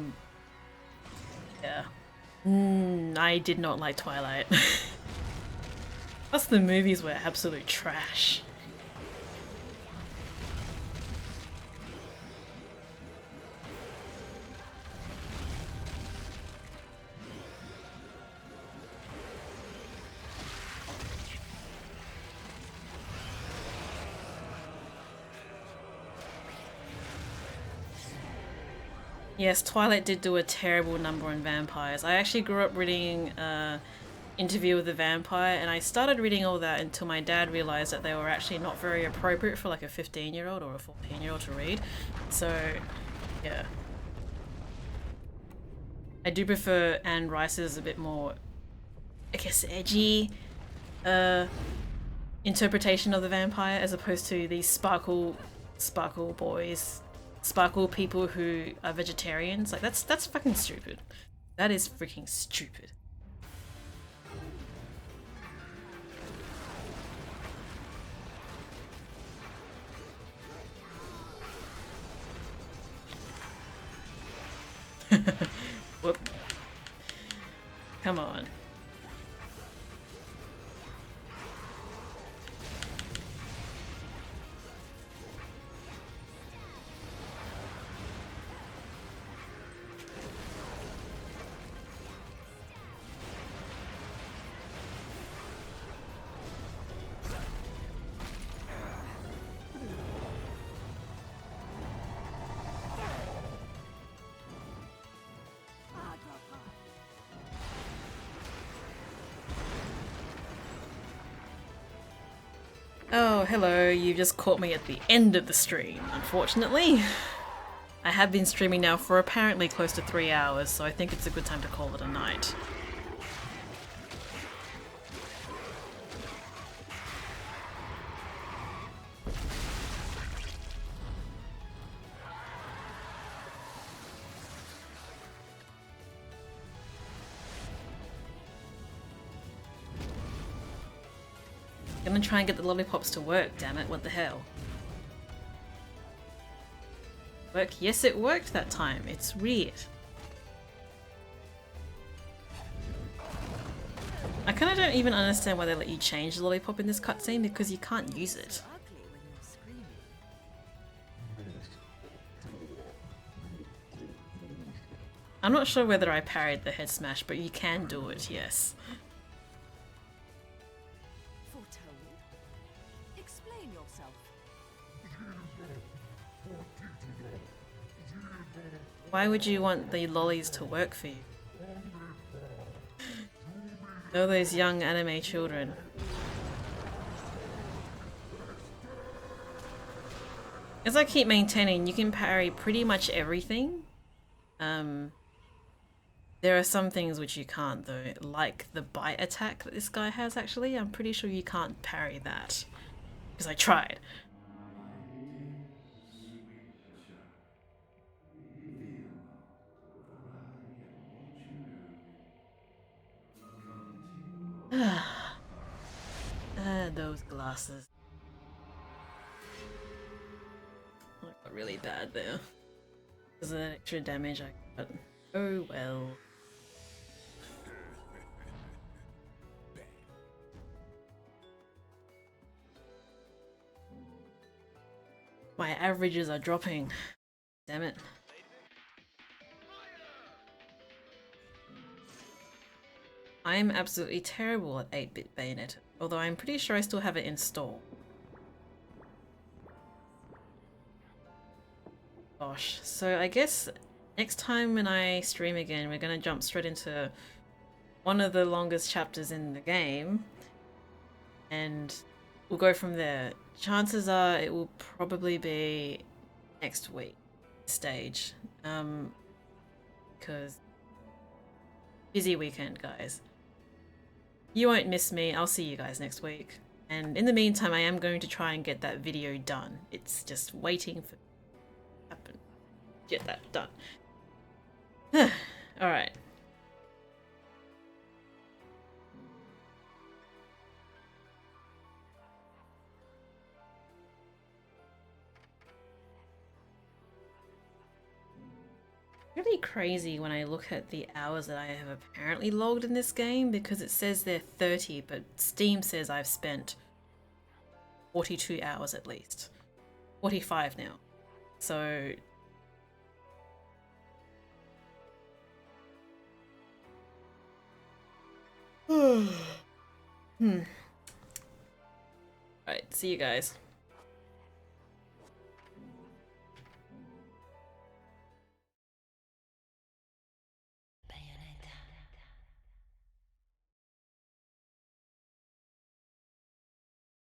I did not like Twilight. Plus the movies were absolute trash. Yes, Twilight did do a terrible number on vampires. I actually grew up reading Interview with the Vampire, and I started reading all that until my dad realized that they were actually not very appropriate for like a 15-year-old or a 14-year-old to read. So, yeah. I do prefer Anne Rice's a bit more, I guess, edgy interpretation of the vampire as opposed to these sparkle boys, sparkle people who are vegetarians. Like, that's fucking stupid. That is freaking stupid. Oh, hello, you just caught me at the end of the stream, unfortunately. I have been streaming now for apparently close to 3 hours, so I think it's a good time to call it a night. I'm gonna try and get the lollipops to work, damn it, what the hell. Work? Yes, it worked that time. It's weird. I kinda don't even understand why they let you change the lollipop in this cutscene because you can't use it. I'm not sure whether I parried the head smash, but you can do it, yes. Explain yourself. Why would you want the lollies to work for you? Oh, those young anime children. As I keep maintaining, you can parry pretty much everything. There are some things which you can't though, like the bite attack that this guy has actually. I'm pretty sure you can't parry that. Because I tried. Those glasses. I got really bad there. Because of that extra damage I got. Oh well. My averages are dropping. Damn it. I'm absolutely terrible at 8-bit Bayonetta, although I'm pretty sure I still have it installed. Gosh, so I guess next time when I stream again, we're gonna jump straight into one of the longest chapters in the game, and we'll go from there. Chances are it will probably be next week stage, because busy weekend, guys. You won't miss me. I'll see you guys next week. And in the meantime, I am going to try and get that video done. It's just waiting for to happen. Get that done. Alright. Really crazy when I look at the hours that I have apparently logged in this game, because it says they're 30, but Steam says I've spent 42 hours at least. 45 now. So Right, see you guys.